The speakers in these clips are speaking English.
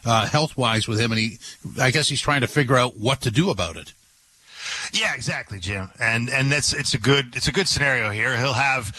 health-wise with him, and I guess he's trying to figure out what to do about it. Yeah, exactly, Jim. And it's a good scenario here. He'll have,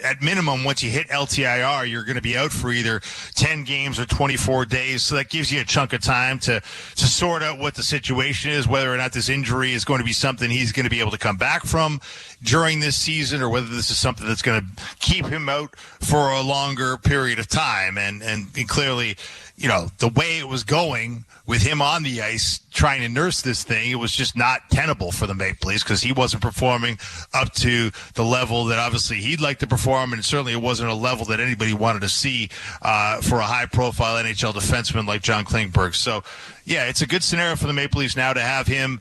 at minimum, once you hit LTIR, you're going to be out for either 10 games or 24 days. So that gives you a chunk of time to sort out what the situation is, whether or not this injury is going to be something he's going to be able to come back from during this season, or whether this is something that's going to keep him out for a longer period of time. And clearly, the way it was going with him on the ice trying to nurse this thing, it was just not tenable for the Maple Leafs because he wasn't performing up to the level that obviously he'd like to perform, and certainly it wasn't a level that anybody wanted to see for a high-profile NHL defenseman like John Klingberg. So, yeah, it's a good scenario for the Maple Leafs now to have him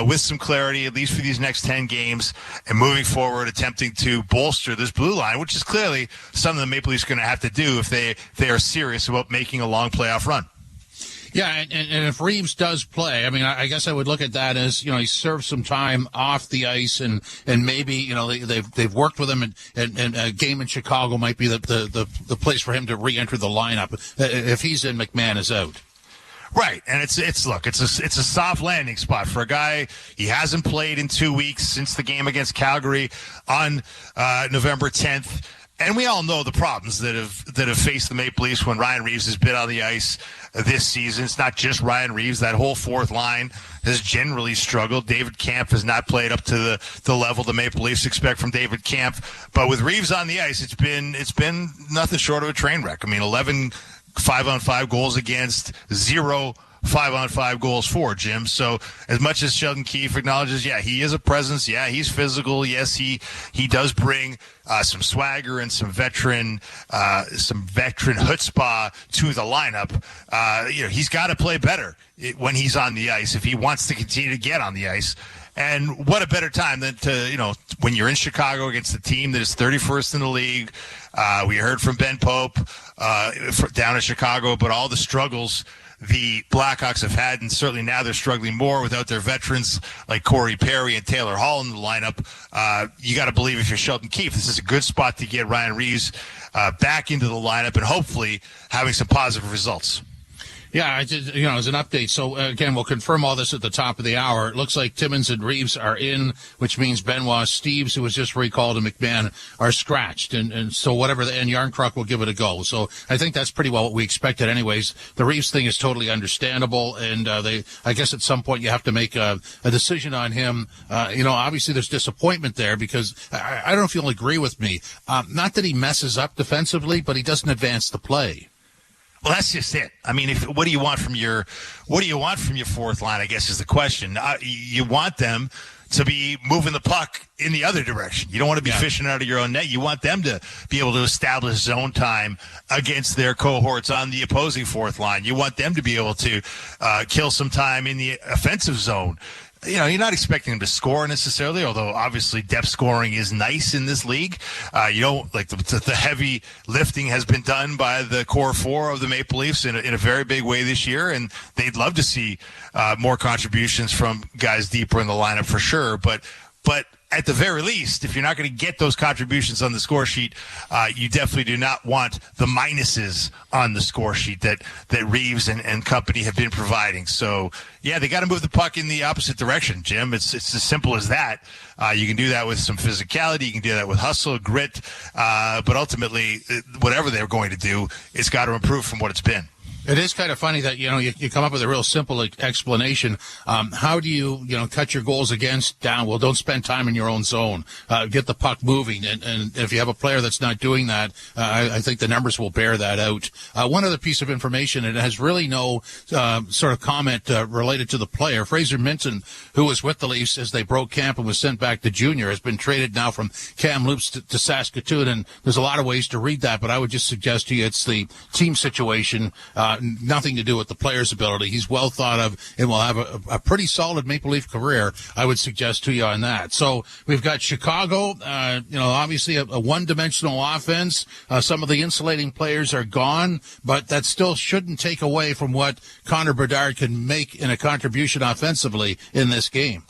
with some clarity, at least for these next 10 games, and moving forward, attempting to bolster this blue line, which is clearly something the Maple Leafs are going to have to do if they are serious about making a long playoff run. Yeah, and if Reeves does play, I mean, I guess I would look at that as, he served some time off the ice, and maybe, they've worked with him, and a game in Chicago might be the place for him to re-enter the lineup if he's in, McMahon is out. Right, and it's a soft landing spot for a guy. He hasn't played in 2 weeks since the game against Calgary on November 10th. And we all know the problems that have faced the Maple Leafs when Ryan Reeves has been on the ice this season. It's not just Ryan Reeves. That whole fourth line has generally struggled. David Kampf has not played up to the level the Maple Leafs expect from David Kampf. But with Reeves on the ice, it's been nothing short of a train wreck. I mean, 11 5-on-5 goals against, 0 5-on-5 goals for, Jim. So as much as Sheldon Keefe acknowledges, yeah, he is a presence. Yeah, he's physical. Yes, he does bring some swagger and some veteran chutzpah to the lineup. He's got to play better when he's on the ice if he wants to continue to get on the ice. And what a better time than to, when you're in Chicago against a team that is 31st in the league. We heard from Ben Pope down in Chicago about all the struggles the Blackhawks have had, and certainly now they're struggling more without their veterans like Corey Perry and Taylor Hall in the lineup. You got to believe if you're Sheldon Keefe, this is a good spot to get Ryan Reeves back into the lineup and hopefully having some positive results. Yeah, as an update. So, again, we'll confirm all this at the top of the hour. It looks like Timmins and Reeves are in, which means Benoit Steeves, who was just recalled, and McMahon are scratched. And so whatever, and Yarncroc will give it a go. So I think that's pretty well what we expected anyways. The Reeves thing is totally understandable, and I guess at some point you have to make a decision on him. Obviously there's disappointment there because I don't know if you'll agree with me. Not that he messes up defensively, but he doesn't advance the play. Well, that's just it. I mean, what do you want from your fourth line, I guess, is the question. You want them to be moving the puck in the other direction. You don't want to be fishing out of your own net. You want them to be able to establish zone time against their cohorts on the opposing fourth line. You want them to be able to kill some time in the offensive zone. You're not expecting them to score necessarily, although obviously depth scoring is nice in this league. The heavy lifting has been done by the core four of the Maple Leafs in a very big way this year, and they'd love to see more contributions from guys deeper in the lineup for sure. But at the very least, if you're not going to get those contributions on the score sheet, you definitely do not want the minuses on the score sheet that Reeves and company have been providing. So, yeah, they got to move the puck in the opposite direction, Jim. It's as simple as that. You can do that with some physicality. You can do that with hustle, grit. But ultimately, whatever they're going to do, it's got to improve from what it's been. It is kind of funny that, you come up with a real simple explanation. How do you, cut your goals against down? Well, don't spend time in your own zone. Get the puck moving. And if you have a player that's not doing that, I think the numbers will bear that out. One other piece of information, and it has really no sort of comment related to the player. Fraser Minton, who was with the Leafs as they broke camp and was sent back to junior, has been traded now from Kamloops to Saskatoon. And there's a lot of ways to read that, but I would just suggest to you it's the team situation. Nothing to do with the player's ability. He's well thought of and will have a pretty solid Maple Leaf career, I would suggest to you on that. So we've got Chicago, obviously a one-dimensional offense. Some of the insulating players are gone, but that still shouldn't take away from what Connor Bedard can make in a contribution offensively in this game.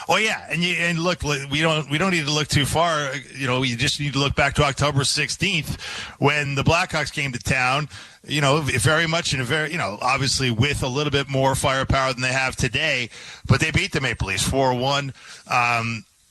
Well, yeah, and look, we don't need to look too far. You just need to look back to October 16th when the Blackhawks came to town. Very much in a very, obviously with a little bit more firepower than they have today, but they beat the Maple Leafs 4-1.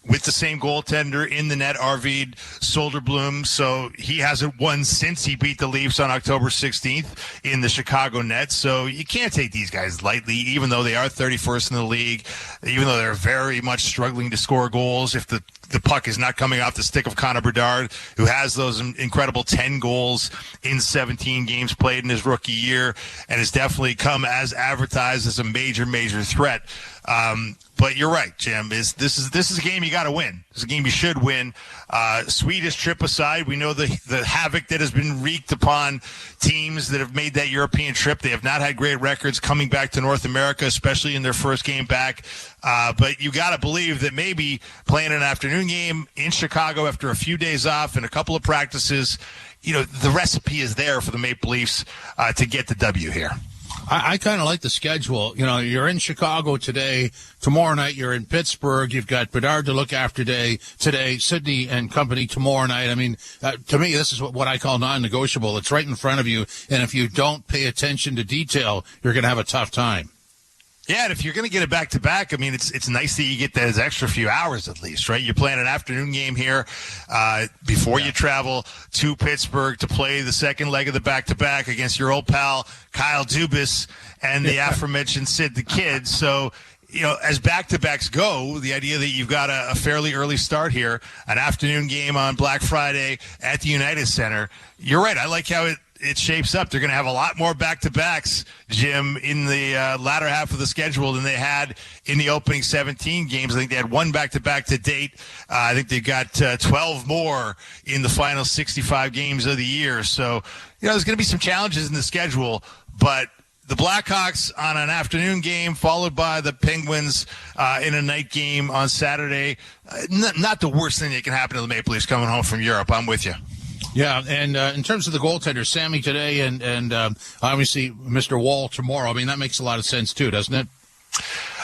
With the same goaltender in the net, Arvid Soderblom. So he hasn't won since he beat the Leafs on October 16th in the Chicago net. So you can't take these guys lightly, even though they are 31st in the league, even though they're very much struggling to score goals. If the puck is not coming off the stick of Connor Bedard, who has those incredible 10 goals in 17 games played in his rookie year, and has definitely come as advertised as a major, major threat. But you're right, Jim. This is a game you got to win. This is a game you should win. Swedish trip aside, we know the havoc that has been wreaked upon teams that have made that European trip. They have not had great records coming back to North America, especially in their first game back. But you got to believe that maybe playing an afternoon game in Chicago after a few days off and a couple of practices, the recipe is there for the Maple Leafs to get the W here. I kind of like the schedule. You're in Chicago today. Tomorrow night, you're in Pittsburgh. You've got Bedard to look after today, Sydney and company tomorrow night. I mean, to me, this is what I call non-negotiable. It's right in front of you. And if you don't pay attention to detail, you're going to have a tough time. Yeah, and if you're going to get it back-to-back, I mean, it's nice that you get those extra few hours at least, right? You're playing an afternoon game here before you travel to Pittsburgh to play the second leg of the back-to-back against your old pal Kyle Dubas and the aforementioned Sid the Kid. So, as back-to-backs go, the idea that you've got a fairly early start here, an afternoon game on Black Friday at the United Center, you're right. I like how it shapes up. They're going to have a lot more back-to-backs, Jim, in the latter half of the schedule than they had in the opening 17 games. I think they had one back-to-back to date. I think they've got 12 more in the final 65 games of the year. So, there's going to be some challenges in the schedule, but the Blackhawks on an afternoon game followed by the Penguins in a night game on Saturday, not the worst thing that can happen to the Maple Leafs coming home from Europe. I'm with you. Yeah, and in terms of the goaltender, Sammy today and obviously Mr. Wall tomorrow, I mean, that makes a lot of sense too, doesn't it?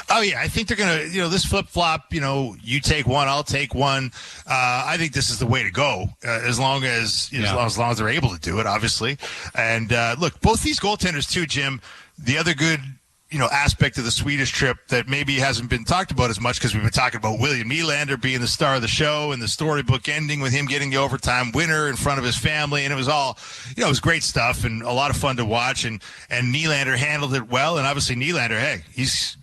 Oh, yeah. I think they're going to, this flip-flop, you take one, I'll take one. I think this is the way to go as long as they're able to do it, obviously. And, look, both these goaltenders too, Jim, the other good aspect of the Swedish trip that maybe hasn't been talked about as much because we've been talking about William Nylander being the star of the show and the storybook ending with him getting the overtime winner in front of his family. And it was all, it was great stuff and a lot of fun to watch. And Nylander handled it well. And obviously Nylander, hey, this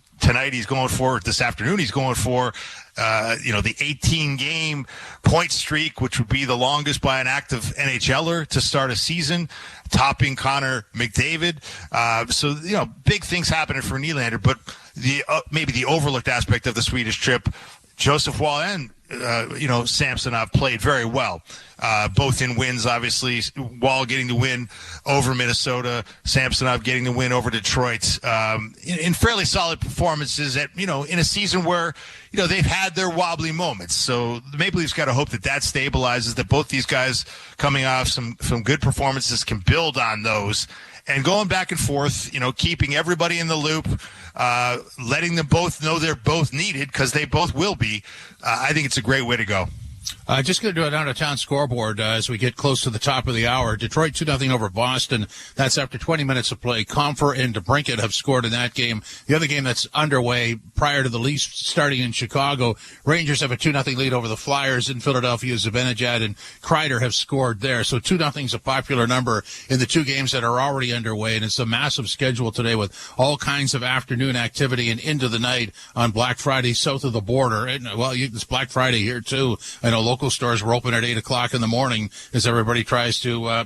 afternoon, he's going for the 18-game point streak, which would be the longest by an active NHLer to start a season, topping Connor McDavid. So big things happening for Nylander, but maybe the overlooked aspect of the Swedish trip, Joseph Wall and Samsonov played very well, both in wins, obviously. Wall getting the win over Minnesota, Samsonov getting the win over Detroit, in fairly solid performances in a season where, they've had their wobbly moments. So the Maple Leafs got to hope that stabilizes, that both these guys coming off some good performances can build on those. And going back and forth, keeping everybody in the loop, letting them both know they're both needed because they both will be. I think it's a great way to go. Just going to do an out-of-town scoreboard as we get close to the top of the hour. Detroit 2-0 over Boston. That's after 20 minutes of play. Comfer and DeBrincat have scored in that game. The other game that's underway prior to the Leafs starting in Chicago, Rangers have a 2-0 lead over the Flyers in Philadelphia. Zibanejad and Kreider have scored there. So 2-0 is a popular number in the two games that are already underway. And it's a massive schedule today with all kinds of afternoon activity and into the night on Black Friday south of the border. And, it's Black Friday here, too. I know local stores were open at 8 o'clock in the morning as everybody tries to,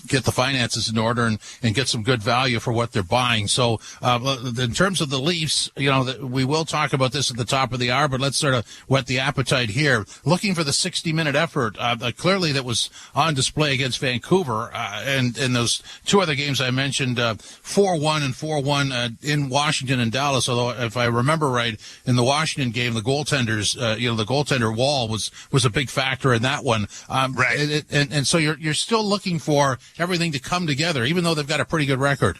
get the finances in order and get some good value for what they're buying. So, in terms of the Leafs, we will talk about this at the top of the hour, but let's sort of whet the appetite here. Looking for the 60-minute effort, clearly that was on display against Vancouver, and those two other games I mentioned, 4-1 and 4-1 in Washington and Dallas. Although, if I remember right, in the Washington game, the goaltenders, the goaltender Wall was a big factor in that one. Right. And so you're still looking for everything to come together, even though they've got a pretty good record.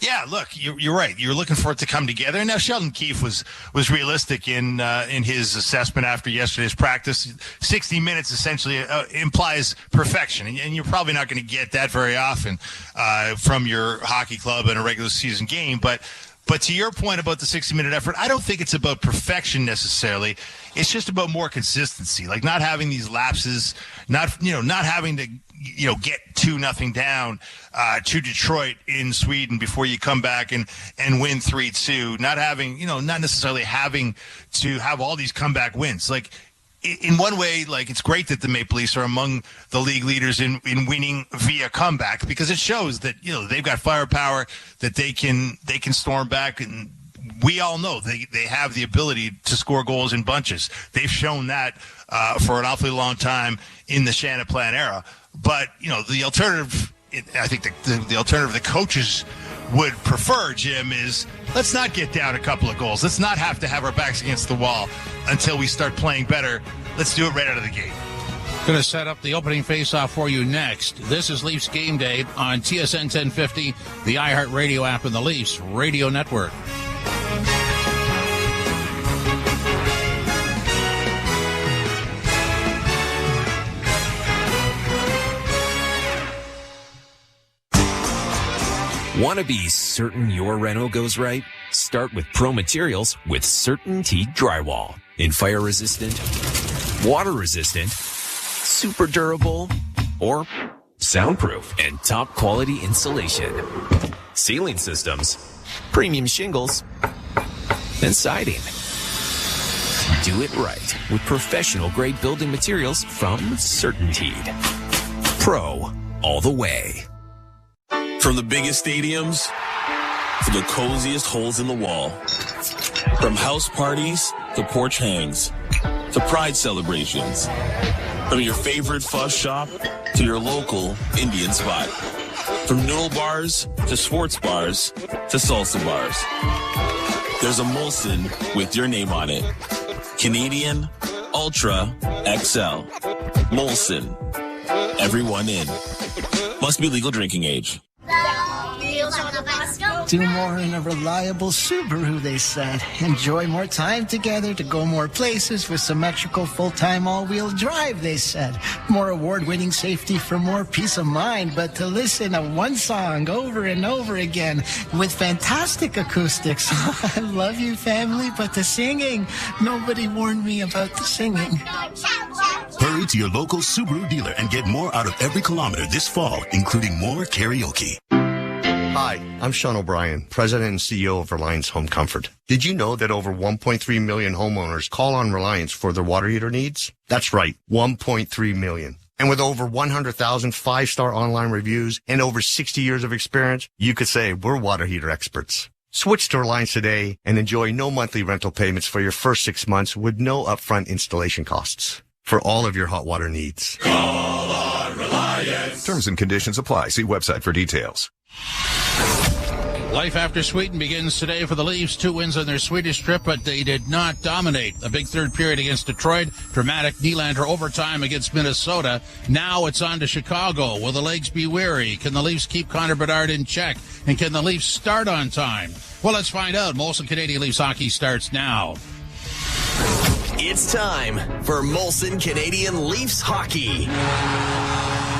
Yeah, look, you're right. You're looking for it to come together. And now Sheldon Keefe was realistic in his assessment after yesterday's practice. 60 minutes essentially implies perfection, and you're probably not going to get that very often from your hockey club in a regular season game. But to your point about the 60-minute effort, I don't think it's about perfection necessarily. It's just about more consistency, like not having these lapses, not having to get 2-0 down to Detroit in Sweden before you come back and win 3-2. Not having, not necessarily having to have all these comeback wins. Like, in one way, like, it's great that the Maple Leafs are among the league leaders in winning via comeback, because it shows that they've got firepower, that they can storm back, and we all know they have the ability to score goals in bunches. They've shown that for an awfully long time in the Shanaplan era. But the alternative, I think the alternative the coaches would prefer, Jim, is let's not get down a couple of goals. Let's not have to have our backs against the wall until we start playing better. Let's do it right out of the gate. Going to set up the opening faceoff for you next. This is Leafs Game Day on TSN 1050, the iHeartRadio app, and the Leafs Radio Network. Want to be certain your reno goes right? Start with Pro Materials with CertainTeed Drywall. In fire resistant, water resistant, super durable, or soundproof and top quality insulation. Ceiling systems, premium shingles, and siding. Do it right with professional grade building materials from CertainTeed. Pro all the way. From the biggest stadiums to the coziest holes in the wall. From house parties to porch hangs to pride celebrations. From your favorite fuzz shop to your local Indian spot. From noodle bars to sports bars to salsa bars. There's a Molson with your name on it. Canadian Ultra XL. Molson. Everyone in. Must be legal drinking age. Do more in a reliable Subaru, they said. Enjoy more time together to go more places with symmetrical full-time all-wheel drive, they said. More award-winning safety for more peace of mind, but to listen to one song over and over again with fantastic acoustics. I love you, family, but the singing, nobody warned me about the singing. Hurry to your local Subaru dealer and get more out of every kilometer this fall, including more karaoke. Hi, I'm Sean O'Brien, President and CEO of Reliance Home Comfort. Did you know that over 1.3 million homeowners call on Reliance for their water heater needs? That's right, 1.3 million. And with over 100,000 five-star online reviews and over 60 years of experience, you could say we're water heater experts. Switch to Reliance today and enjoy no monthly rental payments for your first 6 months with no upfront installation costs for all of your hot water needs. Call on Reliance. Terms and conditions apply. See website for details. Life after Sweden begins today for the Leafs. 2 wins on their Swedish trip, but they did not dominate. A big third period against Detroit. Dramatic Nylander overtime against Minnesota. Now it's on to Chicago. Will the legs be weary? Can the Leafs keep Connor Bedard in check? And can the Leafs start on time? Well, let's find out. Molson Canadian Leafs hockey starts now. It's time for Molson Canadian Leafs hockey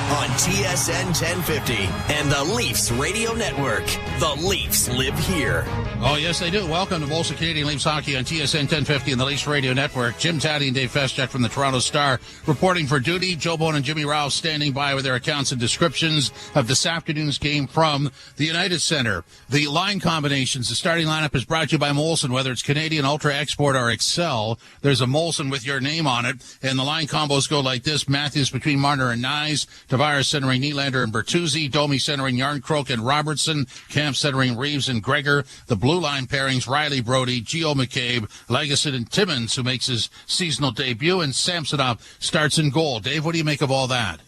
on TSN 1050 and the Leafs Radio Network. The Leafs live here. Oh, yes, they do. Welcome to Molson Canadian Leafs hockey on TSN 1050 and the Leafs Radio Network. Jim Taddy and Dave Feschuk from the Toronto Star reporting for duty. Joe Bone and Jimmy Ralph standing by with their accounts and descriptions of this afternoon's game from the United Center. The line combinations, the starting lineup is brought to you by Molson. Whether it's Canadian Ultra Export or Excel, there's a Molson with your name on it. And the line combos go like this. Matthews between Marner and Nyes. Tavares centering Nylander and Bertuzzi. Domi centering Yarncroke and Robertson. Camp centering Reeves and Gregor. The blue line pairings, Riley Brody, Gio McCabe, Legason and Timmins, who makes his seasonal debut, and Samsonov starts in goal. Dave, what do you make of all that?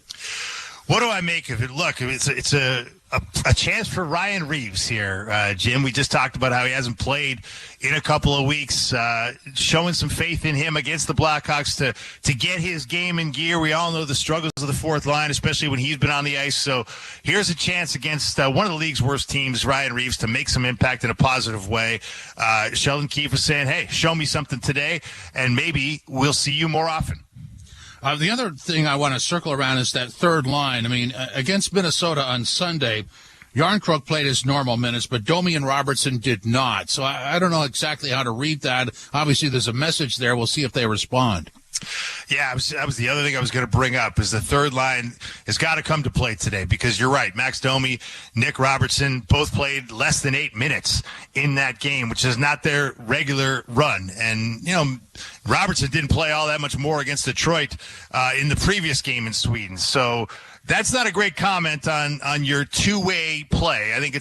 What do I make of it? Look, it's a a chance for Ryan Reeves here, Jim. We just talked about how he hasn't played in a couple of weeks, showing some faith in him against the Blackhawks to get his game in gear. We all know the struggles of the fourth line, especially when he's been on the ice. So here's a chance against one of the league's worst teams, Ryan Reeves, to make some impact in a positive way. Sheldon Keefe was saying, hey, show me something today, and maybe we'll see you more often. The other thing I want to circle around is that third line. I mean, against Minnesota on Sunday, Yarncroke played his normal minutes, but Domi and Robertson did not. So I don't know exactly how to read that. Obviously, there's a message there. We'll see if they respond. Yeah, that was the other thing I was going to bring up is the third line has got to come to play today because you're right. Max Domi, Nick Robertson both played less than 8 minutes in that game, which is not their regular run. And, you know, Robertson didn't play all that much more against Detroit in the previous game in Sweden. So that's not a great comment on your two-way play. I think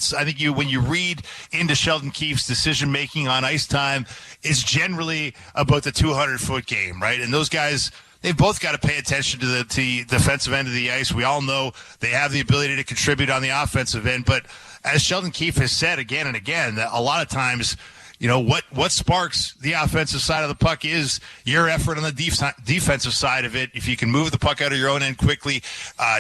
when you read into Sheldon Keefe's decision making on ice time, it's generally about the 200-foot game, right? And those guys, they've both got to pay attention to the defensive end of the ice. We all know they have the ability to contribute on the offensive end, but as Sheldon Keefe has said again and again, that a lot of times, you know, what sparks the offensive side of the puck is your effort on the defensive side of it. If you can move the puck out of your own end quickly,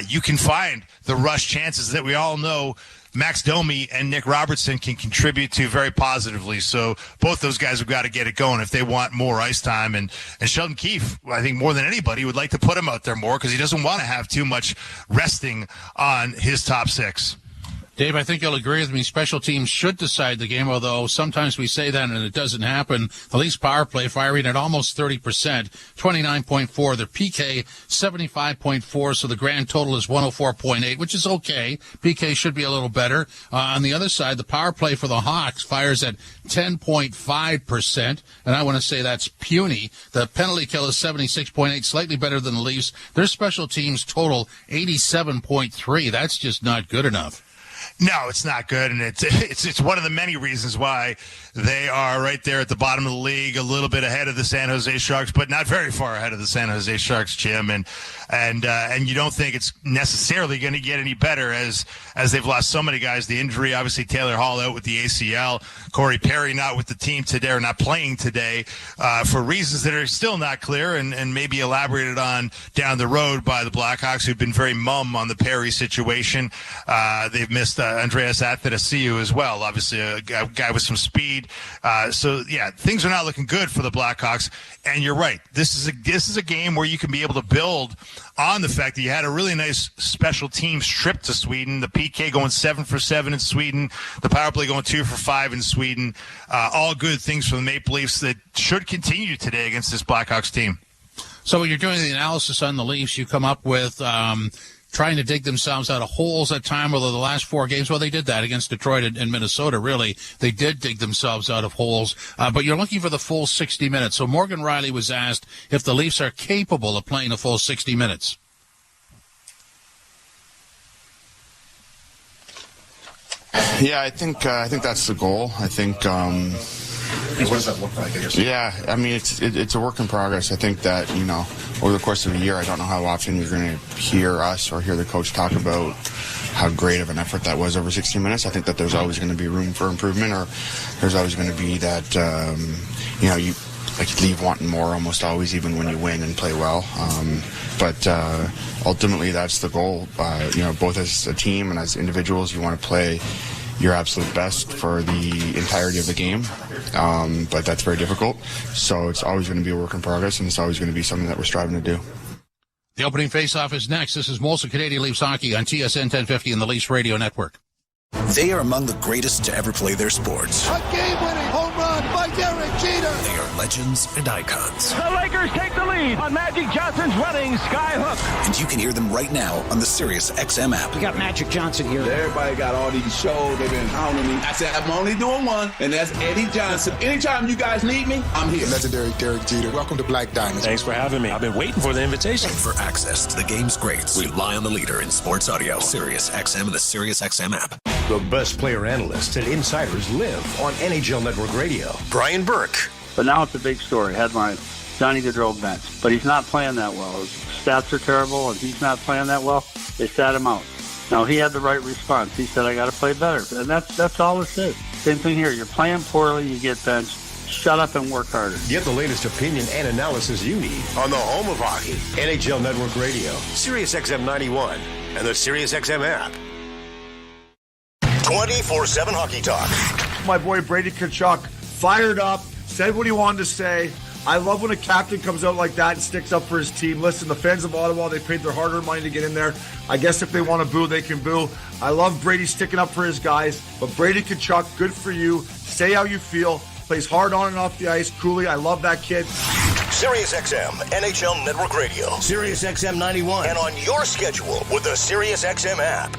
you can find the rush chances that we all know Max Domi and Nick Robertson can contribute to very positively. So both those guys have got to get it going if they want more ice time. And Sheldon Keefe, I think more than anybody, would like to put him out there more because he doesn't want to have too much resting on his top six. Dave, I think you'll agree with me. Special teams should decide the game, although sometimes we say that and it doesn't happen. The Leafs power play firing at almost 30%, 29.4. Their PK, 75.4, so the grand total is 104.8, which is okay. PK should be a little better. On the other side, the power play for the Hawks fires at 10.5%, and I want to say that's puny. The penalty kill is 76.8, slightly better than the Leafs. Their special teams total 87.3. That's just not good enough. No, it's not good, and it's one of the many reasons why they are right there at the bottom of the league, a little bit ahead of the San Jose Sharks, but not very far ahead of the San Jose Sharks, Jim. And you don't think it's necessarily going to get any better as they've lost so many guys. The injury, obviously, Taylor Hall out with the ACL, Corey Perry not with the team today, or not playing today, for reasons that are still not clear and maybe elaborated on down the road by the Blackhawks, who've been very mum on the Perry situation. They've missed Andreas Athanasiou as well, obviously a guy with some speed. So yeah, things are not looking good for the Blackhawks. And you're right. This is a game where you can be able to build on the fact that you had a really nice special teams trip to Sweden. The PK going 7 for 7 in Sweden. The power play going 2 for 5 in Sweden. All good things for the Maple Leafs that should continue today against this Blackhawks team. So when you're doing the analysis on the Leafs, you come up with trying to dig themselves out of holes at time, although the last 4 games, well, they did that against Detroit and Minnesota, really. They did dig themselves out of holes, but you're looking for the full 60 minutes. So Morgan Riley was asked if the Leafs are capable of playing a full 60 minutes. Yeah, I think that's the goal. I think. What does that look like? Yeah, I mean, it's a work in progress. I think that, you know, over the course of a year, I don't know how often you're going to hear us or hear the coach talk about how great of an effort that was over 60 minutes. I think that there's always going to be room for improvement, or there's always going to be that, you know, you leave wanting more almost always, even when you win and play well. But ultimately, that's the goal. You know, both as a team and as individuals, you want to play your absolute best for the entirety of the game, but that's very difficult. So it's always going to be a work in progress, and it's always going to be something that we're striving to do. The opening faceoff is next. This is Molson Canadian Leafs Hockey on TSN 1050 and the Leafs Radio Network. They are among the greatest to ever play their sports. A game-winning home run by Derek Jeter. They are legends and icons. The Lakers take the lead on Magic Johnson's running skyhook. And you can hear them right now on the Sirius XM app. We got Magic Johnson here. Everybody got all these shows. They've been hounding me. I said, I'm only doing one, and that's Eddie Johnson. Anytime you guys need me, I'm here. Legendary Derek Jeter. Welcome to Black Diamond. Thanks for having me. I've been waiting for the invitation. And for access to the game's greats, rely on the leader in sports audio. Sirius XM and the Sirius XM app. The best player analysts and insiders live on NHL Network Radio. Brian Burke. But now it's a big story. Headline, Johnny Gaudreau bench. But he's not playing that well. His stats are terrible, and he's not playing that well. They sat him out. Now, he had the right response. He said, I got to play better. And that's all it is. Same thing here. You're playing poorly, you get benched. Shut up and work harder. Get the latest opinion and analysis you need on the home of hockey. NHL Network Radio, Sirius XM 91, and the Sirius XM app. 24/7 Hockey Talk. My boy Brady Tkachuk fired up, said what he wanted to say. I love when a captain comes out like that and sticks up for his team. Listen, the fans of Ottawa, they paid their hard-earned money to get in there. I guess if they want to boo, they can boo. I love Brady sticking up for his guys. But Brady Tkachuk, good for you. Say how you feel. Plays hard on and off the ice. Cooley, I love that kid. Sirius XM, NHL Network Radio. Sirius XM 91. And on your schedule with the Sirius XM app.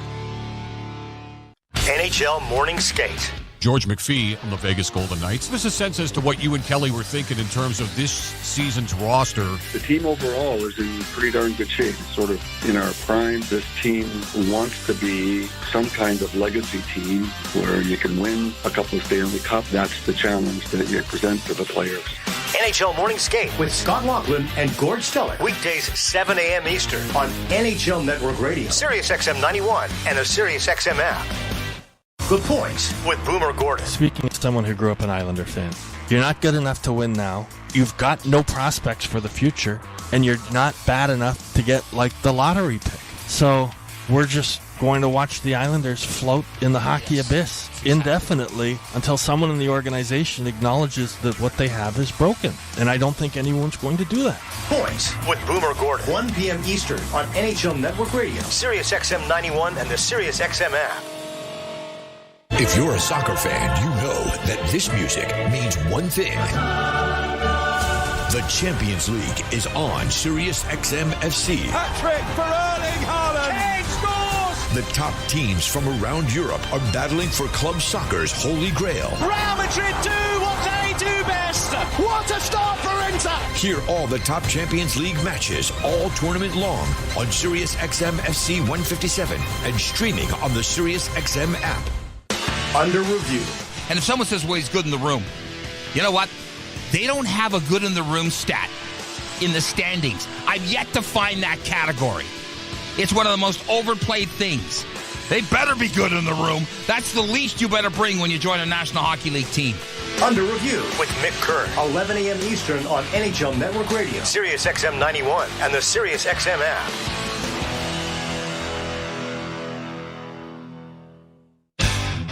NHL Morning Skate. George McPhee on the Vegas Golden Knights. Give us a sense as to what you and Kelly were thinking in terms of this season's roster. The team overall is in pretty darn good shape. It's sort of in our prime. This team wants to be some kind of legacy team where you can win a couple of Stanley Cup. That's the challenge that you present to the players. NHL Morning Skate with Scott Laughlin and Gord Stellick. Weekdays 7 a.m. Eastern on NHL Network Radio, Sirius XM 91, and the Sirius XM app. The Points with Boomer Gordon. Speaking as someone who grew up an Islander fan, you're not good enough to win now. You've got no prospects for the future, and you're not bad enough to get like the lottery pick. So we're just going to watch the Islanders float in the hockey abyss indefinitely until someone in the organization acknowledges that what they have is broken. And I don't think anyone's going to do that. Points with Boomer Gordon. 1 p.m. Eastern on NHL Network Radio, Sirius XM 91, and the Sirius XM app. If you're a soccer fan, you know that this music means one thing. The Champions League is on Sirius XM FC. Hat-trick for Erling Haaland. Kane scores! The top teams from around Europe are battling for club soccer's holy grail. Real Madrid do what they do best. What a start for Inter! Hear all the top Champions League matches all tournament long on Sirius XM FC 157 and streaming on the Sirius XM app. Under review. And if someone says, well, he's good in the room, you know what? They don't have a good in the room stat in the standings. I've yet to find that category. It's one of the most overplayed things. They better be good in the room. That's the least you better bring when you join a National Hockey League team. Under review with Mick Kerr. 11 a.m. Eastern on NHL Network Radio, Sirius XM 91, and the Sirius XM app.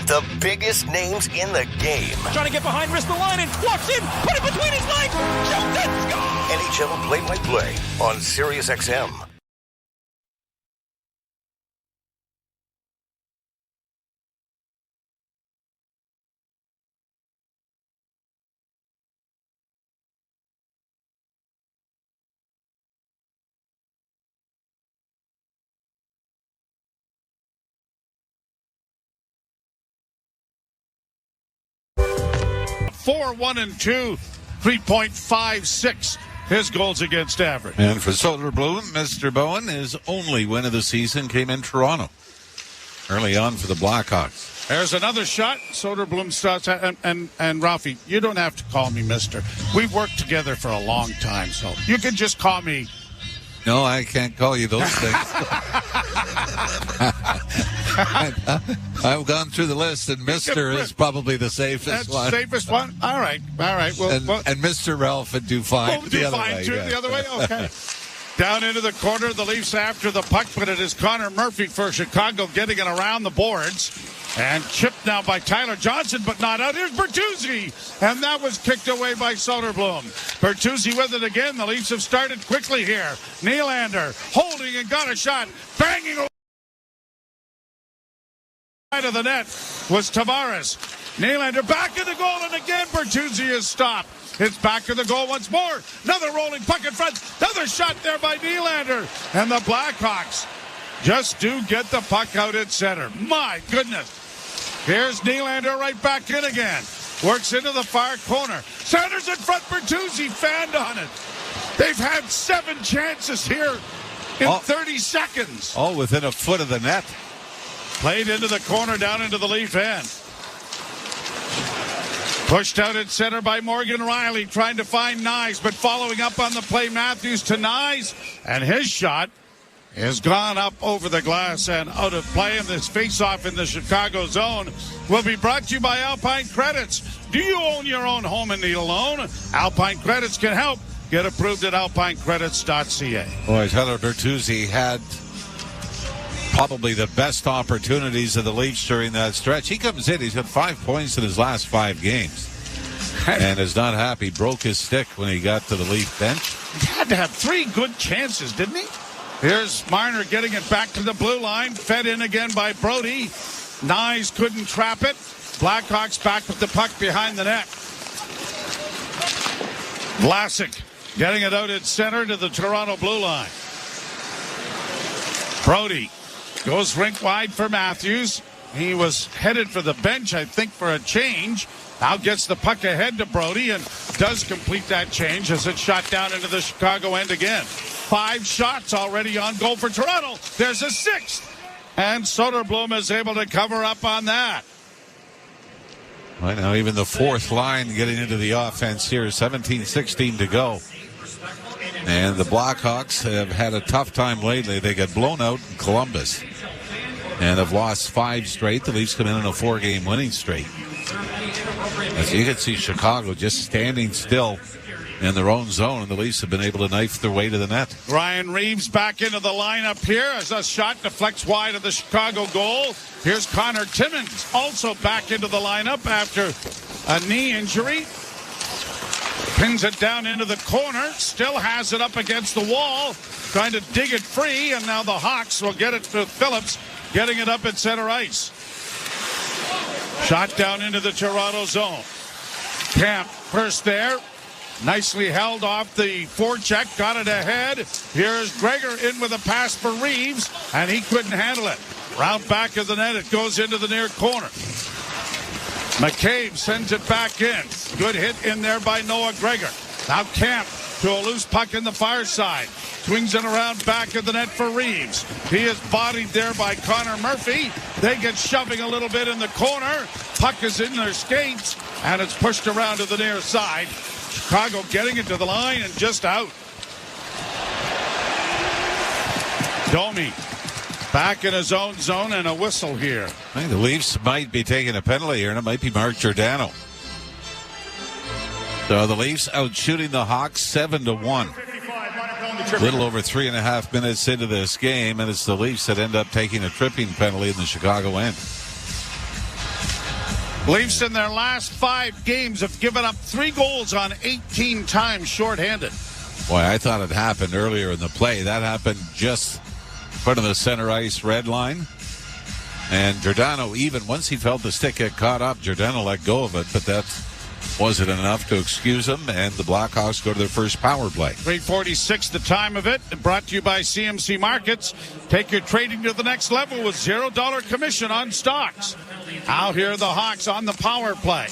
The biggest names in the game. Trying to get behind Ristolainen, walks in, put it between his legs, shoots it, score! NHL play-by-play on Sirius XM. Four, 1 and 2, 3.56 his goals against average. And for Soderblom, Mr. Bowen, his only win of the season came in Toronto early on for the Blackhawks. There's another shot. Soderblom starts, and Ralphie, you don't have to call me mister. We've worked together for a long time, so you can just call me. No, I can't call you those things. I've gone through the list, and Mr. is probably the safest one. Safest one? All right. Well, and Mr. Ralph would do fine. Do fine, too, the other way? Okay. Down into the corner, the Leafs after the puck, but it is Connor Murphy for Chicago getting it around the boards. And chipped now by Tyler Johnson, but not out. Here's Bertuzzi, and that was kicked away by Soderblom. Bertuzzi with it again. The Leafs have started quickly here. Nylander holding and got a shot, banging away. Side of the net was Tavares. Nylander back in the goal, and again Bertuzzi is stopped. It's back to the goal once more. Another rolling puck in front. Another shot there by Nylander. And the Blackhawks just do get the puck out at center. My goodness. Here's Nylander right back in again. Works into the far corner. Sanders in front. Bertuzzi fanned on it. They've had 7 chances here in 30 seconds. All within a foot of the net. Played into the corner, down into the Leaf end. Pushed out at center by Morgan Riley, trying to find Nyes, but following up on the play, Matthews to Nyes, and his shot has gone up over the glass and out of play, and this face-off in the Chicago zone will be brought to you by Alpine Credits. Do you own your own home and need a loan? Alpine Credits can help. Get approved at alpinecredits.ca. Boy, Tyler Bertuzzi had probably the best opportunities of the Leafs during that stretch. He comes in, he's got 5 points in his last 5 games. And is not happy. Broke his stick when he got to the Leaf bench. He had to have 3 good chances, didn't he? Here's Marner getting it back to the blue line. Fed in again by Brody. Nyes couldn't trap it. Blackhawks back with the puck behind the net. Vlasic getting it out at center to the Toronto blue line. Brody goes rink wide for Matthews. He was headed for the bench, I think, for a change. Now gets the puck ahead to Brody and does complete that change as it's shot down into the Chicago end again. 5 shots already on goal for Toronto. There's a 6th. And Soderblom is able to cover up on that. Right now, even the 4th line getting into the offense here. 17-16 to go. And the Blackhawks have had a tough time lately. They got blown out in Columbus and have lost 5 straight. The Leafs come in on a 4-game winning streak. As you can see, Chicago just standing still in their own zone, and the Leafs have been able to knife their way to the net. Ryan Reeves back into the lineup here as a shot deflects wide of the Chicago goal. Here's Connor Timmins also back into the lineup after a knee injury. Pins it down into the corner, still has it up against the wall, trying to dig it free, and now the Hawks will get it to Phillips, getting it up at center ice. Shot down into the Toronto zone. Camp first there. Nicely held off the forecheck. Got it ahead. Here's Gregor in with a pass for Reeves, and he couldn't handle it. Round back of the net. It goes into the near corner. McCabe sends it back in. Good hit in there by Noah Gregor. Now Camp to a loose puck in the far side. Swings it around back of the net for Reeves. He is bodied there by Connor Murphy. They get shoving a little bit in the corner. Puck is in their skates, and it's pushed around to the near side. Chicago getting it to the line and just out. Domi back in his own zone and a whistle here. I think the Leafs might be taking a penalty here, and it might be Mark Giordano. So the Leafs out shooting the Hawks 7-1. A little over 3.5 minutes into this game, and it's the Leafs that end up taking a tripping penalty in the Chicago end. Leafs in their last 5 games have given up 3 goals on 18 times shorthanded. Boy, I thought it happened earlier in the play. That happened just in front of the center ice red line. And Giordano, even once he felt the stick get caught up, Giordano let go of it, but that wasn't enough to excuse him, and the Blackhawks go to their first power play. 3:46 the time of it. Brought to you by CMC Markets. Take your trading to the next level with $0 commission on stocks. Out here the Hawks on the power play.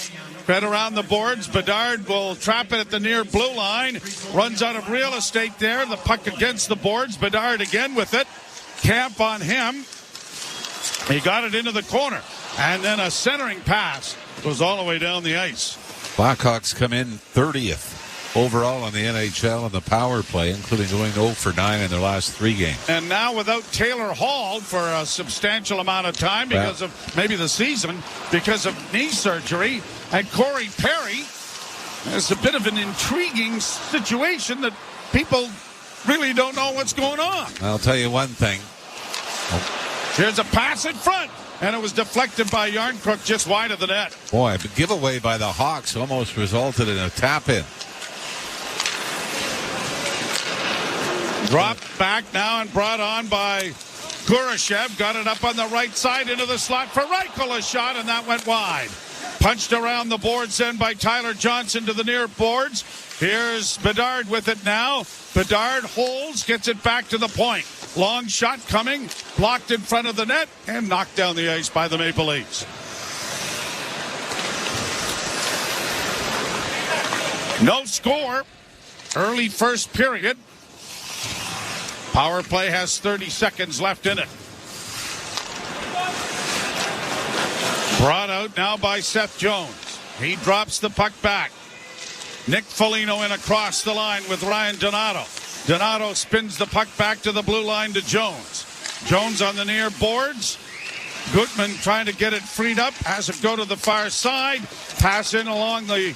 Fed around the boards. Bedard will trap it at the near blue line. Runs out of real estate there. The puck against the boards. Bedard again with it. Camp on him. He got it into the corner. And then a centering pass goes all the way down the ice. Blackhawks come in 30th overall in the NHL on the power play, including going 0 for 9 in their last 3 games. And now without Taylor Hall for a substantial amount of time because of maybe the season, because of knee surgery, and Corey Perry, it's a bit of an intriguing situation that people really don't know what's going on. I'll tell you one thing. Here's a pass in front. And it was deflected by Yarncrook just wide of the net. Boy, the giveaway by the Hawks almost resulted in a tap-in. Dropped back now and brought on by Kurashev. Got it up on the right side into the slot for Reichel. A shot, and that went wide. Punched around the boards then by Tyler Johnson to the near boards. Here's Bedard with it now. Bedard holds, gets it back to the point. Long shot coming, blocked in front of the net, and knocked down the ice by the Maple Leafs. No score. Early first period. Power play has 30 seconds left in it. Brought out now by Seth Jones. He drops the puck back. Nick Foligno in across the line with Ryan Donato. Donato spins the puck back to the blue line to Jones. Jones on the near boards. Gutman trying to get it freed up. Has it go to the far side. Pass in along the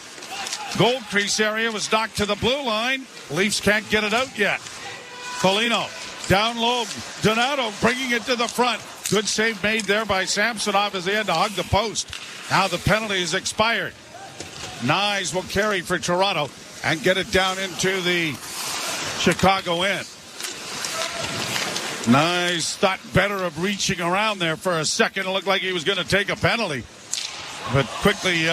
goal crease area. Was knocked to the blue line. Leafs can't get it out yet. Foligno down low. Donato bringing it to the front. Good save made there by Samsonov as he had to hug the post. Now the penalty is expired. Nyes will carry for Toronto and get it down into the Chicago end. Nyes thought better of reaching around there for a second. It looked like he was going to take a penalty, but quickly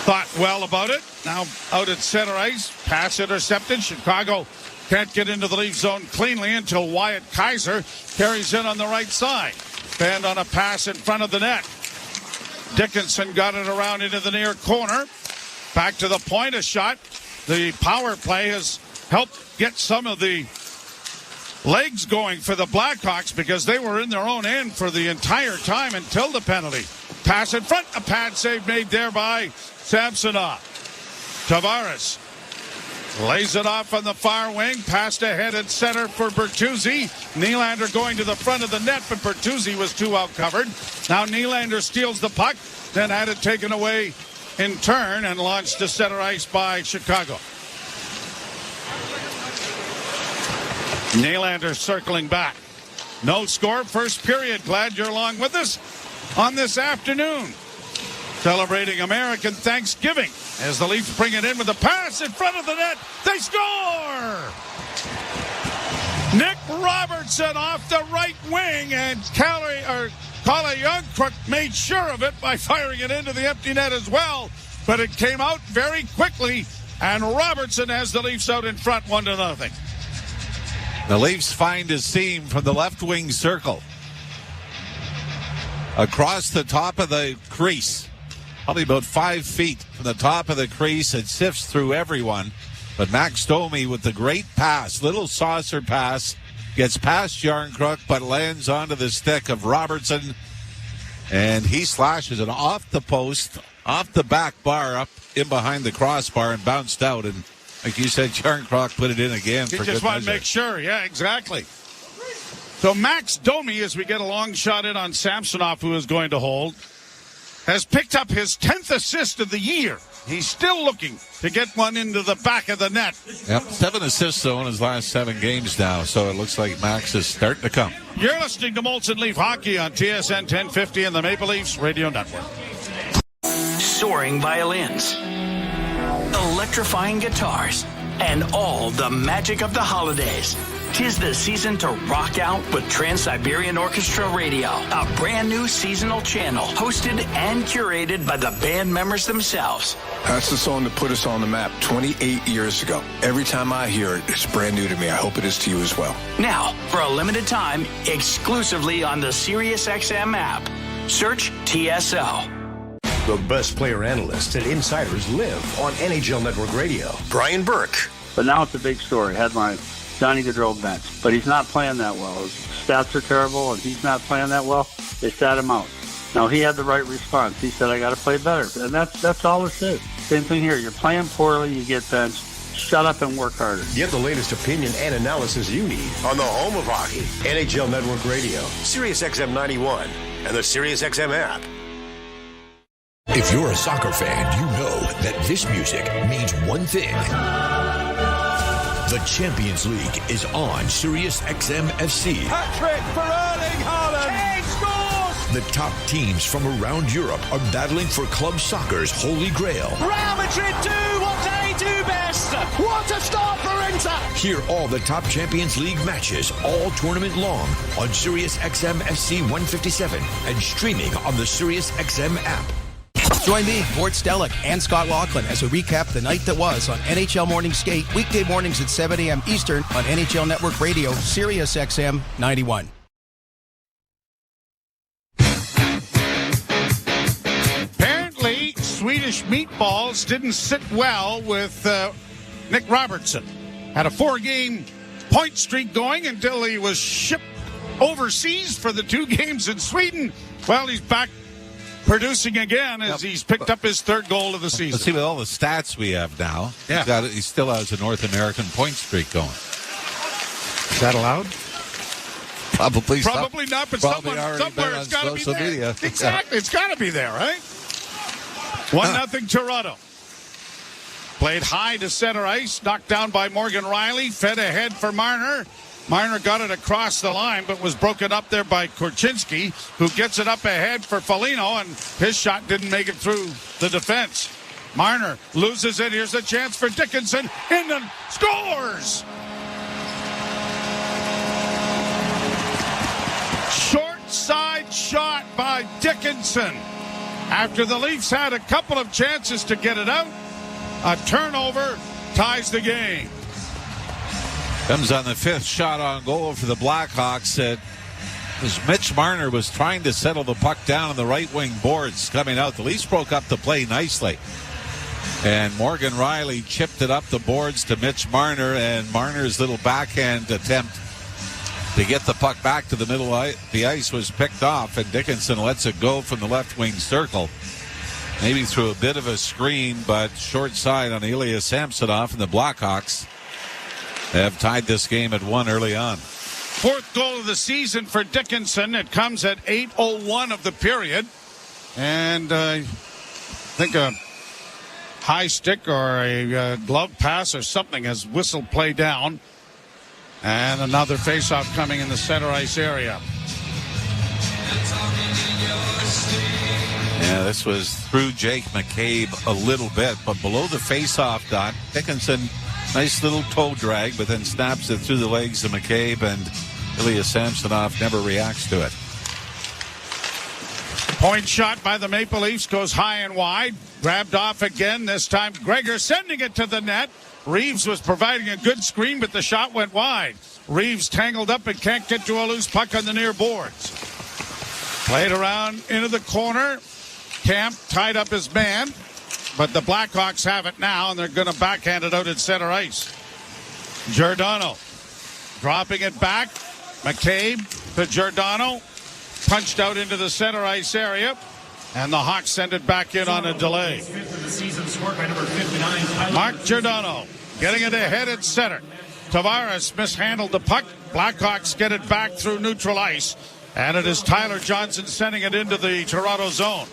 thought well about it. Now out at center ice, pass intercepted. Chicago can't get into the Leaf zone cleanly until Wyatt Kaiser carries in on the right side. Banned on a pass in front of the net. Dickinson got it around into the near corner. Back to the point, a shot. The power play has helped get some of the legs going for the Blackhawks because they were in their own end for the entire time until the penalty. Pass in front, a pad save made there by Samsonov. Tavares lays it off on the far wing, passed ahead at center for Bertuzzi. Nylander going to the front of the net, but Bertuzzi was too outcovered. Now Nylander steals the puck, then had it taken away in turn and launched to center ice by Chicago. Nylander circling back. No score, first period. Glad you're along with us on this afternoon. Celebrating American Thanksgiving as the Leafs bring it in with a pass in front of the net. They score! Nick Robertson off the right wing, and Calle Youngcrook made sure of it by firing it into the empty net as well. But it came out very quickly, and Robertson has the Leafs out in front 1-0. The Leafs find a seam from the left wing circle. Across the top of the crease. Probably about 5 feet from the top of the crease. It sifts through everyone. But Max Domi with the great pass, little saucer pass, gets past Yarncrook, but lands onto the stick of Robertson. And he slashes it off the post, off the back bar, up in behind the crossbar, and bounced out. And like you said, Yarncrook put it in again. He just wanted to make sure. Yeah, exactly. So Max Domi, as we get a long shot in on Samsonov, who is going to hold, has picked up his 10th assist of the year. He's still looking to get one into the back of the net. Yep, 7 assists, though, in his last 7 games now, so it looks like Max is starting to come. You're listening to Molson Leaf Hockey on TSN 1050 and the Maple Leafs Radio Network. Soaring violins, electrifying guitars, and all the magic of the holidays. 'Tis the season to rock out with Trans-Siberian Orchestra Radio, a brand new seasonal channel hosted and curated by the band members themselves. That's the song that put us on the map 28 years ago. Every time I hear it, it's brand new to me. I hope it is to you as well. Now, for a limited time, exclusively on the SiriusXM app. Search TSO. The best player analysts and insiders live on NHL Network Radio. Brian Burke. But now it's a big story. Headline, Johnny Gaudreau bench. But he's not playing that well. His stats are terrible, and he's not playing that well. They sat him out. Now, he had the right response. He said, I got to play better. And that's all it is. Same thing here. You're playing poorly, you get benched. Shut up and work harder. Get the latest opinion and analysis you need on the home of hockey, NHL Network Radio, SiriusXM 91, and the SiriusXM app. If you're a soccer fan, you know that this music means one thing. The Champions League is on SiriusXM FC. Hat-trick for Erling Haaland. Kane scores! The top teams from around Europe are battling for club soccer's holy grail. Real Madrid do what they do best. What a start for Inter! Hear all the top Champions League matches all tournament long on SiriusXM FC 157 and streaming on the SiriusXM app. Join me, Mort Stellick, and Scott Laughlin as we recap the night that was on NHL Morning Skate, weekday mornings at 7 a.m. Eastern on NHL Network Radio, SiriusXM 91. Apparently, Swedish meatballs didn't sit well with Nick Robertson. Had a 4-game point streak going until he was shipped overseas for the 2 games in Sweden. Well, he's back producing again as he's picked up his third goal of the season. Let's see, with all the stats we have now, he still has a North American point streak going. Is that allowed? Probably not, but somewhere it's got to be there. Media. Exactly, it's got to be there, right? 1-0 Toronto. Played high to center ice, knocked down by Morgan Riley, fed ahead for Marner. Marner got it across the line, but was broken up there by Korchinski, who gets it up ahead for Foligno, and his shot didn't make it through the defense. Marner loses it. Here's a chance for Dickinson. And scores! Short side shot by Dickinson. After the Leafs had a couple of chances to get it out, a turnover ties the game. Comes on the fifth shot on goal for the Blackhawks. As Mitch Marner was trying to settle the puck down on the right wing boards coming out. The Leafs broke up the play nicely. And Morgan Riley chipped it up the boards to Mitch Marner, and Marner's little backhand attempt to get the puck back to the middle of the ice was picked off, and Dickinson lets it go from the left wing circle. Maybe through a bit of a screen, but short side on Ilya Samsonov, and the Blackhawks have tied this game at 1 early on. Fourth goal of the season for Dickinson. It comes at 8:01 of the period. And I think a high stick or a glove pass or something has whistled play down. And another faceoff coming in the center ice area. Yeah, this was through Jake McCabe a little bit, but below the faceoff dot, Dickinson, nice little toe drag, but then snaps it through the legs of McCabe, and Ilya Samsonov never reacts to it. Point shot by the Maple Leafs goes high and wide. Grabbed off again, this time Gregor sending it to the net. Reeves was providing a good screen, but the shot went wide. Reeves tangled up and can't get to a loose puck on the near boards. Played around into the corner. Camp tied up his man, but the Blackhawks have it now, and they're going to backhand it out at center ice. Giordano dropping it back. McCabe to Giordano. Punched out into the center ice area, and the Hawks send it back in on a delay. Mark Giordano getting it ahead at center. Tavares mishandled the puck. Blackhawks get it back through neutral ice, and it is Tyler Johnson sending it into the Toronto zone.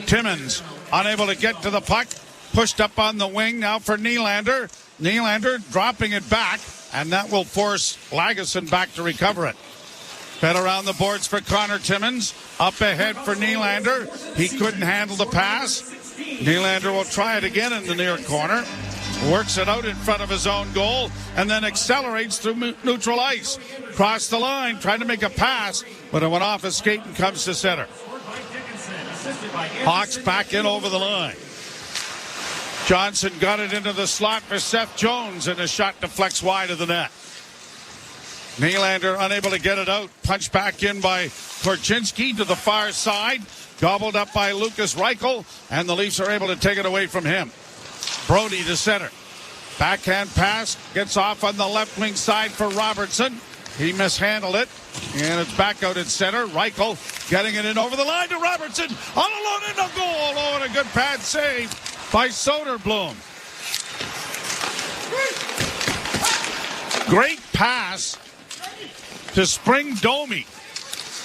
Timmins unable to get to the puck. Pushed up on the wing now for Nylander. Nylander dropping it back, and that will force Lagesson back to recover it. Fed around the boards for Connor Timmins. Up ahead for Nylander. He couldn't handle the pass. Nylander will try it again in the near corner. Works it out in front of his own goal, and then accelerates through neutral ice. Cross the line, trying to make a pass, but it went off his skate and comes to center. Hawks back in over the line. Johnson got it into the slot for Seth Jones, and a shot deflects wide of the net. Nylander unable to get it out. Punched back in by Korchinski to the far side. Gobbled up by Lucas Reichel, and the Leafs are able to take it away from him. Brody to center. Backhand pass gets off on the left wing side for Robertson. He mishandled it, and it's back out at center. Reichel getting it in over the line to Robertson. All alone in the goal. Oh, and a good pad save by Soderblom. Great pass to Spring Domi.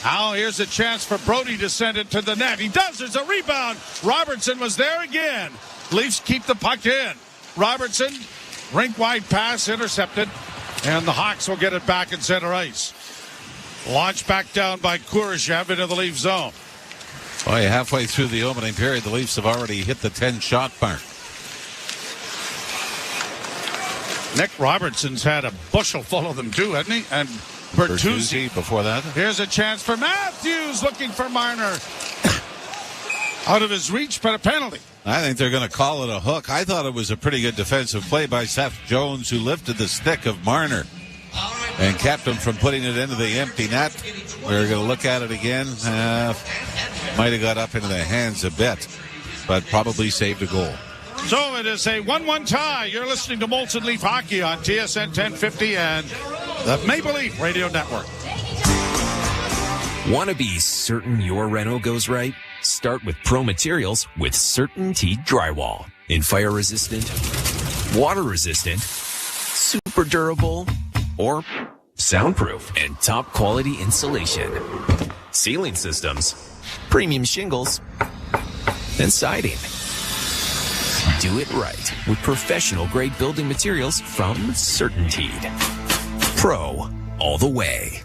Now here's a chance for Brody to send it to the net. He does. There's a rebound. Robertson was there again. Leafs keep the puck in. Robertson, rink-wide pass intercepted, and the Hawks will get it back in center ice. Launched back down by Kurashev into the Leaf zone. Boy, halfway through the opening period, the Leafs have already hit the 10-shot mark. Nick Robertson's had a bushel full of them too, hasn't he? And Bertuzzi before that. Here's a chance for Matthews looking for Marner. Out of his reach, but a penalty. I think they're going to call it a hook. I thought it was a pretty good defensive play by Seth Jones, who lifted the stick of Marner and kept him from putting it into the empty net. We're going to look at it again. Might have got up into the hands a bit, but probably saved a goal. So it is a 1-1 tie. You're listening to Molson Leaf Hockey on TSN 1050 and the Maple Leaf Radio Network. Want to be certain your reno goes right? Start with Pro Materials with CertainTeed Drywall. In fire-resistant, water-resistant, super durable, or soundproof and top-quality insulation. Ceiling systems, premium shingles, and siding. Do it right with professional-grade building materials from CertainTeed. Pro all the way.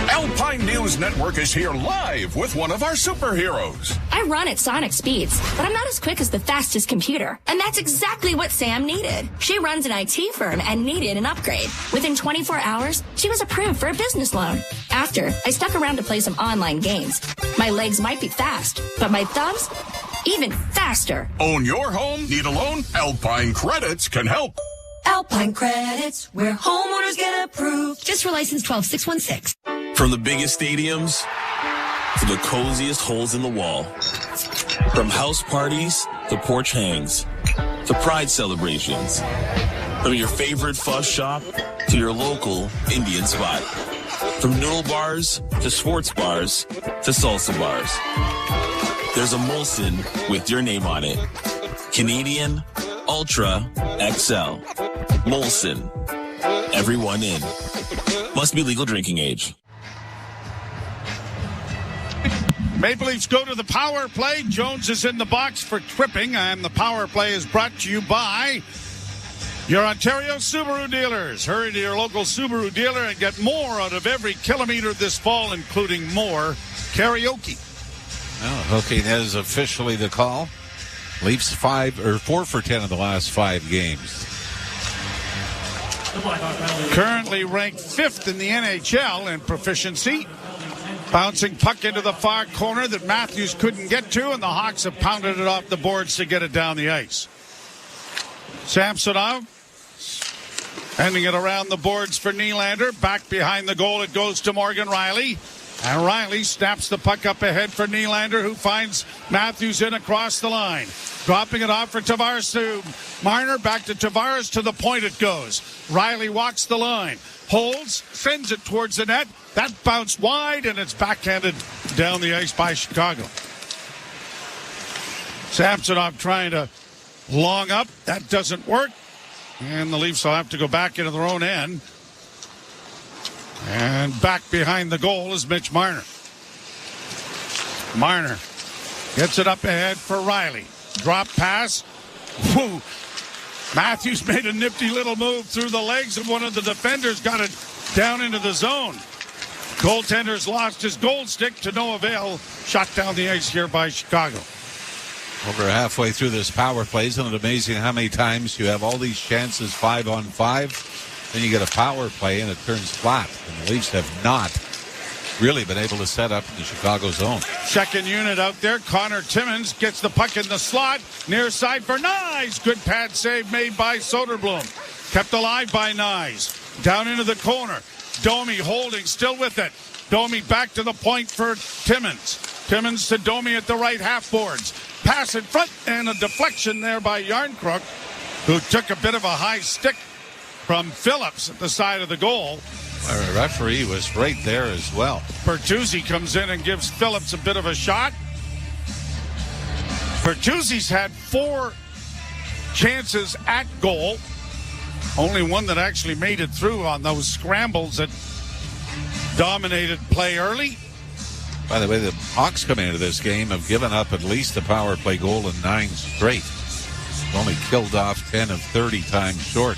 Alpine News Network is here live with one of our superheroes. I run at sonic speeds, but I'm not as quick as the fastest computer. And that's exactly what Sam needed. She runs an IT firm and needed an upgrade. Within 24 hours, she was approved for a business loan. After, I stuck around to play some online games. My legs might be fast, but my thumbs, even faster. Own your home? Need a loan? Alpine Credits can help. Alpine Credits, where homeowners get approved. Just for license 12616. From the biggest stadiums to the coziest holes in the wall. From house parties to porch hangs to pride celebrations. From your favorite fuzz shop to your local Indian spot. From noodle bars to sports bars to salsa bars. There's a Molson with your name on it. Canadian Ultra XL. Molson. Everyone in. Must be legal drinking age. Maple Leafs go to the power play. Jones is in the box for tripping, and the power play is brought to you by your Ontario Subaru dealers. Hurry to your local Subaru dealer and get more out of every kilometer this fall, including more karaoke. Well, hooking is officially the call. Leafs 4 for 10 in the last 5 games. Currently ranked 5th in the NHL in proficiency. Bouncing puck into the far corner that Matthews couldn't get to, and the Hawks have pounded it off the boards to get it down the ice. Samsonov ending it around the boards for Nylander. Back behind the goal, it goes to Morgan Rielly. And Rielly snaps the puck up ahead for Nylander, who finds Matthews in across the line. Dropping it off for Tavares to Marner. Back to Tavares. To the point it goes. Rielly walks the line. Holds. Sends it towards the net. That bounced wide, and it's backhanded down the ice by Chicago. Samsonov trying to long up. That doesn't work. And the Leafs will have to go back into their own end. And back behind the goal is Mitch Marner. Marner gets it up ahead for Rielly. Drop pass. Whew. Matthews made a nifty little move through the legs of one of the defenders. Got it down into the zone. Goaltender's lost his goal stick to no avail. Shot down the ice here by Chicago. Over halfway through this power play, isn't it amazing how many times you have all these chances 5-on-5? Then you get a power play and it turns flat. And the Leafs have not really been able to set up in the Chicago zone. Second unit out there. Connor Timmins gets the puck in the slot. Near side for Nyes. Good pad save made by Soderblom. Kept alive by Nyes. Down into the corner. Domi holding, still with it. Domi back to the point for Timmins. Timmins to Domi at the right half boards. Pass in front and a deflection there by Yarncrook, who took a bit of a high stick from Phillips at the side of the goal. Our referee was right there as well. Bertuzzi comes in and gives Phillips a bit of a shot. Bertuzzi's had 4 chances at goal. Only one that actually made it through on those scrambles that dominated play early. By the way, the Hawks coming into this game have given up at least a power play goal in 9 straight. Only killed off 10 of 30 times short.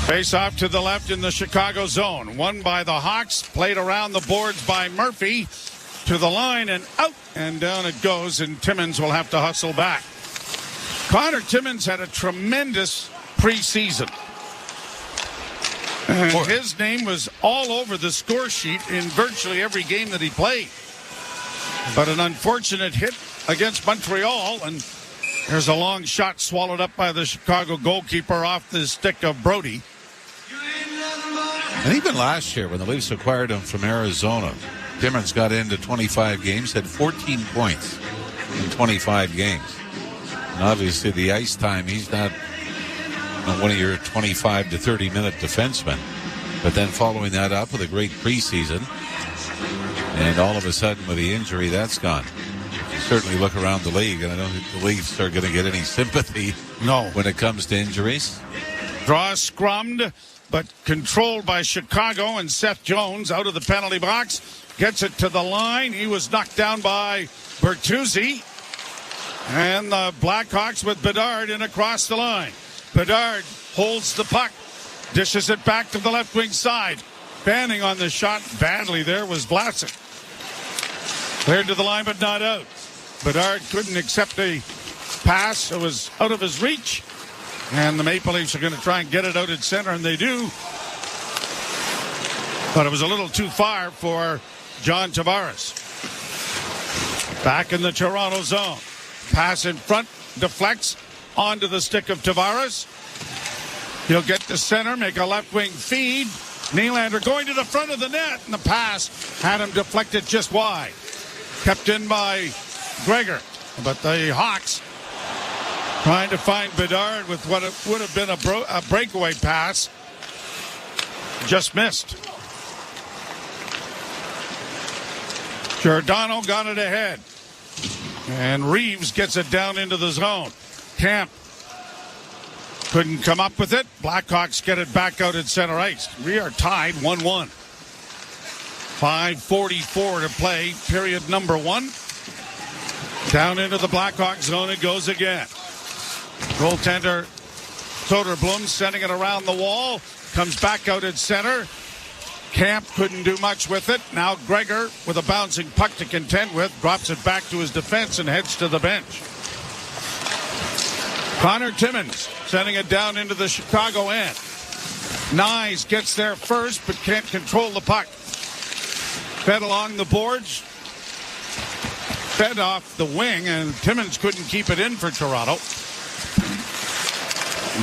Face off to the left in the Chicago zone. Won by the Hawks. Played around the boards by Murphy. To the line and out. And down it goes. And Timmins will have to hustle back. Connor Timmins had a tremendous preseason. His name was all over the score sheet in virtually every game that he played. But an unfortunate hit against Montreal, and there's a long shot swallowed up by the Chicago goalkeeper off the stick of Brody. And even last year when the Leafs acquired him from Arizona, Timmins got into 25 games, had 14 points in 25 games. And obviously the ice time, he's not one of your 25 to 30 minute defensemen. But then following that up with a great preseason, And all of a sudden, with the injury, that's gone. You certainly look around the league, and I don't think the Leafs are going to get any sympathy when it comes to injuries. Draw scrummed, but controlled by Chicago, and Seth Jones out of the penalty box. Gets it to the line. He was knocked down by Bertuzzi. And the Blackhawks with Bedard in across the line. Bedard holds the puck. Dishes it back to the left wing side. Banning on the shot badly there was Vlasic. Cleared to the line but not out. Bedard couldn't accept a pass. It was out of his reach. And the Maple Leafs are going to try and get it out at center, and they do. But it was a little too far for John Tavares. Back in the Toronto zone. Pass in front, deflects onto the stick of Tavares. He'll get to center, make a left wing feed. Nylander going to the front of the net, and the pass had him deflected just wide. Kept in by Gregor, but the Hawks trying to find Bedard with what it would have been a breakaway pass. Just missed. Giordano got it ahead. And Reeves gets it down into the zone. Camp couldn't come up with it. Blackhawks get it back out at center ice. We are tied 1-1. 5:44 to play, period number 1. Down into the Blackhawks zone it goes again. Goaltender Soderblom sending it around the wall. Comes back out at center. Camp couldn't do much with it. Now Gregor, with a bouncing puck to contend with, drops it back to his defense and heads to the bench. Connor Timmins sending it down into the Chicago end. Nyes gets there first, but can't control the puck. Fed along the boards. Fed off the wing, and Timmins couldn't keep it in for Toronto.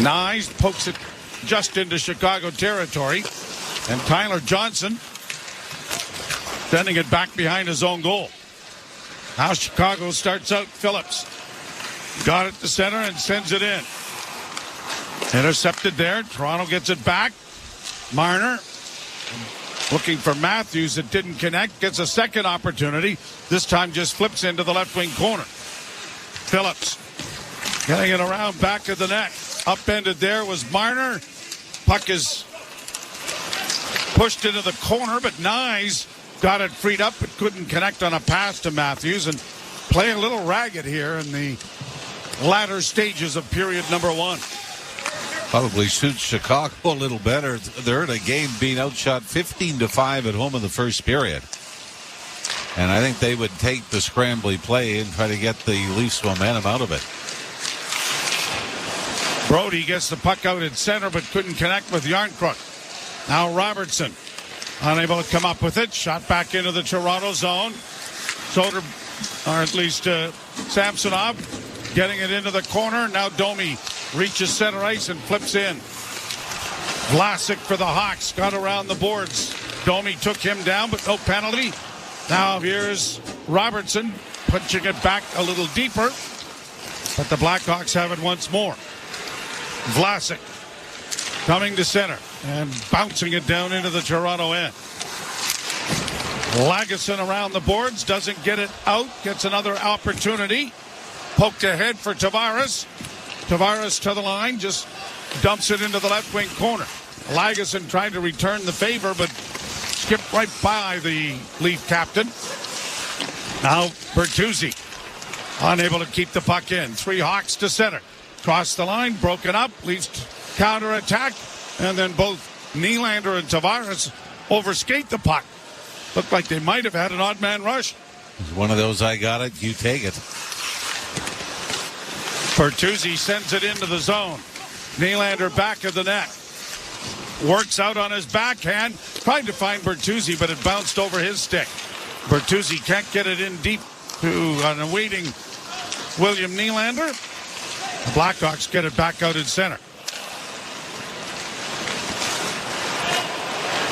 Nyes pokes it just into Chicago territory. And Tyler Johnson sending it back behind his own goal. Now Chicago starts out. Phillips got it to center and sends it in. Intercepted there. Toronto gets it back. Marner looking for Matthews. It didn't connect. Gets a second opportunity. This time just flips into the left wing corner. Phillips getting it around back of the net. Upended there was Marner. Puck is pushed into the corner, but Nyes got it freed up but couldn't connect on a pass to Matthews, and play a little ragged here in the latter stages of period number 1. Probably suits Chicago a little better. They're in a game being outshot 15-5 at home in the first period. And I think they would take the scrambly play and try to get the Leafs momentum out of it. Brody gets the puck out at center but couldn't connect with Yarncrook. Now Robertson unable to come up with it. Shot back into the Toronto zone. Or at least Samsonov getting it into the corner. Now Domi reaches center ice and flips in. Vlasic for the Hawks got around the boards. Domi took him down, but no penalty. Now here's Robertson punching it back a little deeper. But the Blackhawks have it once more. Vlasic coming to center and bouncing it down into the Toronto end. Lagesson around the boards, doesn't get it out, gets another opportunity. Poked ahead for Tavares. Tavares to the line, just dumps it into the left wing corner. Lagesson tried to return the favor, but skipped right by the Leaf captain. Now Bertuzzi unable to keep the puck in. 3 Hawks to center. Cross the line, broken up, Leafs counter-attack, and then both Nylander and Tavares overskate the puck. Looked like they might have had an odd man rush. It's one of those, I got it, you take it. Bertuzzi sends it into the zone. Nylander back of the net. Works out on his backhand. Tried to find Bertuzzi, but it bounced over his stick. Bertuzzi can't get it in deep to an awaiting William Nylander. The Blackhawks get it back out in center.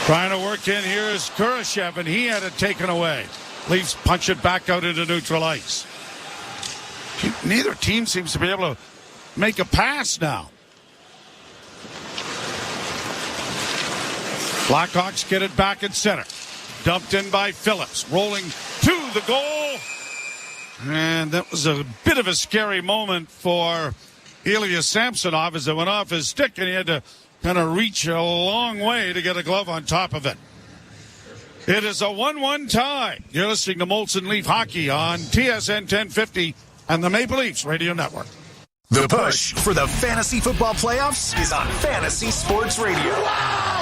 Trying to work in here is Kurashev, and he had it taken away. Leafs punch it back out into neutral ice. Neither team seems to be able to make a pass now. Blackhawks get it back at center. Dumped in by Phillips. Rolling to the goal. And that was a bit of a scary moment for Ilya Samsonov as it went off his stick, and he had to kind of reach a long way to get a glove on top of it. It is a 1-1 tie. You're listening to Molson Leaf Hockey on TSN 1050 and the Maple Leafs Radio Network. The push for the fantasy football playoffs is on Fantasy Sports Radio. Wow!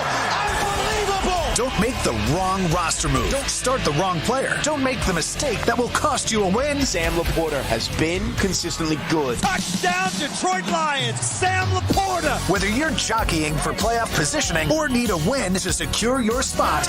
Unbelievable! Don't make the wrong roster move. Don't start the wrong player. Don't make the mistake that will cost you a win. Sam Laporta has been consistently good. Touchdown, Detroit Lions! Sam Laporta! Whether you're jockeying for playoff positioning or need a win to secure your spot,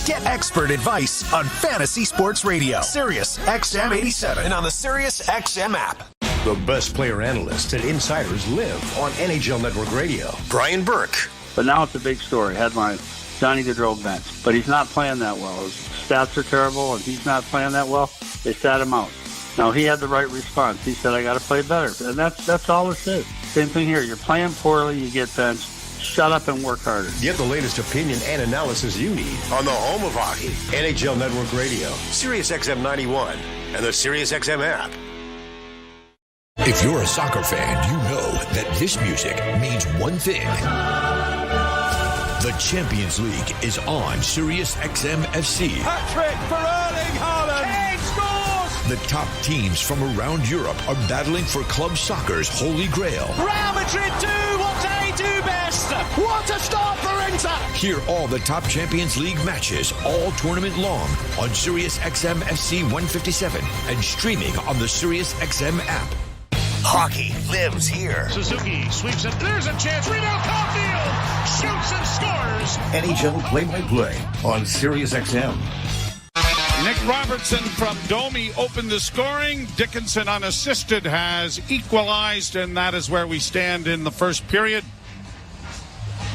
get expert advice on Fantasy Sports Radio, Sirius XM 87, and on the Sirius XM app. The best player analysts and insiders live on NHL Network Radio. Brian Burke. But now it's a big story. Headline, Johnny Gaudreau bench. But he's not playing that well. His stats are terrible, and he's not playing that well. They sat him out. Now, he had the right response. He said, I got to play better. And that's all it is. Same thing here. You're playing poorly, you get benched. Shut up and work harder. Get the latest opinion and analysis you need on the home of hockey, NHL Network Radio, Sirius XM 91, and the Sirius XM app. If you're a soccer fan, you know that this music means one thing. The Champions League is on Sirius XM FC. Hat-trick for Erling Haaland! Kane scores! The top teams from around Europe are battling for club soccer's holy grail. Real Madrid do what they do best! What a start for Inter! Hear all the top Champions League matches all tournament long on Sirius XM FC 157 and streaming on the Sirius XM app. Hockey lives here. Suzuki sweeps it. There's a chance. Rebound, Caulfield shoots and scores. NHL play-by-play on Sirius XM. Nick Robertson from Domi opened the scoring. Dickinson unassisted has equalized, and that is where we stand in the first period.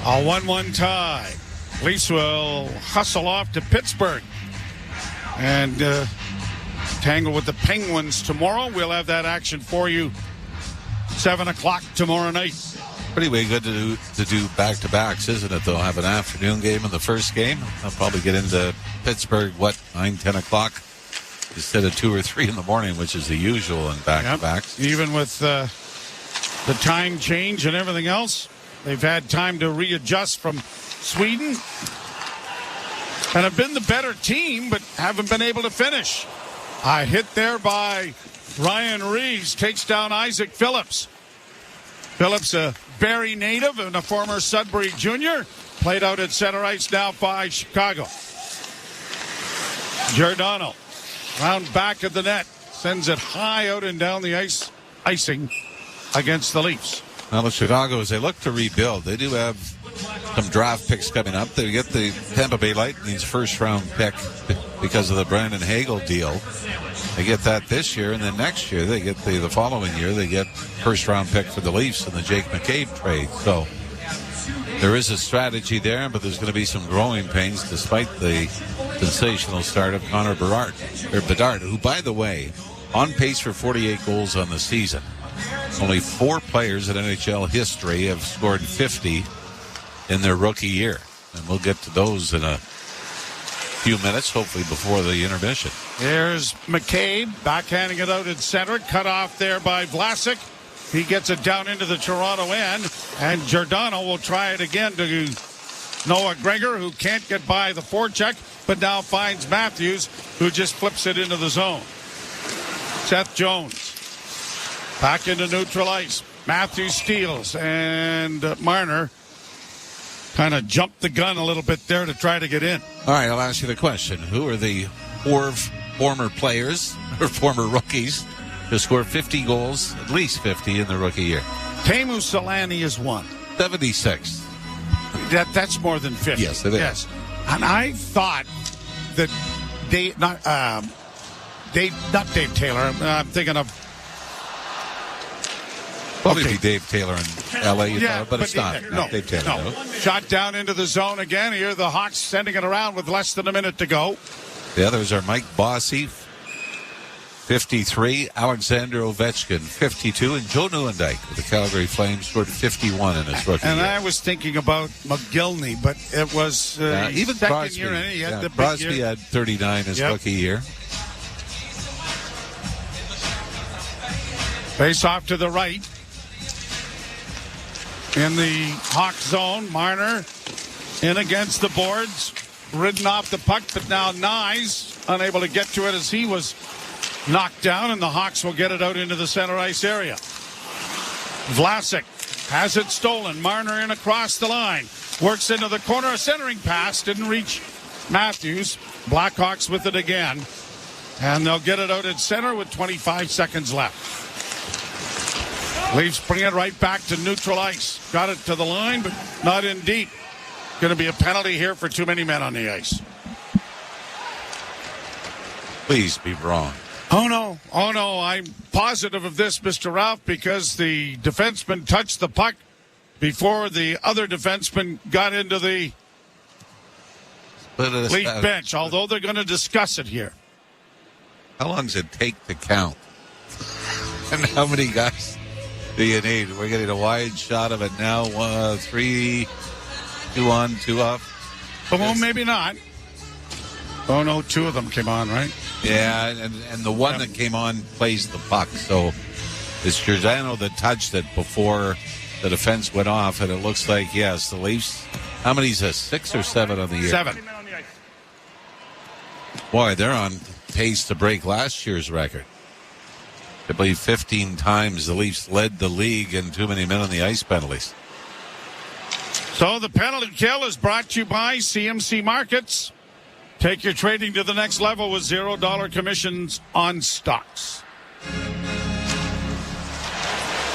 A 1-1 tie. Leafs will hustle off to Pittsburgh and tangle with the Penguins tomorrow. We'll have that action for you 7 o'clock tomorrow night. Pretty way good to do back-to-backs, isn't it, though? Have an afternoon game in the first game. I'll probably get into Pittsburgh, 9, 10 o'clock instead of 2 or 3 in the morning, which is the usual in back-to-backs. Yep. Even with the time change and everything else, they've had time to readjust from Sweden and have been the better team, but haven't been able to finish. A hit there by Ryan Reeves takes down Isaac Phillips. Phillips, a Barrie native and a former Sudbury junior, played out at center ice now by Chicago. Giordano, round back of the net, sends it high out and down the ice, icing against the Leafs. Now, the Chicago, as they look to rebuild, they do have some draft picks coming up. They get the Tampa Bay Lightning's first-round pick because of the Brandon Hagel deal. They get that this year, and then next year, they get the following year, they get first-round pick for the Leafs in the Jake McCabe trade. So there is a strategy there, but there's going to be some growing pains despite the sensational start of Connor Bedard, who, by the way, on pace for 48 goals on the season. Only 4 players in NHL history have scored 50 in their rookie year. And we'll get to those in a few minutes, hopefully before the intermission. Here's McCabe, backhanding it out at center, cut off there by Vlasic. He gets it down into the Toronto end, and Giordano will try it again to Noah Gregor, who can't get by the forecheck, but now finds Matthews, who just flips it into the zone. Seth Jones back into neutral ice. Matthews steals, and Marner kind of jumped the gun a little bit there to try to get in. All right, I'll ask you the question. Who are the 4 former players or former rookies to score 50 goals, at least 50 in the rookie year? Teemu Selanne is one. 76. That's more than 50. Yes, it is. Yes. And I thought that not Dave Taylor. I'm thinking of. Probably be Dave Taylor in L.A., but it's not. No, Dave Taylor. No. Shot down into the zone again. Here the Hawks sending it around with less than a minute to go. The others are Mike Bossy, 53, Alexander Ovechkin, 52, and Joe Nieuwendyk with the Calgary Flames scored 51 in his rookie year. I was thinking about McGillney, but it was even second Crosby. year. He had the big Crosby year. had 39 his rookie year. Face off to the right. In the Hawk zone, Marner in against the boards. Ridden off the puck, but now Nyes unable to get to it as he was knocked down, and the Hawks will get it out into the center ice area. Vlasic has it stolen. Marner in across the line. Works into the corner. A centering pass. Didn't reach Matthews. Blackhawks with it again. And they'll get it out at center with 25 seconds left. Leafs bring it right back to neutral ice. Got it to the line, but not in deep. Going to be a penalty here for too many men on the ice. Please be wrong. Oh, no. I'm positive of this, Mr. Ralph, because the defenseman touched the puck before the other defenseman got into the Leaf bench, although they're going to discuss it here. How long does it take to count? And how many guys do you need? We're getting a wide shot of it now. 3, 2 on, 2 off. Well, maybe not. Oh, no, 2 of them came on, right? Yeah, and the one that came on plays the puck. So it's Giordano that touched it before the defense went off, and it looks like, yes, the Leafs, how many is this, 6 or 7 on the year? 7. Boy, they're on pace to break last year's record. I believe 15 times the Leafs led the league in too many men on the ice penalties. So the penalty kill is brought to you by CMC Markets. Take your trading to the next level with $0 commissions on stocks.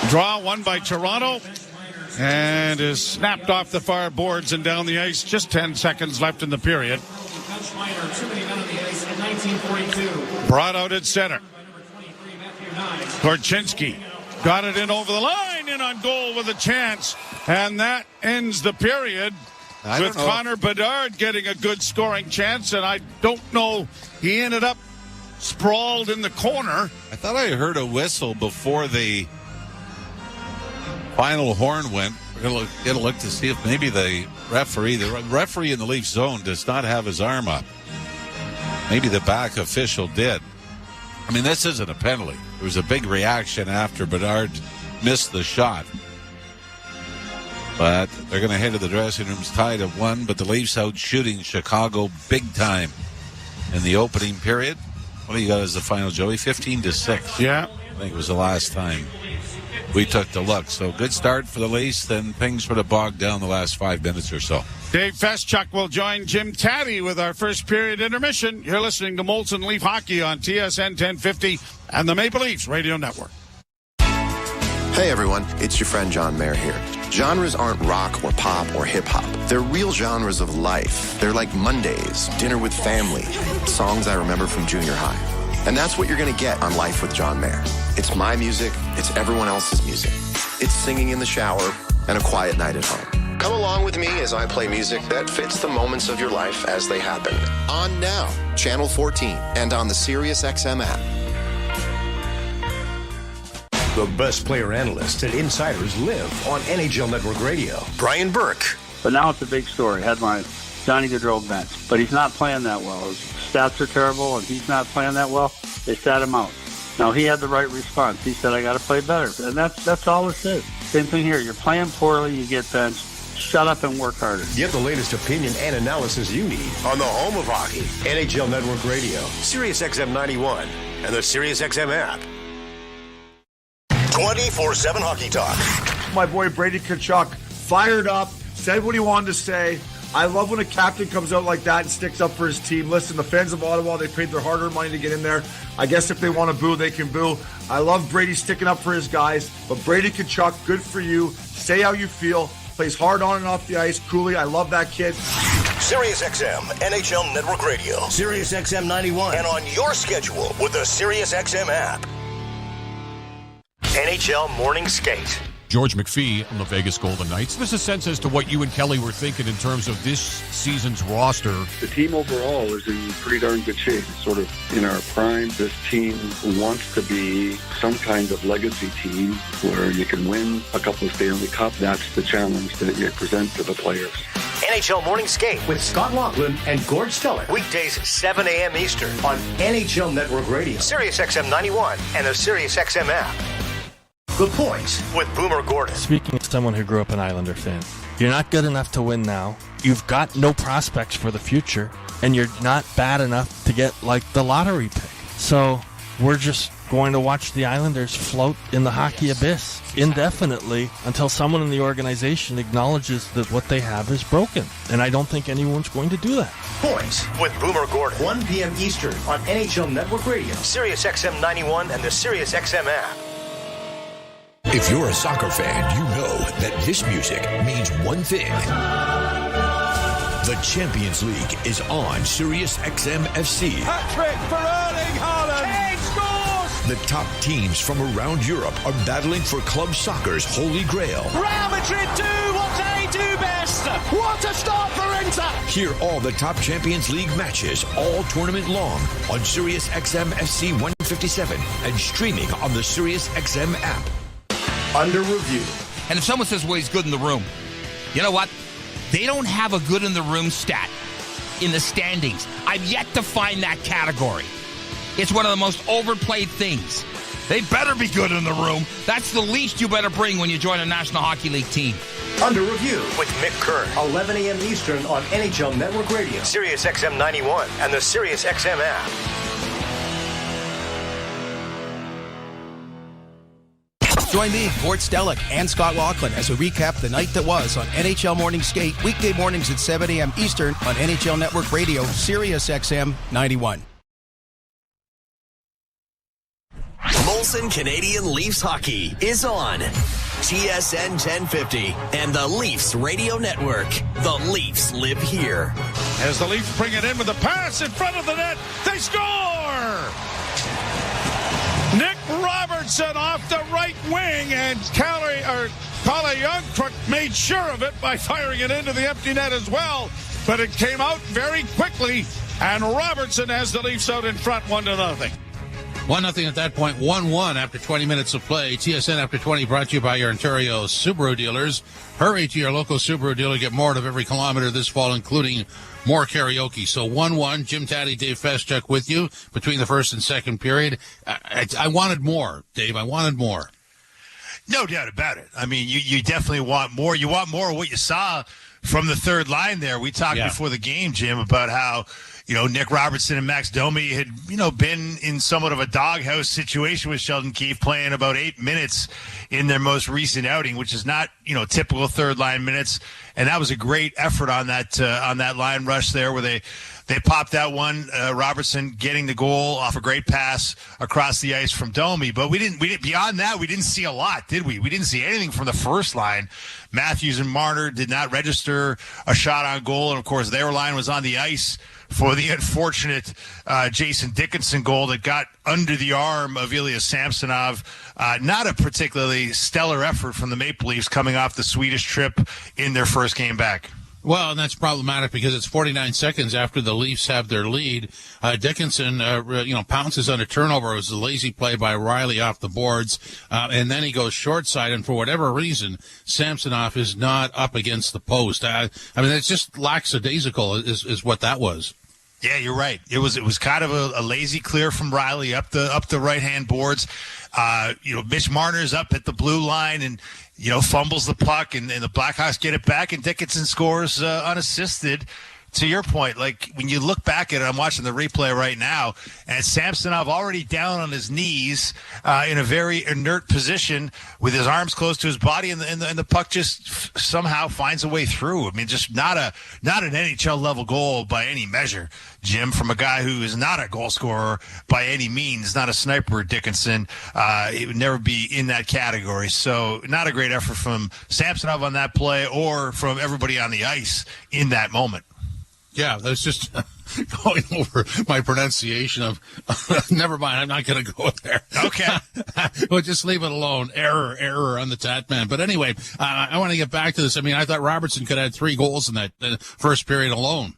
Draw won by Toronto and is snapped off the far boards and down the ice. Just 10 seconds left in the period. Brought out at center. Korchinski got it in over the line, in on goal with a chance, and that ends the period with Connor Bedard getting a good scoring chance, and I don't know, he ended up sprawled in the corner. I thought I heard a whistle before the final horn went. We're going to get a look to see if maybe the referee in the Leaf zone does not have his arm up. Maybe the back official did. I mean, this isn't a penalty. There was a big reaction after Bedard missed the shot. But they're going to head to the dressing rooms tied at 1, but the Leafs out shooting Chicago big time in the opening period. What do you got as the final, Joey? 15-6. Yeah. I think it was the last time we took the look. So good start for the Leafs, then things sort of bogged down the last 5 minutes or so. Dave Feschuk will join Jim Taddy with our first period intermission. You're listening to Molson Leaf Hockey on TSN 1050 and the Maple Leafs Radio Network. Hey everyone, it's your friend John Mayer here. Genres aren't rock or pop or hip-hop. They're real genres of life. They're like Mondays, dinner with family, songs I remember from junior high. And that's what you're going to get on Life with John Mayer. It's my music, it's everyone else's music. It's singing in the shower and a quiet night at home. Come along with me as I play music that fits the moments of your life as they happen. On now, Channel 14, and on the SiriusXM app. The best player analysts and insiders live on NHL Network Radio. Brian Burke. But now it's a big story. Headline, Johnny Gaudreau bench. But he's not playing that well. His stats are terrible, and he's not playing that well. They sat him out. Now, he had the right response. He said, I got to play better. And that's all it is. Same thing here. You're playing poorly, you get benched. Shut up and work harder. Get the latest opinion and analysis you need on the home of hockey, NHL Network Radio, SiriusXM 91, and the SiriusXM app. 24/7 Hockey Talk. My boy Brady Tkachuk fired up, said what he wanted to say. I love when a captain comes out like that and sticks up for his team. Listen, the fans of Ottawa, they paid their hard-earned money to get in there. I guess if they want to boo, they can boo. I love Brady sticking up for his guys. But Brady Tkachuk, good for you. Say how you feel. Plays hard on and off the ice. Cooley, I love that kid. SiriusXM, NHL Network Radio, SiriusXM 91, and on your schedule with the SiriusXM app. NHL Morning Skate. George McPhee on the Vegas Golden Knights. Give us a sense as to what you and Kelly were thinking in terms of this season's roster. The team overall is in pretty darn good shape. It's sort of in our prime. This team wants to be some kind of legacy team where you can win a couple of Stanley Cup. That's the challenge that you present to the players. NHL Morning Skate with Scott Laughlin and Gord Stellick. Weekdays 7 a.m. Eastern on NHL Network Radio, Sirius XM 91, and the Sirius XM app. The Points with Boomer Gordon. Speaking as someone who grew up an Islander fan, you're not good enough to win now. You've got no prospects for the future, and you're not bad enough to get like the lottery pick. So we're just going to watch the Islanders float in the hockey abyss indefinitely until someone in the organization acknowledges that what they have is broken. And I don't think anyone's going to do that. Points with Boomer Gordon. 1 p.m. Eastern on NHL Network Radio, Sirius XM 91, and the Sirius XM app. If you're a soccer fan, you know that this music means one thing. The Champions League is on Sirius XM FC. Hat-trick for Erling Haaland. Kane scores! The top teams from around Europe are battling for club soccer's holy grail. Real Madrid do what they do best. What a start for Inter! Hear all the top Champions League matches all tournament long on Sirius XM FC 157 and streaming on the Sirius XM app. Under review. And if someone says, well, he's good in the room, you know what? They don't have a good in the room stat in the standings. I've yet to find that category. It's one of the most overplayed things. They better be good in the room. That's the least you better bring when you join a National Hockey League team. Under review with Mick Kerr, 11 a.m. Eastern on NHL Network Radio, Sirius XM 91, and the Sirius XM app. Join me, Gord Stellick, and Scott Laughlin as we recap the night that was on NHL Morning Skate, weekday mornings at 7 a.m. Eastern on NHL Network Radio, Sirius XM 91. Molson Canadian Leafs Hockey is on TSN 1050 and the Leafs Radio Network. The Leafs live here. As the Leafs bring it in with a pass in front of the net, they score! Nick Robertson off the right wing, and Calle Youngkruk made sure of it by firing it into the empty net as well. But it came out very quickly, and Robertson has the Leafs out in front 1-0. 1-0 at that point, 1-1 after 20 minutes of play. TSN After 20 brought to you by your Ontario Subaru dealers. Hurry to your local Subaru dealer. Get more out of every kilometer this fall, including more karaoke. So 1-1, Jim Taddy, Dave Feschuk with you between the first and second period. I wanted more, Dave. I wanted more. No doubt about it. I mean, you definitely want more. You want more of what you saw from the third line there. We talked before the game, Jim, about how, Nick Robertson and Max Domi had, been in somewhat of a doghouse situation with Sheldon Keefe, playing about 8 minutes in their most recent outing, which is not, typical third line minutes. And that was a great effort on that line rush there, where they popped that one. Robertson getting the goal off a great pass across the ice from Domi. But we didn't beyond that, we didn't see a lot, did we? We didn't see anything from the first line. Matthews and Marner did not register a shot on goal. And of course, their line was on the ice for the unfortunate Jason Dickinson goal that got under the arm of Ilya Samsonov. Not a particularly stellar effort from the Maple Leafs coming off the Swedish trip in their first game back. Well, and that's problematic because it's 49 seconds after the Leafs have their lead. Dickinson, pounces on a turnover. It was a lazy play by Riley off the boards. And then he goes short side. And for whatever reason, Samsonov is not up against the post. I mean, it's just lackadaisical is what that was. Yeah, you're right. It was kind of a lazy clear from Riley up the right-hand boards. Mitch Marner's up at the blue line and, fumbles the puck, and the Blackhawks get it back, and Dickinson scores unassisted. To your point, like when you look back at it, I'm watching the replay right now, and Samsonov already down on his knees in a very inert position with his arms close to his body, and the puck just somehow finds a way through. I mean, just not an NHL level goal by any measure, Jim, from a guy who is not a goal scorer by any means, not a sniper. Dickinson, it would never be in that category. So not a great effort from Samsonov on that play or from everybody on the ice in that moment. Yeah, that's just going over my pronunciation of. Never mind, I'm not going to go there. Okay. Well, just leave it alone. Error on the Tatman. But anyway, I want to get back to this. I mean, I thought Robertson could have had 3 goals in that first period alone.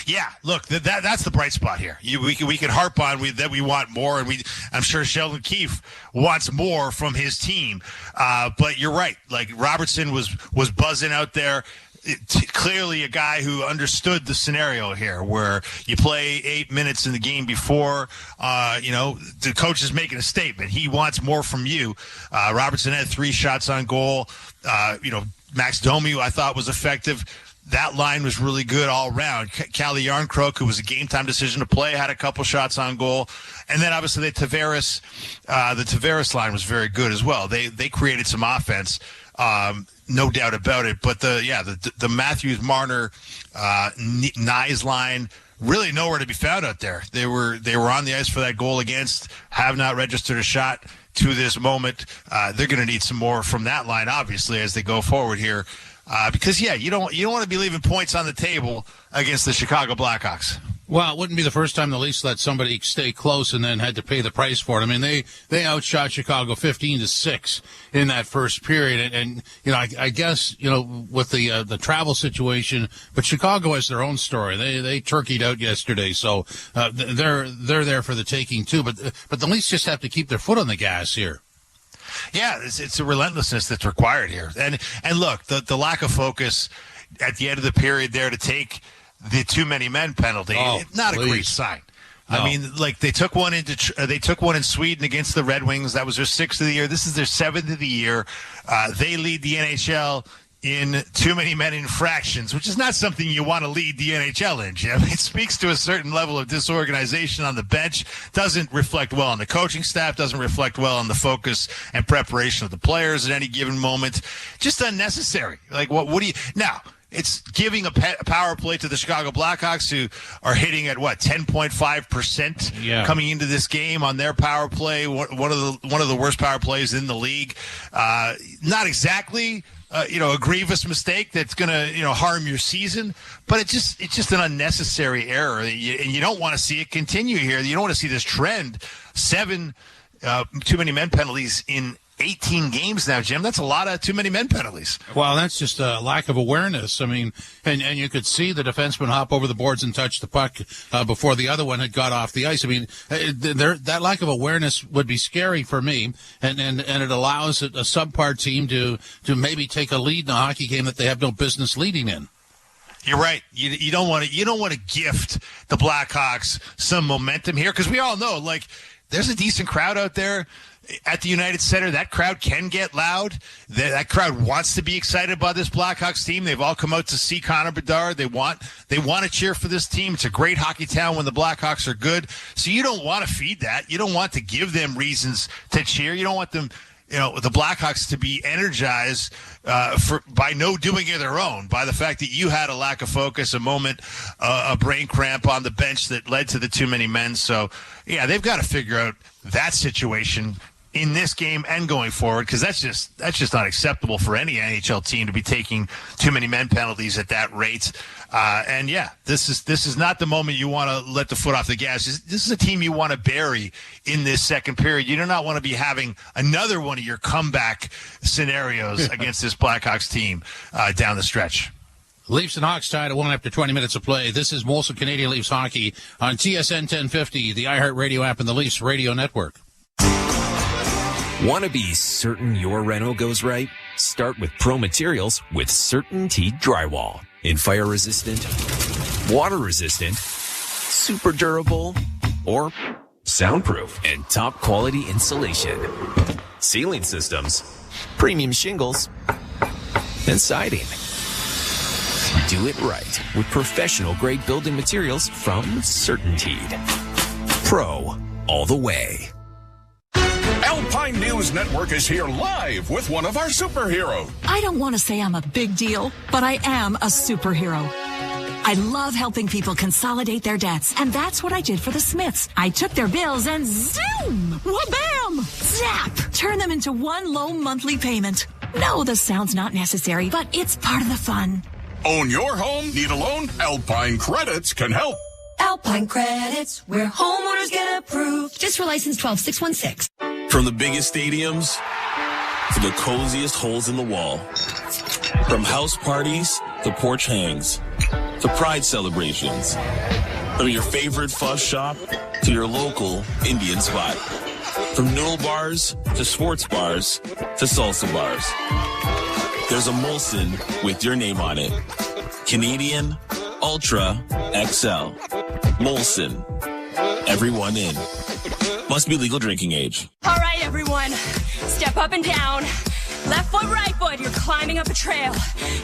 Yeah, look, that's the bright spot here. We can harp on that we want more, and I'm sure Sheldon Keefe wants more from his team. But you're right. Like, Robertson was buzzing out there. Clearly a guy who understood the scenario here where you play 8 minutes in the game before, the coach is making a statement. He wants more from you. Robertson had 3 shots on goal. Max Domi, I thought, was effective. That line was really good all around. Calle Yarncroke, who was a game-time decision to play, had a couple shots on goal. And then, obviously, the Tavares line was very good as well. They created some offense, no doubt about it. But the Matthews-Marner, Nyes line, really nowhere to be found out there. They were on the ice for that goal against, have not registered a shot to this moment. They're going to need some more from that line, obviously, as they go forward here. Because you don't want to be leaving points on the table against the Chicago Blackhawks. Well, it wouldn't be the first time the Leafs let somebody stay close and then had to pay the price for it. I mean, they outshot Chicago 15-6 in that first period, and I guess with the travel situation, but Chicago has their own story. They turkeyed out yesterday, so they're there for the taking too. But the Leafs just have to keep their foot on the gas here. Yeah, it's a relentlessness that's required here. And look, the lack of focus at the end of the period there to take the too many men penalty, not a great sign. No. I mean, like, they took one in Sweden against the Red Wings. That was their 6th of the year. This is their 7th of the year. They lead the NHL in too many men infractions, which is not something you want to lead the NHL in, Jim. It speaks to a certain level of disorganization on the bench, doesn't reflect well on the coaching staff, doesn't reflect well on the focus and preparation of the players at any given moment. Just unnecessary. Like, what do you now? It's giving a power play to the Chicago Blackhawks, who are hitting at 10.5% coming into this game on their power play. One of the worst power plays in the league. Not exactly a grievous mistake that's going to harm your season, but it's just an unnecessary error, and you don't want to see it continue here. You don't want to see this trend. 7 too many men penalties in 18 games now, Jim. That's a lot of too many men penalties. Well, that's just a lack of awareness. I mean, and you could see the defenseman hop over the boards and touch the puck before the other one had got off the ice. I mean, that lack of awareness would be scary for me, and it allows a subpar team to maybe take a lead in a hockey game that they have no business leading in. You're right. You don't want to gift the Blackhawks some momentum here, because we all know, like, there's a decent crowd out there at the United Center. That crowd can get loud. That crowd wants to be excited about this Blackhawks team. They've all come out to see Connor Bedard. They want to cheer for this team. It's a great hockey town when the Blackhawks are good. So you don't want to feed that. You don't want to give them reasons to cheer. You don't want them, the Blackhawks to be energized by no doing of their own, by the fact that you had a lack of focus, a moment, a brain cramp on the bench that led to the too many men. So, yeah, they've got to figure out that situation in this game and going forward, because that's just not acceptable for any NHL team to be taking too many men penalties at that rate. And yeah, this is not the moment you want to let the foot off the gas. This is a team you want to bury in this second period. You do not want to be having another one of your comeback scenarios against this Blackhawks team down the stretch. Leafs and Hawks tied at 1 after 20 minutes of play. This is Molson Canadian Leafs Hockey on TSN 1050, the iHeartRadio app, and the Leafs Radio Network. Want to be certain your reno goes right? Start with Pro Materials with CertainTeed Drywall. In fire resistant, water resistant, super durable, or soundproof and top quality insulation. Ceiling systems, premium shingles, and siding. Do it right with professional grade building materials from CertainTeed. Pro all the way. Alpine News Network is here live with one of our superheroes. I don't want to say I'm a big deal, but I am a superhero. I love helping people consolidate their debts, and that's what I did for the Smiths. I took their bills and zoom, wha-bam, zap, turn them into one low monthly payment. No, the sound's not necessary, but it's part of the fun. Own your home? Need a loan? Alpine Credits can help. Alpine Credits, where homeowners get approved. Just for license 12616. From the biggest stadiums to the coziest holes in the wall. From house parties to porch hangs to pride celebrations. From your favorite fuss shop to your local Indian spot. From noodle bars to sports bars to salsa bars. There's a Molson with your name on it. Canadian Ultra XL. Molson. Everyone in. Must be legal drinking age. All right, everyone. Step up and down. Left foot, right foot. You're climbing up a trail.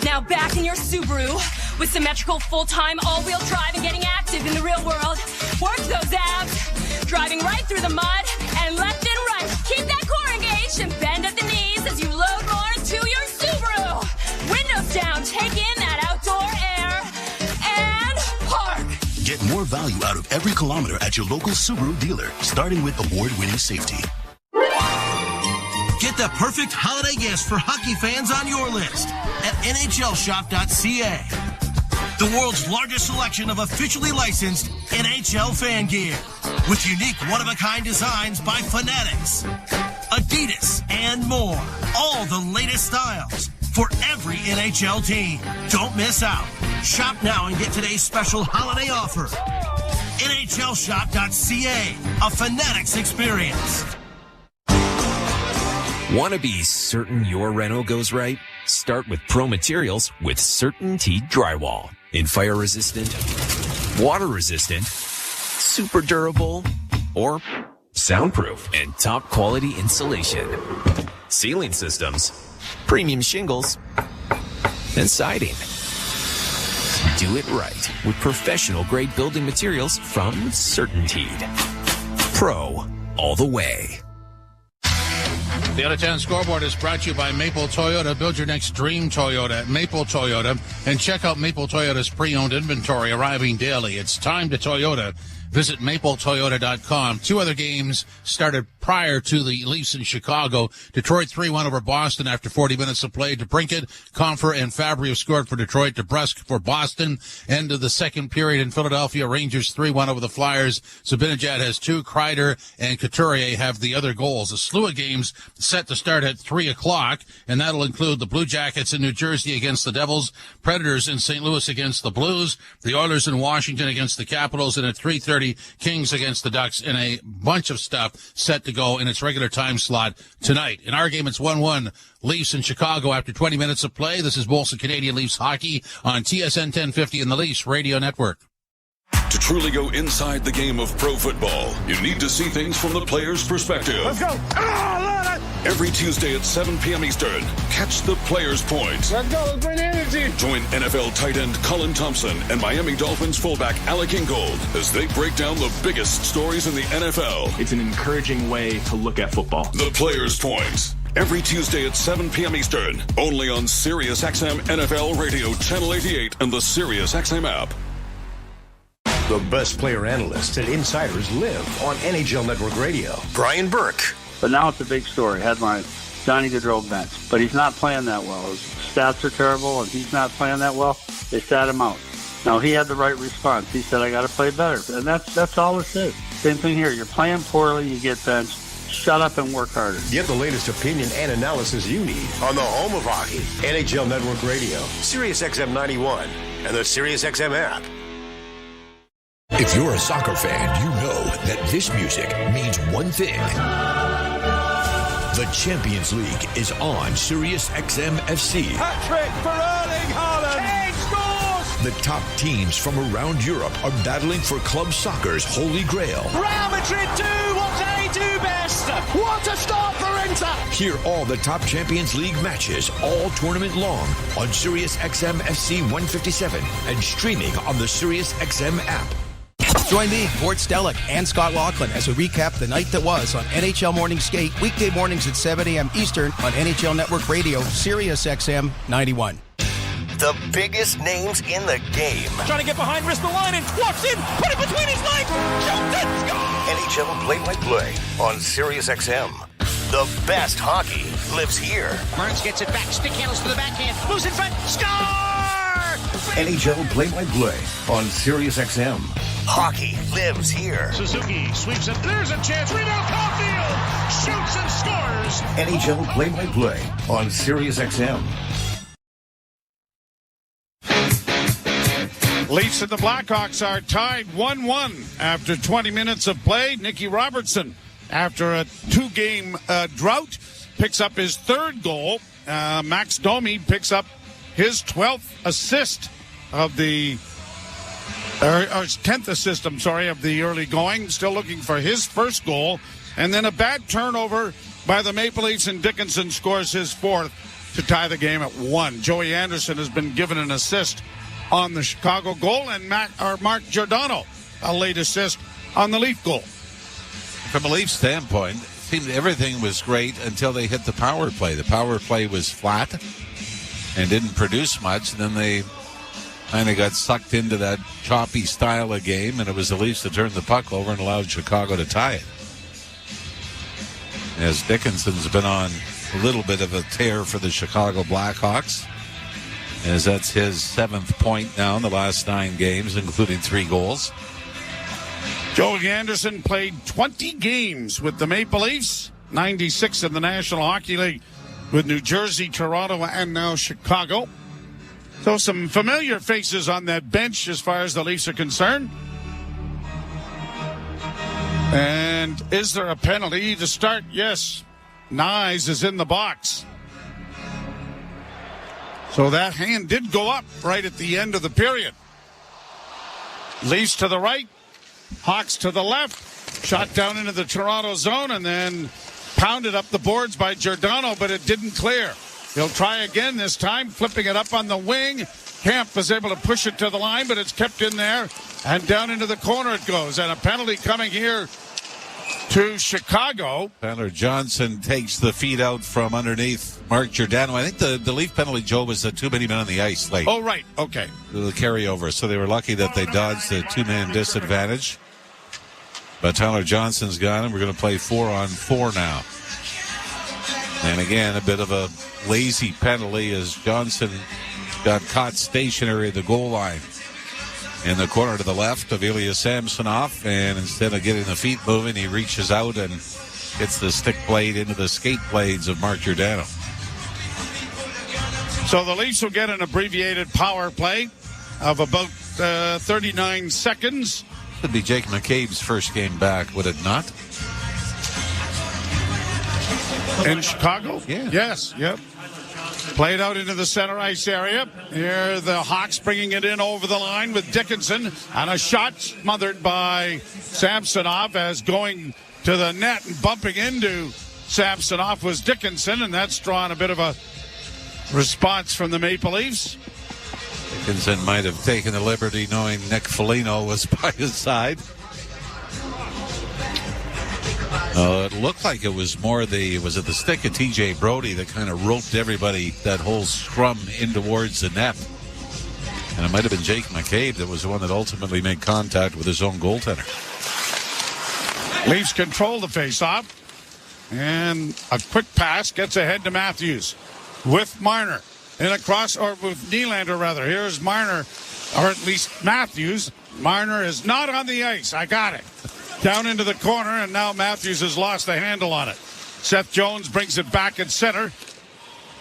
Now back in your Subaru with symmetrical full-time all-wheel drive and getting active in the real world. Work those abs. Driving right through the mud and left and right. Keep that core engaged and bend at the knees as you load more into your Subaru. Windows down. Take in that outdoor air and park. Get more value out of every kilometer at your local Subaru dealer, starting with award-winning safety. Get the perfect holiday gifts for hockey fans on your list at NHLshop.ca. The world's largest selection of officially licensed NHL fan gear with unique one-of-a-kind designs by Fanatics, Adidas, and more. All the latest styles for every NHL team. Don't miss out. Shop now and get today's special holiday offer. NHLshop.ca, a Fanatics experience. Want to be certain your reno goes right? Start with Pro Materials with CertainTeed Drywall. In fire resistant, water resistant, super durable, or soundproof and top quality insulation. Ceiling systems, premium shingles, and siding. Do it right with professional grade building materials from CertainTeed. Pro all the way. The Out of Town Scoreboard is brought to you by Maple Toyota. Build your next dream Toyota at Maple Toyota. And check out Maple Toyota's pre-owned inventory arriving daily. It's time to Toyota. Visit mapletoyota.com. Two other games started prior to the Leafs in Chicago. Detroit 3-1 over Boston after 40 minutes of play. DeBrincat, Comfer, and Fabry have scored for Detroit. DeBrusque for Boston. End of the second period in Philadelphia. Rangers 3-1 over the Flyers. Zibanejad has two. Kreider and Couturier have the other goals. A slew of games set to start at 3 o'clock, and that'll include the Blue Jackets in New Jersey against the Devils, Predators in St. Louis against the Blues, the Oilers in Washington against the Capitals, and at 3:30, Kings against the Ducks, and a bunch of stuff set to go in its regular time slot tonight. In our game, it's 1-1 Leafs in Chicago after 20 minutes of play. This is Molson Canadian Leafs Hockey on TSN 1050 and the Leafs Radio Network. To truly go inside the game of pro football, you need to see things from the player's perspective. Let's go. Every Tuesday at 7 p.m. Eastern, catch the Player's Point. Let's go. Let's bring energy. Join NFL tight end Colin Thompson and Miami Dolphins fullback Alec Ingold as they break down the biggest stories in the NFL. It's an encouraging way to look at football. The Player's Point. Every Tuesday at 7 p.m. Eastern, only on SiriusXM NFL Radio Channel 88 and the SiriusXM app. The best player analysts and insiders live on NHL Network Radio. Brian Burke. But now it's a big story. Headline, Johnny Gaudreau bench. But he's not playing that well. His stats are terrible, and he's not playing that well. They sat him out. Now, he had the right response. He said, I got to play better. And that's all it is. Same thing here. You're playing poorly, you get benched. Shut up and work harder. Get the latest opinion and analysis you need on the home of hockey. NHL Network Radio, SiriusXM 91, and the SiriusXM app. If you're a soccer fan, you know that this music means one thing. The Champions League is on Sirius XM FC. Hat-trick for Erling Haaland. Kane scores! The top teams from around Europe are battling for club soccer's holy grail. Real Madrid do what they do best. What a start for Inter! Hear all the top Champions League matches all tournament long on Sirius XM FC 157 and streaming on the Sirius XM app. Join me, Gord Stellick, and Scott Laughlin as we recap the night that was on NHL Morning Skate, weekday mornings at 7 a.m. Eastern on NHL Network Radio, Sirius XM 91. The biggest names in the game. Trying to get behind Ristolainen, walks in, put it between his legs, shoots and scores! NHL play-by-play on Sirius XM. The best hockey lives here. Burns gets it back, stick handles to the backhand, moves in front, score! NHL play-by-play on SiriusXM. Hockey lives here. Suzuki sweeps it. There's a chance. Rebound, Caulfield shoots and scores. NHL play-by-play on SiriusXM. Leafs and the Blackhawks are tied 1-1 after 20 minutes of play. Nicky Robertson, after a 2-game drought, picks up his third goal. Max Domi picks up his 12th assist of the, or his 10th assist, of the early going. Still looking for his first goal. And then a bad turnover by the Maple Leafs, and Dickinson scores his fourth to tie the game at 1. Joey Anderson has been given an assist on the Chicago goal, and Mark Giordano a late assist on the Leaf goal. From a Leaf standpoint, it seemed everything was great until they hit the power play. The power play was flat and didn't produce much. And then they kind of got sucked into that choppy style of game, and it was the Leafs that turned the puck over and allowed Chicago to tie it. As Dickinson's been on a little bit of a tear for the Chicago Blackhawks, as that's his 7th point now in the last 9 games, including 3 goals. Joey Anderson played 20 games with the Maple Leafs, 96 in the National Hockey League with New Jersey, Toronto, and now Chicago. So some familiar faces on that bench as far as the Leafs are concerned. And is there a penalty to start? Yes. Nyes is in the box. So that hand did go up right at the end of the period. Leafs to the right, Hawks to the left. Shot down into the Toronto zone and then pounded up the boards by Giordano, but it didn't clear. He'll try again this time, flipping it up on the wing. Kemp is able to push it to the line, but it's kept in there, and down into the corner it goes. And a penalty coming here to Chicago. Tyler Johnson takes the feed out from underneath Mark Giordano. I think the Leaf penalty, Joe, was too many men on the ice late. Oh, right. Okay. The carryover. So they were lucky that they dodged the 2-man disadvantage. But Tyler Johnson's gone, and we're going to play 4-on-4 now. And again, a bit of a lazy penalty as Johnson got caught stationary at the goal line. In the corner to the left of Ilya Samsonov, and instead of getting the feet moving, he reaches out and hits the stick blade into the skate blades of Mark Giordano. So the Leafs will get an abbreviated power play of about 39 seconds. Could be Jake McCabe's first game back, would it not? In Chicago? Yeah. Yes, yep. Played out into the center ice area. Here the Hawks bringing it in over the line with Dickinson. And a shot smothered by Samsonov as going to the net and bumping into Samsonov was Dickinson. And that's drawn a bit of a response from the Maple Leafs. Dickinson might have taken the liberty knowing Nick Foligno was by his side. It looked like it was more was it the stick of TJ Brody that kind of roped everybody, that whole scrum, in towards the net. And it might have been Jake McCabe that was the one that ultimately made contact with his own goaltender. Leafs control the faceoff. And a quick pass gets ahead to Matthews with Marner. And across, or with Nylander rather. Here's Marner, or at least Matthews. Marner is not on the ice. I got it. Down into the corner, and now Matthews has lost the handle on it. Seth Jones brings it back at center.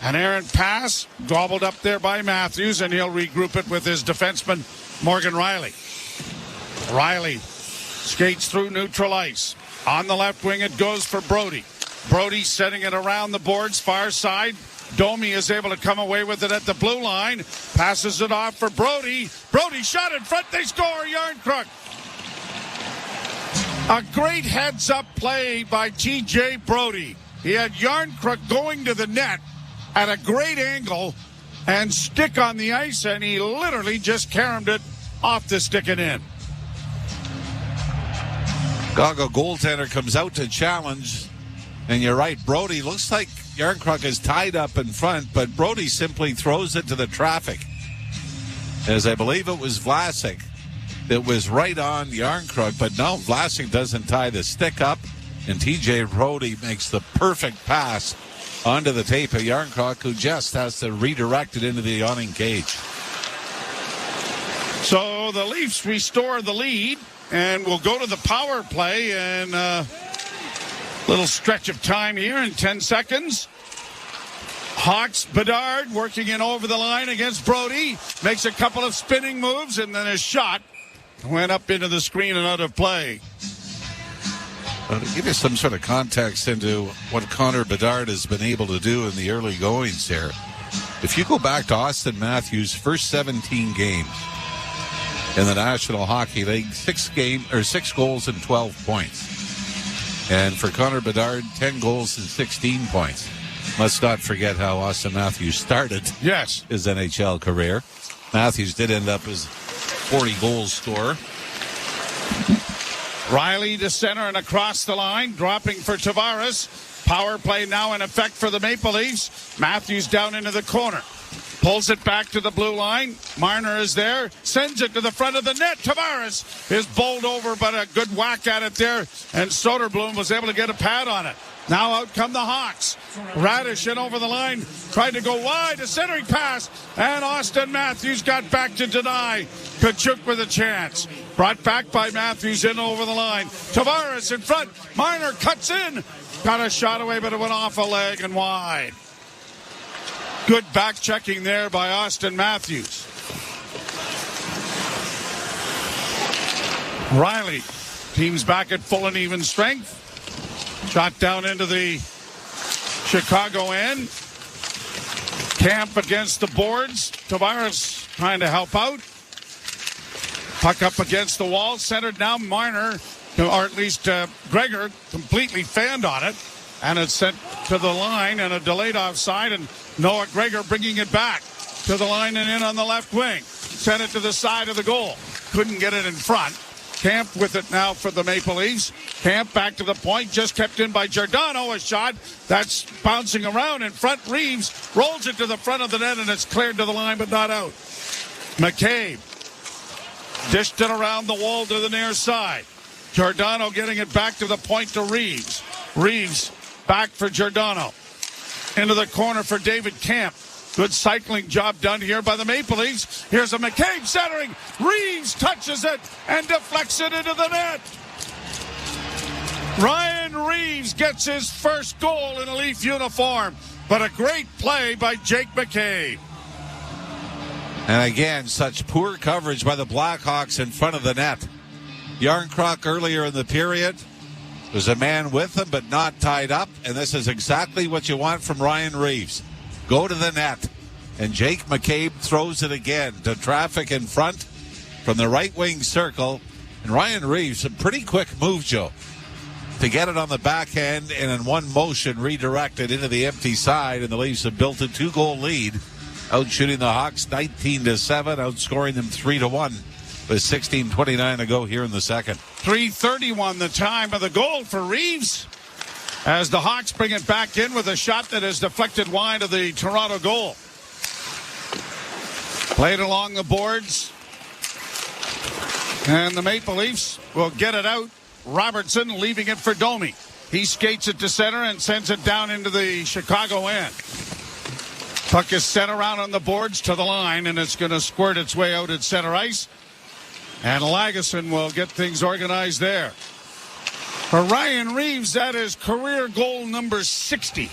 An errant pass, gobbled up there by Matthews, and he'll regroup it with his defenseman, Morgan Riley. Riley skates through neutral ice. On the left wing, it goes for Brody. Brody setting it around the boards, far side. Domi is able to come away with it at the blue line. Passes it off for Brody. Brody shot in front. They score. Yarncrook. A great heads-up play by T.J. Brody. He had Yarncrook going to the net at a great angle and stick on the ice, and he literally just caromed it off the stick and in. Chicago goaltender comes out to challenge, and you're right, Brody looks like Yarncrook is tied up in front, but Brody simply throws it to the traffic. As I believe it was Vlasic that was right on Yarncrook, but no, Vlasic doesn't tie the stick up, and TJ Brody makes the perfect pass onto the tape of Yarncrook, who just has to redirect it into the awning cage. So the Leafs restore the lead, and we'll go to the power play in a little stretch of time here in 10 seconds. Hawks, Bedard working in over the line against Brody. Makes a couple of spinning moves, and then his shot went up into the screen and out of play. To give you some sort of context into what Connor Bedard has been able to do in the early goings here, if you go back to Austin Matthews' first 17 games in the National Hockey League, 6 goals and 12 points. And for Connor Bedard, 10 goals and 16 points. Let's not forget how Austin Matthews started his NHL career. Matthews did end up as 40-goal scorer. Riley to center and across the line, dropping for Tavares. Power play now in effect for the Maple Leafs. Matthews down into the corner. Pulls it back to the blue line. Marner is there. Sends it to the front of the net. Tavares is bowled over, but a good whack at it there. And Soderblom was able to get a pad on it. Now out come the Hawks. Radish in over the line. Tried to go wide. A centering pass. And Austin Matthews got back to deny. Kachuk with a chance. Brought back by Matthews in over the line. Tavares in front. Marner cuts in. Got a shot away, but it went off a leg and wide. Good back checking there by Austin Matthews. Riley. Team's back at full and even strength. Shot down into the Chicago end. Camp against the boards. Tavares trying to help out. Puck up against the wall. Centered now. Marner, or at least Gregor, completely fanned on it. And it's sent to the line and a delayed offside. And Noah Gregor bringing it back to the line and in on the left wing. Sent it to the side of the goal. Couldn't get it in front. Camp with it now for the Maple Leafs. Camp back to the point, just kept in by Giordano. A shot that's bouncing around in front. Reeves rolls it to the front of the net, and it's cleared to the line, but not out. McCabe dished it around the wall to the near side. Giordano getting it back to the point to Reeves. Reeves back for Giordano. Into the corner for David Camp. Good cycling job done here by the Maple Leafs. Here's a McCabe centering. Reeves touches it and deflects it into the net. Ryan Reeves gets his first goal in a Leaf uniform. But a great play by Jake McCabe. And again, such poor coverage by the Blackhawks in front of the net. Yarncroc earlier in the period was a man with him but not tied up. And this is exactly what you want from Ryan Reeves. Go to the net. And Jake McCabe throws it again to traffic in front from the right wing circle. And Ryan Reeves, a pretty quick move, Joe, to get it on the backhand and in one motion redirected into the empty side. And the Leafs have built a 2-goal lead, outshooting the Hawks 19-7, outscoring them 3-1 with 16:29 to go here in the second. 3:31 the time of the goal for Reeves, as the Hawks bring it back in with a shot that is deflected wide of the Toronto goal. Played along the boards. And the Maple Leafs will get it out. Robertson leaving it for Domi. He skates it to center and sends it down into the Chicago end. Puck is sent around on the boards to the line, and it's going to squirt its way out at center ice. And Lagesson will get things organized there. For Ryan Reeves, that is career goal number 60.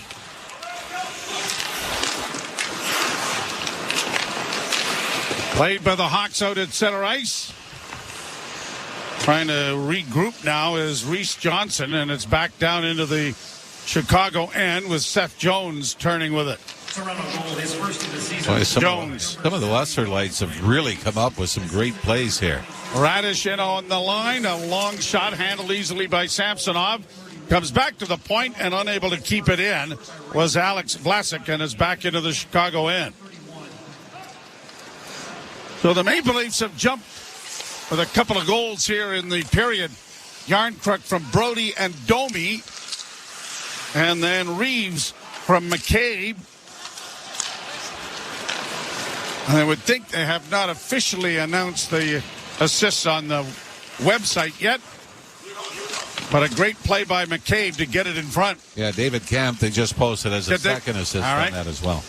Played by the Hawks out at center ice. Trying to regroup now is Reese Johnson, and it's back down into the Chicago end with Seth Jones turning with it. Some of the lesser lights have really come up with some great plays here. Radish in on the line. A long shot handled easily by Samsonov. Comes back to the point and unable to keep it in was Alex Vlasic, and is back into the Chicago end. So the Maple Leafs have jumped with a couple of goals here in the period. Yarncroc from Brody and Domi. And then Reeves from McCabe. And I would think they have not officially announced the assists on the website yet. But a great play by McCabe to get it in front. Yeah, David Camp, they just posted as a second assist on that as well.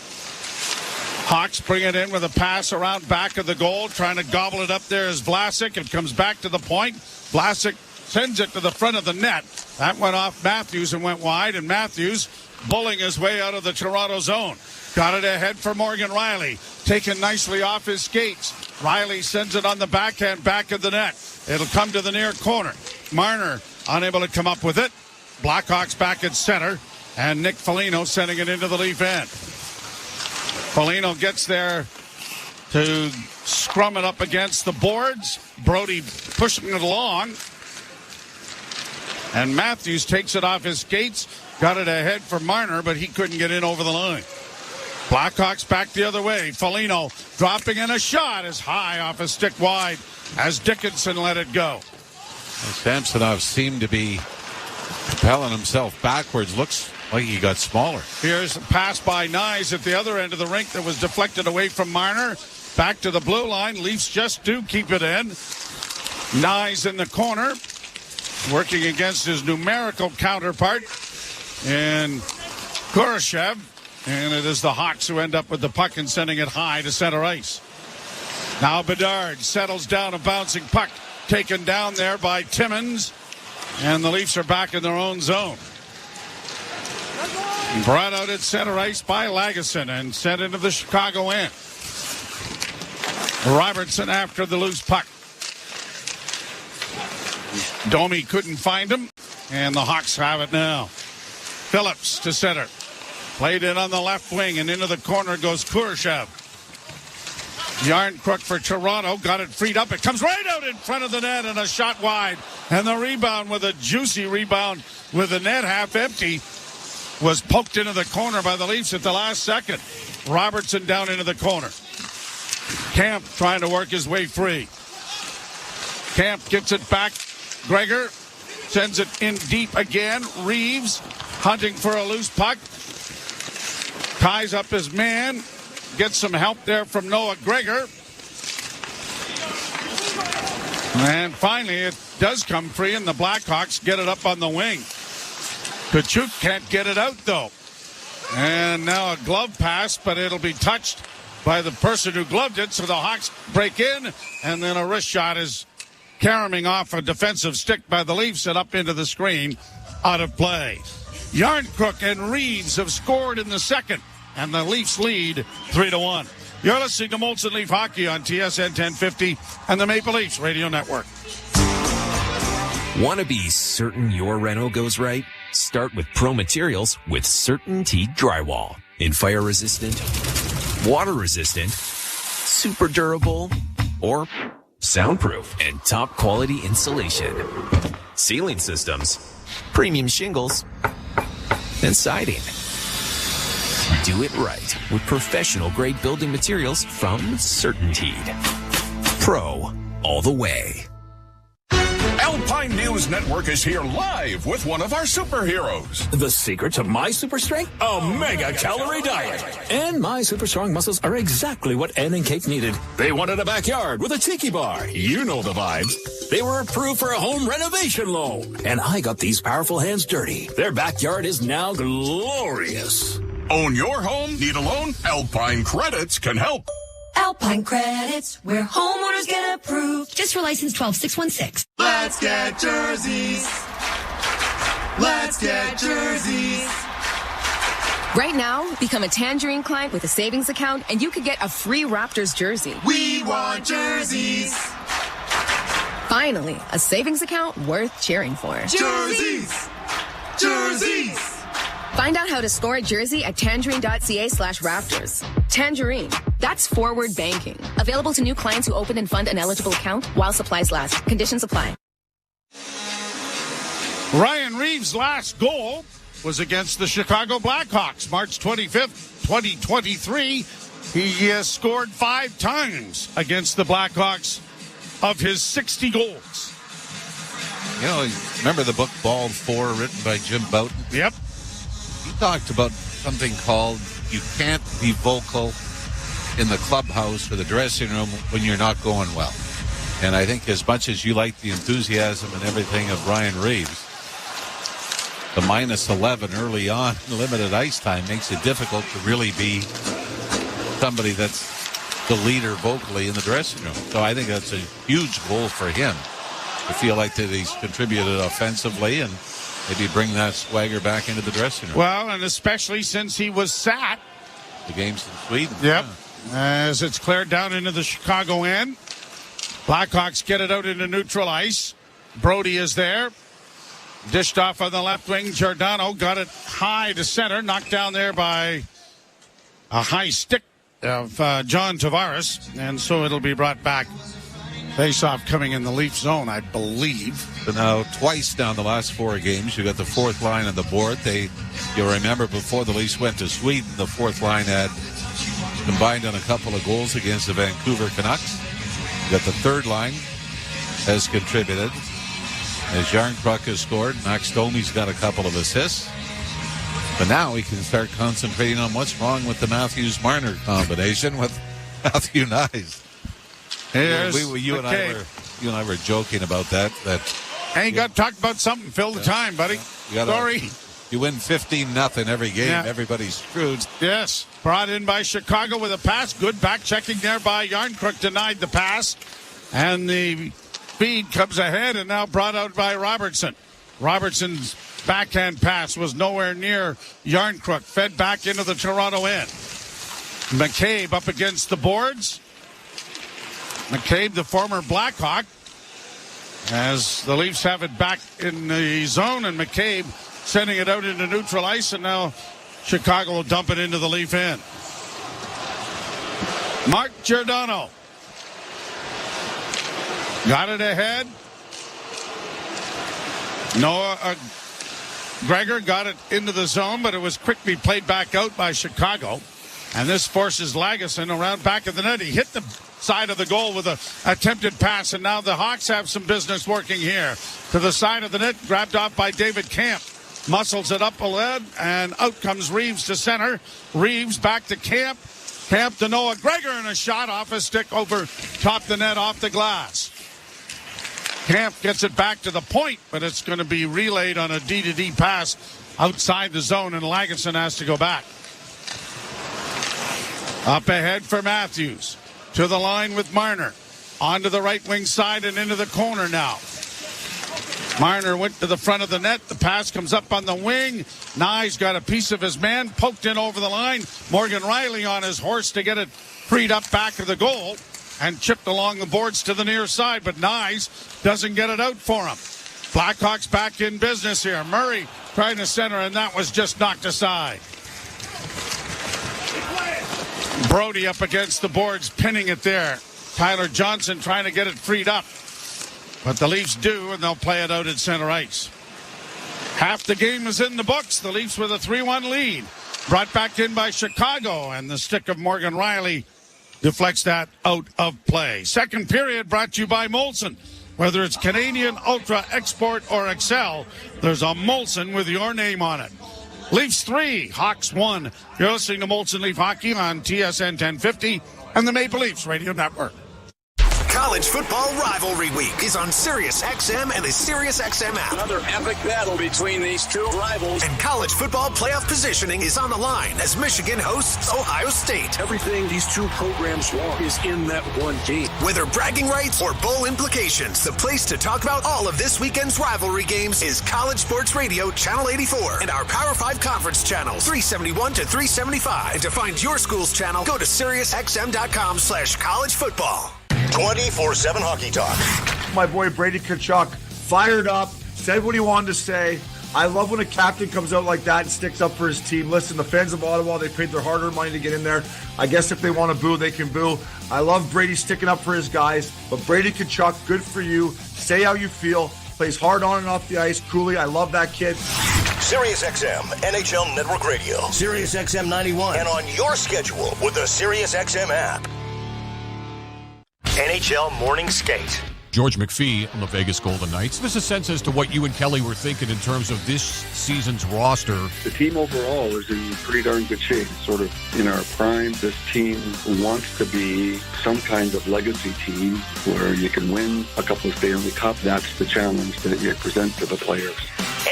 Hawks bring it in with a pass around back of the goal. Trying to gobble it up there is Vlasic. It comes back to the point. Vlasic sends it to the front of the net. That went off Matthews and went wide. And Matthews bullying his way out of the Toronto zone. Got it ahead for Morgan Riley. Taken nicely off his skates. Riley sends it on the backhand back of the net. It'll come to the near corner. Marner unable to come up with it. Blackhawks back at center. And Nick Foligno sending it into the Leaf end. Foligno gets there to scrum it up against the boards. Brody pushing it along. And Matthews takes it off his skates. Got it ahead for Marner, but he couldn't get in over the line. Blackhawks back the other way. Foligno dropping in a shot is high off a stick wide as Dickinson let it go. Samsonov seemed to be propelling himself backwards. Looks like he got smaller. Here's a pass by Nyes at the other end of the rink that was deflected away from Marner. Back to the blue line. Leafs just do keep it in. Nyes in the corner, working against his numerical counterpart in Kurashev. And it is the Hawks who end up with the puck and sending it high to center ice. Now Bedard settles down a bouncing puck. Taken down there by Timmins. And the Leafs are back in their own zone. Brought out at center ice by Lagesson and sent into the Chicago end. Robertson after the loose puck. Domi couldn't find him. And the Hawks have it now. Phillips to center. Played in on the left wing, and into the corner goes Kurashev. Yarncrook for Toronto. Got it freed up. It comes right out in front of the net and a shot wide. And the rebound with a juicy rebound with the net half empty was poked into the corner by the Leafs at the last second. Robertson down into the corner. Camp trying to work his way free. Camp gets it back. Gregor sends it in deep again. Reeves hunting for a loose puck. Ties up his man. Gets some help there from Noah Gregor. And finally, it does come free, and the Blackhawks get it up on the wing. Kachuk can't get it out, though. And now a glove pass, but it'll be touched by the person who gloved it, so the Hawks break in, and then a wrist shot is caroming off a defensive stick by the Leafs and up into the screen, out of play. Yarncrook and Reeves have scored in the second, and the Leafs lead 3-1. You're listening to Molson Leaf Hockey on TSN 1050 and the Maple Leafs Radio Network. Want to be certain your reno goes right? Start with Pro Materials with CertainTeed Drywall. In fire resistant, water resistant, super durable, or soundproof and top quality insulation. Ceiling systems, premium shingles, and siding. Do it right with professional grade building materials from CertainTeed. Pro all the way. Alpine News Network is here live with one of our superheroes. The secret to my super strength? A mega-calorie diet. And my super strong muscles are exactly what Ann and Kate needed. They wanted a backyard with a tiki bar. You know the vibes. They were approved for a home renovation loan. And I got these powerful hands dirty. Their backyard is now glorious. Own your home? Need a loan? Alpine Credits can help. Alpine Credits, where homeowners get approved. Just for license 12616. Let's get jerseys. Let's get jerseys. Right now, become a Tangerine client with a savings account, and you could get a free Raptors jersey. We want jerseys. Finally, a savings account worth cheering for. Jerseys. Jerseys. Find out how to score a jersey at tangerine.ca/Raptors. Tangerine. That's forward banking. Available to new clients who open and fund an eligible account while supplies last. Conditions apply. Ryan Reeves' last goal was against the Chicago Blackhawks, March 25th, 2023. He scored 5 times against the Blackhawks of his 60 goals. You know, remember the book Bald 4 written by Jim Bouton? Yep. He talked about something called you can't be vocal in the clubhouse or the dressing room when you're not going well. And I think as much as you like the enthusiasm and everything of Ryan Reeves, the -11 early on, limited ice time makes it difficult to really be somebody that's the leader vocally in the dressing room. So I think that's a huge goal for him. I feel like that he's contributed offensively and maybe bring that swagger back into the dressing room. Well, and especially since he was sat. The game's in Sweden. Yep. Yeah. As it's cleared down into the Chicago end. Blackhawks get it out into neutral ice. Brody is there. Dished off on the left wing. Giordano got it high to center. Knocked down there by a high stick of John Tavares. And so it'll be brought back. Face-off coming in the Leaf zone, I believe. So now, twice down the last 4 games, you got the fourth line on the board. You'll remember before the Leafs went to Sweden, the fourth line had combined on a couple of goals against the Vancouver Canucks. You got the third line has contributed. As Järnkrok has scored, Max Domi's got a couple of assists. But now we can start concentrating on what's wrong with the Matthews-Marner combination with Matthew Knies. You and I were joking about that. Hey, you got to talk about something. Fill the time, buddy. Sorry. You win 15-0 every game. Yeah. Everybody's screwed. Yes. Brought in by Chicago with a pass. Good back checking there by Järnkrok. Denied the pass. And the feed comes ahead and now brought out by Robertson. Robertson's backhand pass was nowhere near Järnkrok. Fed back into the Toronto end. McCabe up against the boards. McCabe, the former Blackhawk, as the Leafs have it back in the zone, and McCabe sending it out into neutral ice, and now Chicago will dump it into the Leaf end. Mark Giordano got it ahead. Noah Gregor got it into the zone, but it was quickly played back out by Chicago, and this forces Lagesson around back of the net. He hit the side of the goal with an attempted pass, and now the Hawks have some business working here. To the side of the net, grabbed off by David Camp. Muscles it up a lead, and out comes Reeves to center. Reeves back to Camp. Camp to Noah Gregor, and a shot off a stick over top the net off the glass. Camp gets it back to the point, but it's going to be relayed on a D-to-D pass outside the zone, and Lagesson has to go back. Up ahead for Matthews. To the line with Marner. Onto the right wing side and into the corner now. Marner went to the front of the net. The pass comes up on the wing. Nye's got a piece of his man. Poked in over the line. Morgan Riley on his horse to get it freed up back of the goal. And chipped along the boards to the near side. But Nye's doesn't get it out for him. Blackhawks back in business here. Murray trying to center, and that was just knocked aside. Brody up against the boards, pinning it there. Tyler Johnson trying to get it freed up. But the Leafs do, and they'll play it out at center ice. Half the game is in the books. The Leafs with a 3-1 lead. Brought back in by Chicago, and the stick of Morgan Riley deflects that out of play. Second period brought to you by Molson. Whether it's Canadian, Ultra, Export, or Excel, there's a Molson with your name on it. Leafs 3, Hawks 1. You're listening to Molson Leaf Hockey on TSN 1050 and the Maple Leafs Radio Network. College football rivalry week is on Sirius XM and the Sirius XM app. Another epic battle between these two rivals. And college football playoff positioning is on the line as Michigan hosts Ohio State. Everything these two programs want is in that one game. Whether bragging rights or bowl implications, the place to talk about all of this weekend's rivalry games is College Sports Radio Channel 84 and our Power 5 Conference channels 371 to 375. And to find your school's channel, go to SiriusXM.com/college football. 24/7 hockey talk. My boy Brady Tkachuk fired up, said what he wanted to say. I love when a captain comes out like that and sticks up for his team. Listen, the fans of Ottawa, they paid their hard-earned money to get in there. I guess if they want to boo, they can boo. I love Brady sticking up for his guys. But Brady Tkachuk, good for you. Say how you feel. Plays hard on and off the ice. Cooley, I love that kid. Sirius XM, NHL Network Radio. Sirius XM 91. And on your schedule with the Sirius XM app. NHL Morning Skate. George McPhee on the Vegas Golden Knights. Give us a sense as to what you and Kelly were thinking in terms of this season's roster. The team overall is in pretty darn good shape. Sort of in our prime, this team wants to be some kind of legacy team where you can win a couple of Stanley Cups. That's the challenge that you present to the players.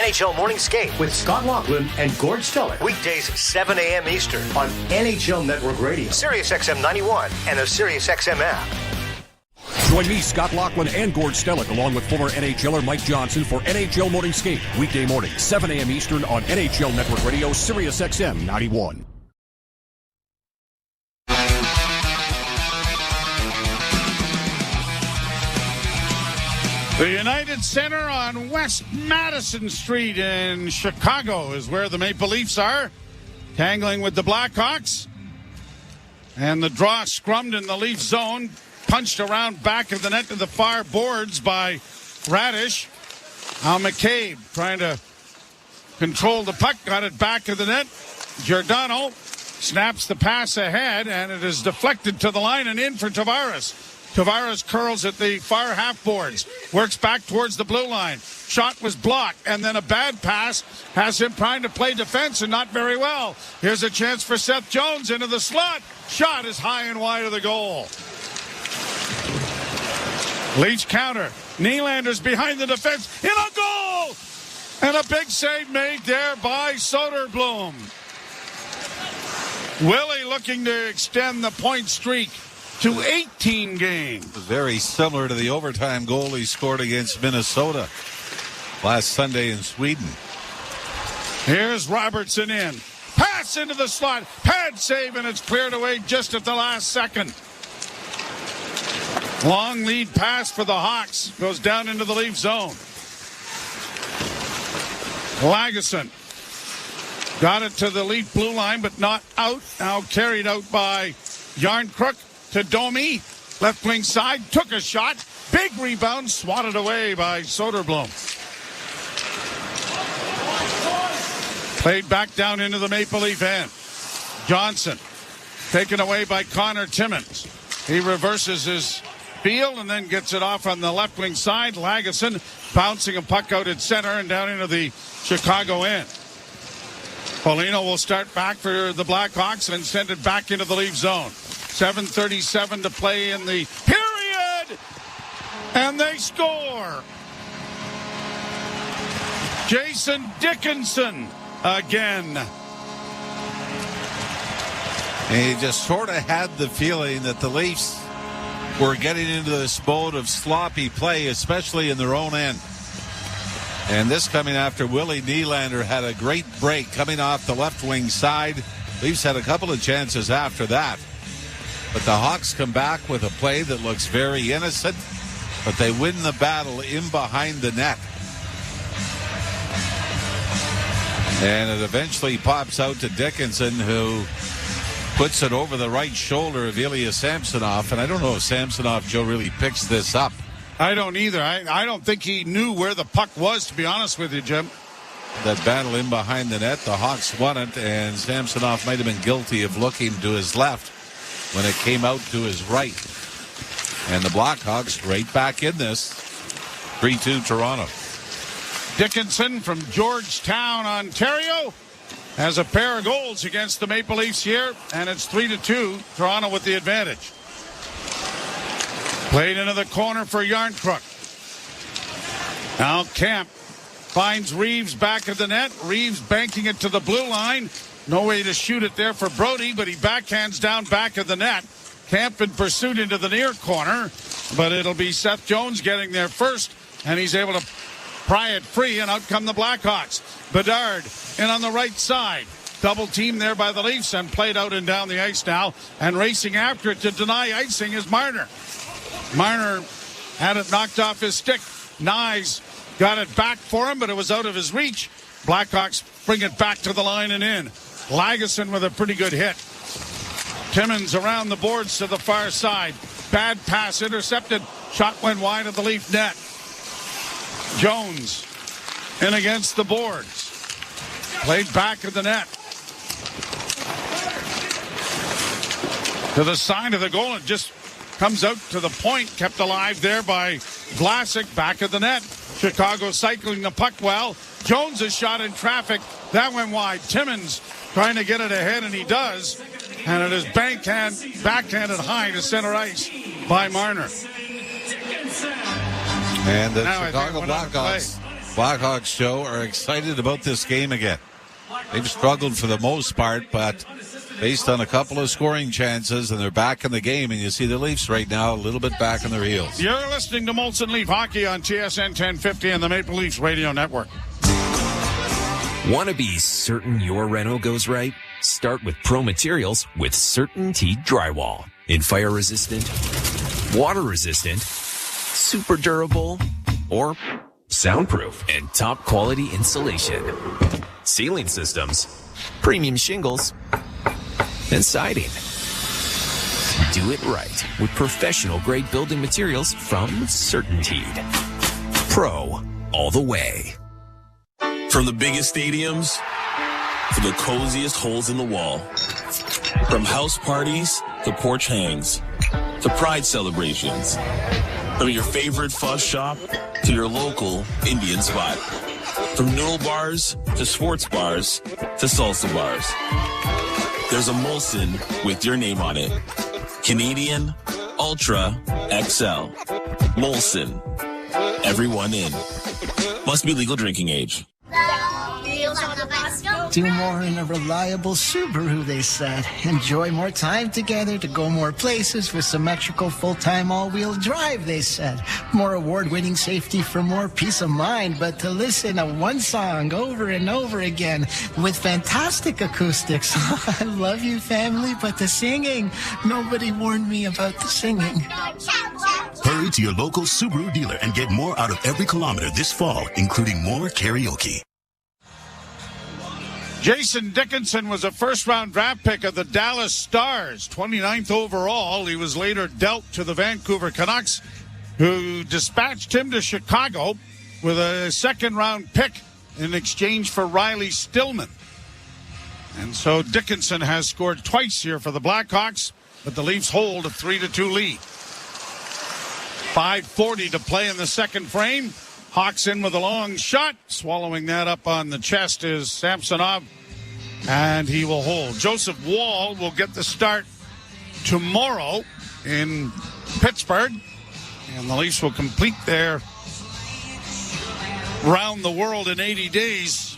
NHL Morning Skate with Scott Laughlin and Gord Stellick. Weekdays 7 a.m. Eastern on NHL Network Radio, Sirius XM 91, and the Sirius XM app. Join me, Scott Laughlin, and Gord Stellick, along with former NHLer Mike Johnson for NHL Morning Skate. Weekday morning, 7 a.m. Eastern on NHL Network Radio, Sirius XM 91. The United Center on West Madison Street in Chicago is where the Maple Leafs are, tangling with the Blackhawks. And the draw scrummed in the Leaf zone, punched around back of the net to the far boards by Radish. Now McCabe trying to control the puck, got it back of the net. Giordano snaps the pass ahead, and it is deflected to the line and in for Tavares. Tavares curls at the far half boards, works back towards the blue line. Shot was blocked, and then a bad pass has him trying to play defense and not very well. Here's a chance for Seth Jones into the slot. Shot is high and wide of the goal. Leafs counter. Nylander's behind the defense. In a goal! And a big save made there by Soderblom. Willie looking to extend the point streak to 18 games. Very similar to the overtime goal he scored against Minnesota last Sunday in Sweden. Here's Robertson in. Pass into the slot. Pad save, and it's cleared away just at the last second. Long lead pass for the Hawks. Goes down into the Leaf zone. Lagesson got it to the Leaf blue line, but not out. Now carried out by Yarncrook to Domi. Left wing side. Took a shot. Big rebound. Swatted away by Soderblom. Played back down into the Maple Leaf end. Johnson taken away by Connor Timmins. He reverses his field and then gets it off on the left wing side. Lagesson bouncing a puck out at center and down into the Chicago end. Polino will start back for the Blackhawks and send it back into the Leaf zone. 7:37 to play in the period. And they score. Jason Dickinson again. And he just sort of had the feeling that the Leafs were getting into this mode of sloppy play, especially in their own end. And this coming after Willie Nylander had a great break coming off the left wing side. Leafs had a couple of chances after that. But the Hawks come back with a play that looks very innocent, but they win the battle in behind the net. And it eventually pops out to Dickinson, who puts it over the right shoulder of Ilya Samsonov. And I don't know if Samsonov, Joe, really picks this up. I don't either. I don't think he knew where the puck was, to be honest with you, Jim. That battle in behind the net, the Hawks won it, and Samsonov might have been guilty of looking to his left when it came out to his right. And the Blackhawks right back in this. 3-2 Toronto. Dickinson from Georgetown, Ontario, has a pair of goals against the Maple Leafs here, and it's 3-2, Toronto with the advantage. Played into the corner for Yarncrook. Now Kemp finds Reeves back of the net. Reeves banking it to the blue line. No way to shoot it there for Brody, but he backhands down back of the net. Kemp in pursuit into the near corner, but it'll be Seth Jones getting there first, and he's able to pry it free, and out come the Blackhawks. Bedard in on the right side. Double team there by the Leafs and played out and down the ice now. And racing after it to deny icing is Marner. Marner had it knocked off his stick. Nyes got it back for him, but it was out of his reach. Blackhawks bring it back to the line and in. Lagesson with a pretty good hit. Timmins around the boards to the far side. Bad pass intercepted. Shot went wide of the Leaf net. Jones in against the boards. Played back of the net. To the side of the goal. It just comes out to the point. Kept alive there by Vlasic. Back of the net. Chicago cycling the puck well. Jones' shot in traffic. That went wide. Timmins trying to get it ahead, and he does. And it is backhanded high to center ice by Marner. And the Chicago Blackhawks Blackhawks show are excited about this game again. They've struggled for the most part, but based on a couple of scoring chances, and they're back in the game, and you see the Leafs right now a little bit back on their heels. You're listening to Molson Leaf Hockey on TSN 1050 and the Maple Leafs Radio Network. Want to be certain your reno goes right? Start with Pro Materials with CertainTeed Drywall. In fire-resistant, water-resistant, super durable, or soundproof and top-quality insulation. Ceiling systems, premium shingles, and siding. Do it right with professional-grade building materials from CertainTeed. Pro all the way. From the biggest stadiums to the coziest holes in the wall. From house parties to porch hangs to pride celebrations. From your favorite fuzz shop to your local Indian spot. From noodle bars to sports bars to salsa bars. There's a Molson with your name on it. Canadian Ultra XL. Molson. Everyone in. Must be legal drinking age. Do more in a reliable Subaru, they said. Enjoy more time together to go more places with symmetrical full-time all-wheel drive, they said. More award-winning safety for more peace of mind, but to listen to one song over and over again with fantastic acoustics. I love you, family, but the singing, nobody warned me about the singing. Hurry to your local Subaru dealer and get more out of every kilometer this fall, including more karaoke. Jason Dickinson was a first-round draft pick of the Dallas Stars, 29th overall. He was later dealt to the Vancouver Canucks, who dispatched him to Chicago with a second-round pick in exchange for Riley Stillman. And so Dickinson has scored twice here for the Blackhawks, but the Leafs hold a 3-2 lead. 5:40 to play in the second frame. Hawks in with a long shot. Swallowing that up on the chest is Samsonov, and he will hold. Joseph Woll will get the start tomorrow in Pittsburgh, and the Leafs will complete their round the world in 80 days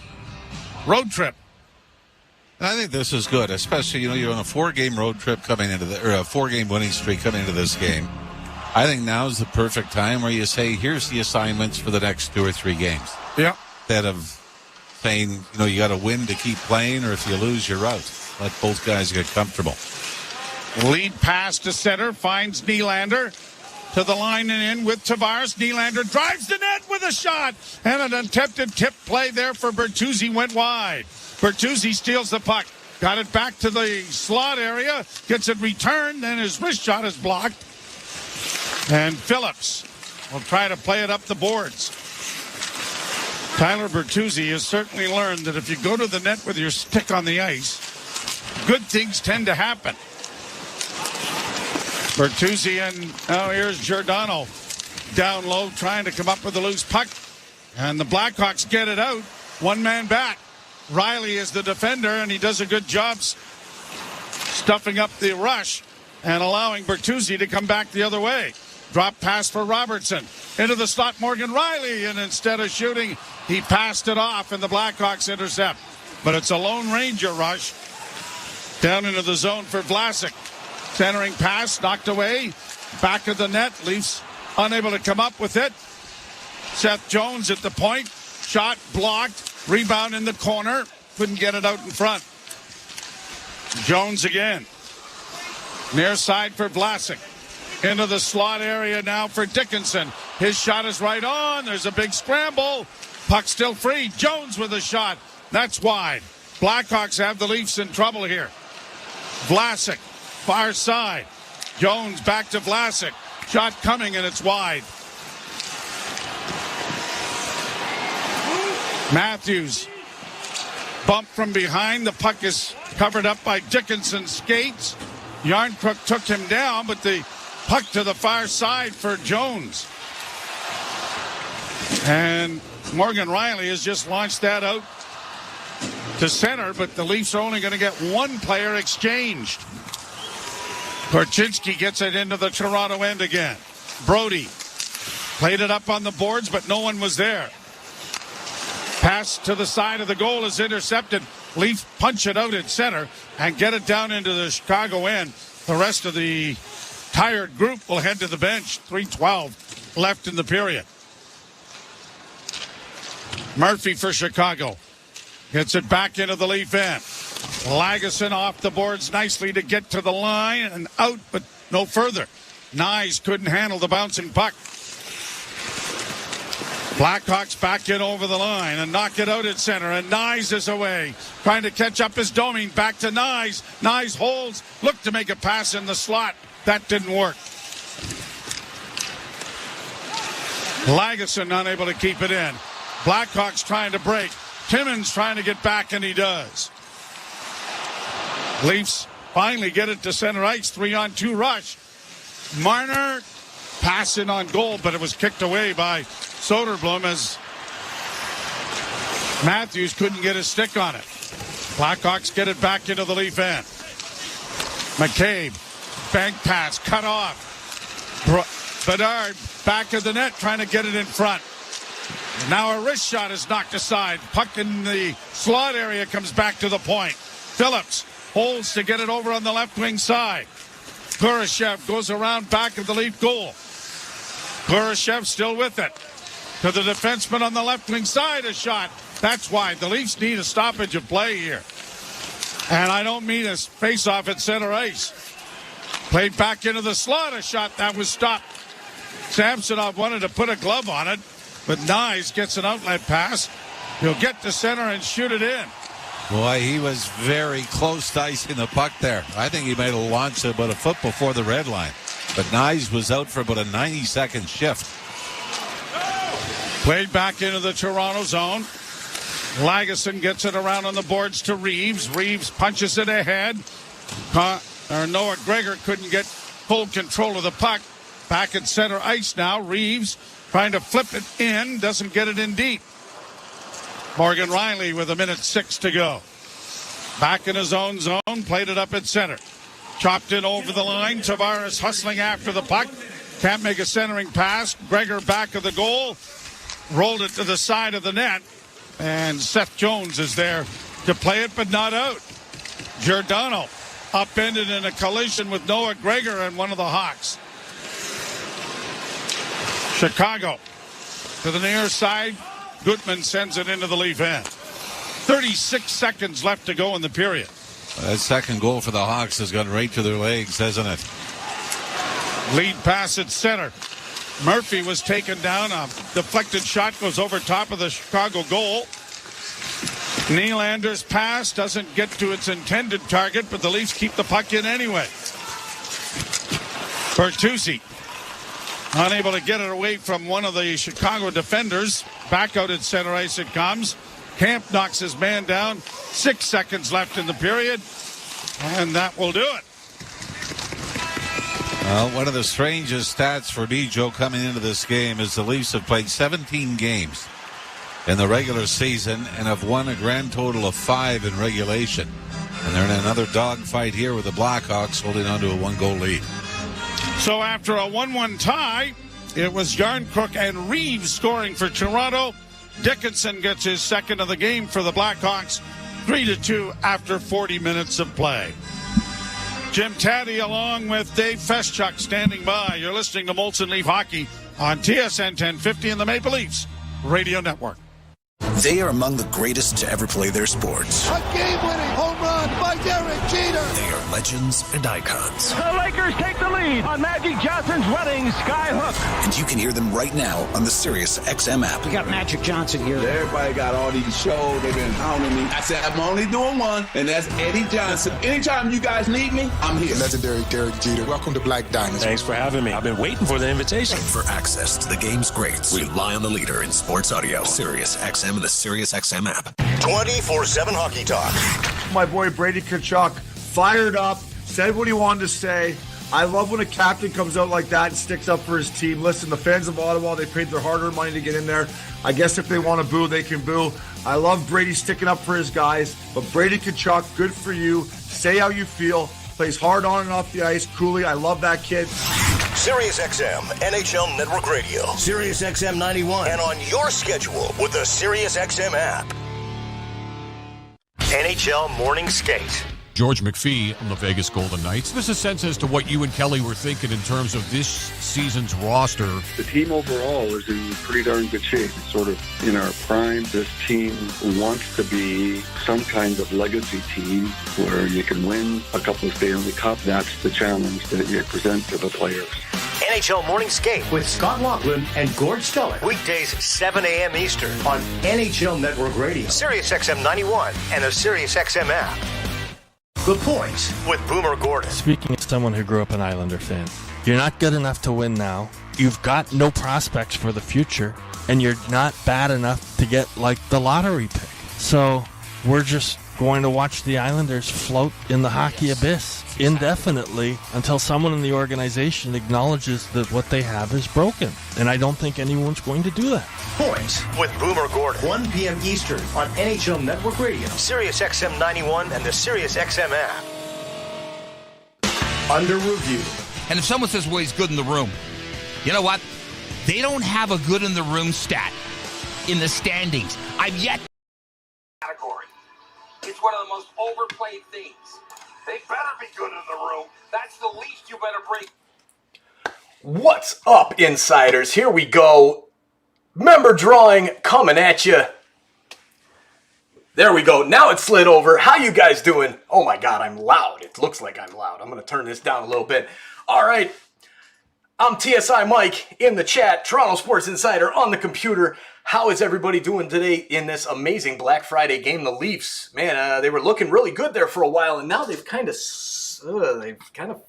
road trip. And I think this is good, especially, you're on a 4-game road trip coming into or a 4-game winning streak coming into this game. I think now is the perfect time where you say, here's the assignments for the next 2 or 3 games. Yeah. Instead of saying, you got to win to keep playing, or if you lose, you're out. Let both guys get comfortable. Lead pass to center, finds Nylander to the line and in with Tavares. Nylander drives the net with a shot, and an attempted tip play there for Bertuzzi went wide. Bertuzzi steals the puck, got it back to the slot area, gets it returned, then his wrist shot is blocked. And Phillips will try to play it up the boards. Tyler Bertuzzi has certainly learned that if you go to the net with your stick on the ice, good things tend to happen. Bertuzzi and here's Giordano down low trying to come up with a loose puck. And the Blackhawks get it out. One man back. Riley is the defender, and he does a good job stuffing up the rush and allowing Bertuzzi to come back the other way. Drop pass for Robertson. Into the slot, Morgan Riley, and instead of shooting, he passed it off, and the Blackhawks intercept. But it's a Lone Ranger rush down into the zone for Vlasic. Centering pass, knocked away. Back of the net, Leafs unable to come up with it. Seth Jones at the point. Shot blocked. Rebound in the corner. Couldn't get it out in front. Jones again. Near side for Vlasic. Into the slot area now for Dickinson. His shot is right on. There's a big scramble. Puck still free. Jones with a shot. That's wide. Blackhawks have the Leafs in trouble here. Vlasic, far side. Jones back to Vlasic. Shot coming, and it's wide. Matthews bumped from behind. The puck is covered up by Dickinson's skates. Yarncrook took him down, but the puck to the far side for Jones. And Morgan Riley has just launched that out to center, but the Leafs are only going to get one player exchanged. Korchinski gets it into the Toronto end again. Brody played it up on the boards, but no one was there. Pass to the side of the goal is intercepted. Leafs punch it out in center and get it down into the Chicago end. The rest of the tired group will head to the bench. 3:12 left in the period. Murphy for Chicago. Gets it back into the Leaf end. Lagesson off the boards nicely to get to the line and out, but no further. Nyes couldn't handle the bouncing puck. Blackhawks back in over the line and knock it out at center, and Nyes is away. Trying to catch up is Domi. Back to Nyes. Nyes holds. Looked to make a pass in the slot. That didn't work. Lagesson unable to keep it in. Blackhawks trying to break. Timmins trying to get back, and he does. Leafs finally get it to center ice. 3-on-2 rush. Marner passing on goal, but it was kicked away by Soderblom as Matthews couldn't get his stick on it. Blackhawks get it back into the Leaf end. McCabe, bank pass, cut off. Bedard back of the net trying to get it in front. Now a wrist shot is knocked aside. Puck in the slot area comes back to the point. Phillips holds to get it over on the left wing side. Kurashev goes around back of the Leaf goal. Kurashev still with it. To the defenseman on the left wing side, a shot. That's why the Leafs need a stoppage of play here. And I don't mean a face-off at center ice. Played back into the slot, a shot that was stopped. Samsonov wanted to put a glove on it, but Nyes gets an outlet pass. He'll get to center and shoot it in. Boy, he was very close to icing the puck there. I think he made a launch about a foot before the red line. But Nyes was out for about a 90-second shift. Played back into the Toronto zone. Lagesson gets it around on the boards to Reeves. Reeves punches it ahead. Noah Gregor couldn't get full control of the puck. Back at center ice now. Reeves trying to flip it in. Doesn't get it in deep. Morgan Riley with 1:06 to go. Back in his own zone. Played it up at center. Chopped in over the line. Tavares hustling after the puck. Can't make a centering pass. Gregor back of the goal. Rolled it to the side of the net. And Seth Jones is there to play it, but not out. Giordano upended in a collision with Noah Gregor and one of the Hawks. Chicago to the near side. Gutman sends it into the Leaf end. 36 seconds left to go in the period. That second goal for the Hawks has gone right to their legs, hasn't it? Lead pass at center. Murphy was taken down. A deflected shot goes over top of the Chicago goal. Nylander's pass doesn't get to its intended target, but the Leafs keep the puck in anyway. Bertuzzi unable to get it away from one of the Chicago defenders. Back out at center ice it comes. Camp knocks his man down. 6 seconds left in the period, and that will do it. Well, one of the strangest stats for me, Joe, coming into this game is the Leafs have played 17 games in the regular season and have won a grand total of 5 in regulation. And they're in another dogfight here with the Blackhawks holding on to a 1-goal lead. So after a 1-1 tie, it was Yarncrook and Reeves scoring for Toronto. Dickinson gets his second of the game for the Blackhawks, 3-2 after 40 minutes of play. Jim Taddy along with Dave Feschuk standing by. You're listening to Molson Leaf Hockey on TSN 1050 and the Maple Leafs Radio Network. They are among the greatest to ever play their sports. A game-winning home run by Derek Jeter. They are legends and icons. The Lakers take the lead on Magic Johnson's running skyhook. And you can hear them right now on the Sirius XM app. We got Magic Johnson here. Everybody got all these shows. They've been hounding me. I said, I'm only doing one, and that's Eddie Johnson. Anytime you guys need me, I'm here. Legendary Derek Jeter. Welcome to Black Diamond. Thanks for having me. I've been waiting for the invitation. For access to the game's greats, rely on the leader in sports audio. Sirius XM and the Sirius XM app. 24/7 hockey talk. My boy Brady Tkachuk fired up, said what he wanted to say. I love when a captain comes out like that and sticks up for his team. Listen, the fans of Ottawa, they paid their hard-earned money to get in there. I guess if they want to boo, they can boo. I love Brady sticking up for his guys. But Brady Tkachuk, good for you. Say how you feel. Plays hard on and off the ice. Cooley, I love that kid. SiriusXM NHL Network Radio. SiriusXM 91. And on your schedule with the SiriusXM app. NHL Morning Skate. George McPhee on the Vegas Golden Knights. Give us a sense as to what you and Kelly were thinking in terms of this season's roster. The team overall is in pretty darn good shape. It's sort of in our prime. This team wants to be some kind of legacy team where you can win a couple of Stanley Cups. That's the challenge that you present to the players. NHL Morning Skate with Scott Laughlin and Gord Stellick. Weekdays 7 a.m. Eastern on NHL Network Radio. SiriusXM 91 and the SiriusXM app. The Points with Boomer Gordon. Speaking as someone who grew up an Islander fan, you're not good enough to win now. You've got no prospects for the future, and you're not bad enough to get like the lottery pick. So we're just going to watch the Islanders float in the hockey abyss indefinitely until someone in the organization acknowledges that what they have is broken. And I don't think anyone's going to do that. Points with Boomer Gordon. 1 p.m. Eastern on NHL Network Radio, SiriusXM 91, and the SiriusXM app. Under review. And if someone says, well, he's good in the room, you know what? They don't have a good in the room stat in the standings. I've yet category. It's one of the most overplayed things. They better be good in the room. That's the least you better break. What's up, insiders? Here we go. Member drawing coming at you. There we go. Now it's slid over. How you guys doing? Oh my God, I'm loud. It looks like I'm loud. I'm going to turn this down a little bit. All right. I'm TSI Mike in the chat, Toronto Sports Insider on the computer. How is everybody doing today in this amazing Black Friday game? The Leafs, man, they were looking really good there for a while, and now they've kind of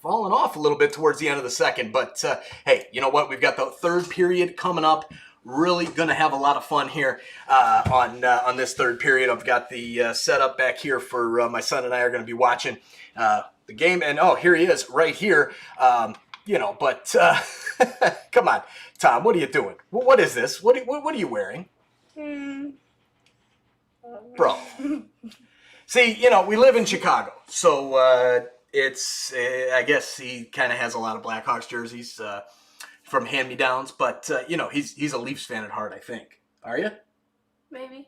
fallen off a little bit towards the end of the second. But hey, you know what? We've got the third period coming up. Really going to have a lot of fun here on this third period. I've got the setup back here for my son and I are going to be watching the game. And oh, here he is right here. But come on, Tom, what are you doing? What is this? What are you wearing? Bro. See, we live in Chicago, so it's, I guess he kind of has a lot of Blackhawks jerseys from hand-me-downs, but, he's a Leafs fan at heart, I think. Are you? Maybe.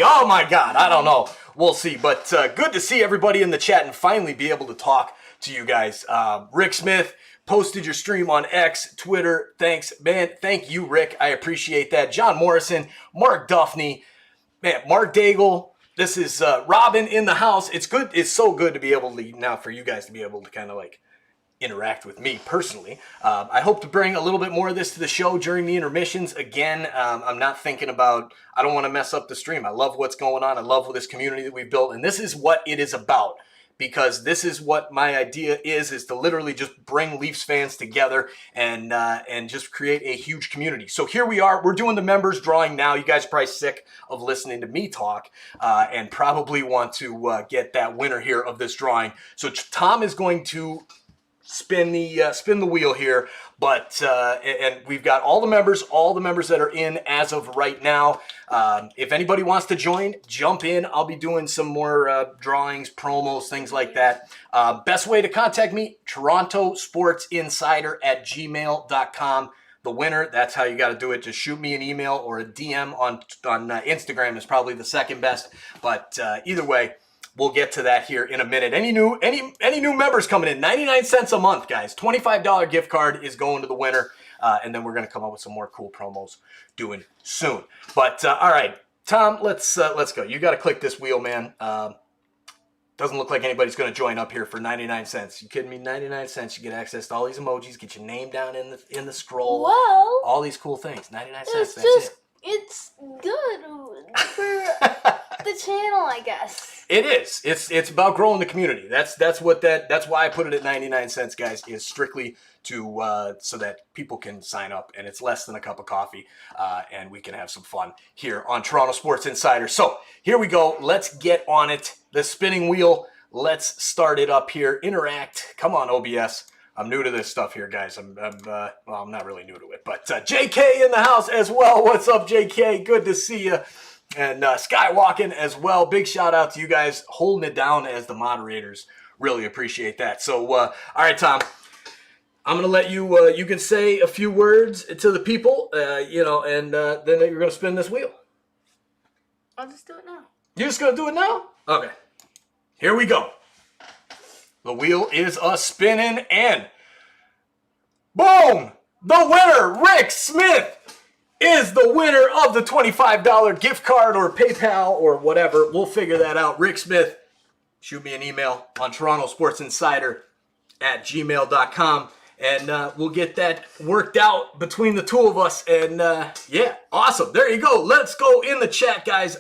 Oh, my God. I don't know. We'll see. But good to see everybody in the chat and finally be able to talk to you guys. Rick Smith posted your stream on X, Twitter. Thanks, man. Thank you, Rick. I appreciate that. John Morrison, Mark Duffney, man, Mark Daigle. This is Robin in the house. It's good. It's so good to be able to, now for you guys to be able to kind of like interact with me personally. I hope to bring a little bit more of this to the show during the intermissions. Again, I'm not thinking about, I don't want to mess up the stream. I love what's going on. I love this community that we've built. And this is what it is about. Because this is what my idea is to literally just bring Leafs fans together and just create a huge community. So here we are. We're doing the members drawing now. You guys are probably sick of listening to me talk and probably want to get that winner here of this drawing. So Tom is going to spin the wheel here, but and we've got all the members that are in as of right now. If anybody wants to join, jump in. I'll be doing some more drawings, promos, things like that. Best way to contact me, TorontoSportsInsider@gmail.com. The winner, that's how you got to do it. Just shoot me an email or a DM on Instagram is probably the second best. But either way, we'll get to that here in a minute. Any new members coming in? 99 cents a month, guys. $25 gift card is going to the winner. And then we're going to come up with some more cool promos doing soon. But all right, Tom, let's go. You got to click this wheel, man. Doesn't look like anybody's going to join up here for 99 cents. You kidding me? 99 cents. You get access to all these emojis, get your name down in the scroll. Well, all these cool things. 99 cents. That's it. It's good for the channel, I guess. It is. It's about growing the community. That's why I put it at 99 cents, guys, is strictly to so that people can sign up, and it's less than a cup of coffee, and we can have some fun here on Toronto Sports Insider. So here we go. Let's get on it. The spinning wheel. Let's start it up here. Interact. Come on, OBS. I'm new to this stuff here, guys. I'm not really new to it, but JK in the house as well. What's up, JK? Good to see you. And Skywalking as well. Big shout out to you guys holding it down as the moderators. Really appreciate that. So, all right, Tom. I'm going to let you, you can say a few words to the people, and then you're going to spin this wheel. I'll just do it now. You're just going to do it now? Okay. Here we go. The wheel is spinning, and boom! The winner, Rick Smith, is the winner of the $25 gift card or PayPal or whatever. We'll figure that out. Rick Smith, shoot me an email on TorontoSportsInsider@gmail.com, and we'll get that worked out between the two of us. And yeah, awesome. There you go. Let's go in the chat, guys.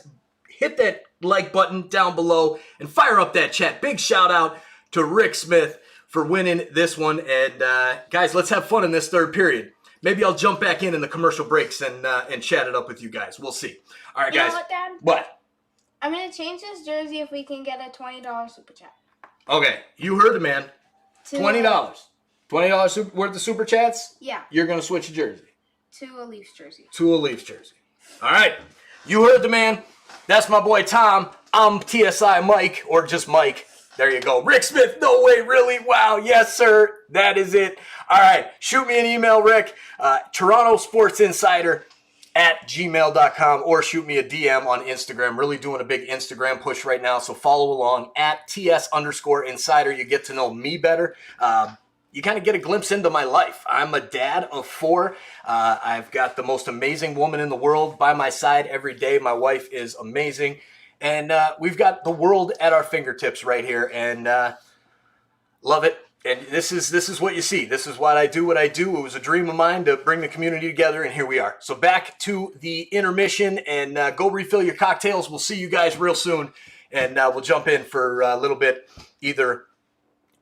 Hit that like button down below and fire up that chat. Big shout out to Rick Smith for winning this one. And guys, let's have fun in this third period. Maybe I'll jump back in the commercial breaks and chat it up with you guys. We'll see. All right, guys. You know what, Dad? What? I'm going to change this jersey if we can get a $20 super chat. Okay, you heard the man. $20. $20 worth of super chats? Yeah. You're going to switch a jersey. To a Leafs jersey. To a Leafs jersey. All right. You heard the man. That's my boy Tom. I'm TSI Mike, or just Mike. There you go. Rick Smith, no way, really? Wow, yes, sir. That is it. All right, shoot me an email, Rick. TorontoSportsInsider@gmail.com, or shoot me a DM on Instagram. Really doing a big Instagram push right now, so follow along at @TS_insider. You get to know me better. You kind of get a glimpse into my life. I'm a dad of 4. I've got the most amazing woman in the world by my side every day. My wife is amazing. And we've got the world at our fingertips right here. And love it. And this is what you see. This is why I do what I do. It was a dream of mine to bring the community together, and here we are. So back to the intermission, and go refill your cocktails. We'll see you guys real soon. And we'll jump in for a little bit, either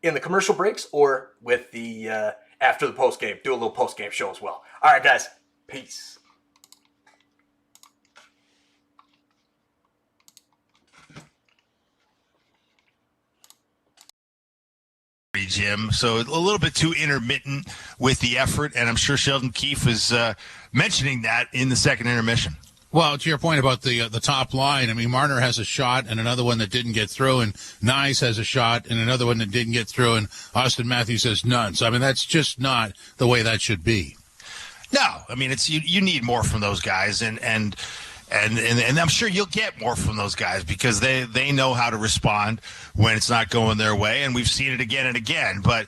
in the commercial breaks or with the after the post game. Do a little post game show as well. All right, guys. Peace. Jim, so a little bit too intermittent with the effort, and I'm sure Sheldon Keefe is mentioning that in the second intermission. Well, to your point about the top line, I mean, Marner has a shot and another one that didn't get through, and Nyes has a shot and another one that didn't get through, and Austin Matthews has none. So, I mean, that's just not the way that should be. No, I mean, it's you need more from those guys, and I'm sure you'll get more from those guys because they know how to respond when it's not going their way, and we've seen it again and again. But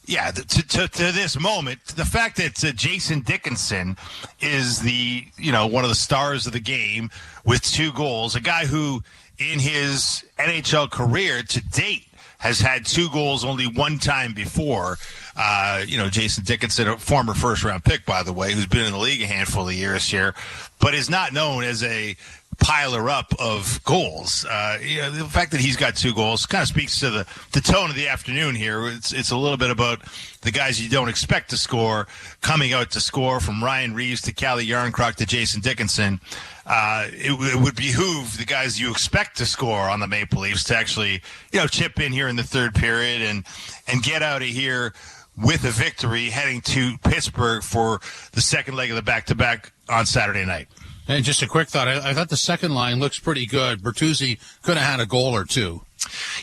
yeah, to this moment, the fact that Jason Dickinson is one of the stars of the game with 2 goals, a guy who in his NHL career to date has had 2 goals only one time before. Jason Dickinson, a former first-round pick, by the way, who's been in the league a handful of years here, but is not known as a piler-up of goals. The fact that he's got 2 goals kind of speaks to the tone of the afternoon here. It's a little bit about the guys you don't expect to score coming out to score, from Ryan Reeves to Calle Jarnkrok to Jason Dickinson. It would behoove the guys you expect to score on the Maple Leafs to actually, chip in here in the third period and get out of here with a victory, heading to Pittsburgh for the second leg of the back-to-back on Saturday night. And just a quick thought, I thought the second line looks pretty good. Bertuzzi could have had a goal or 2.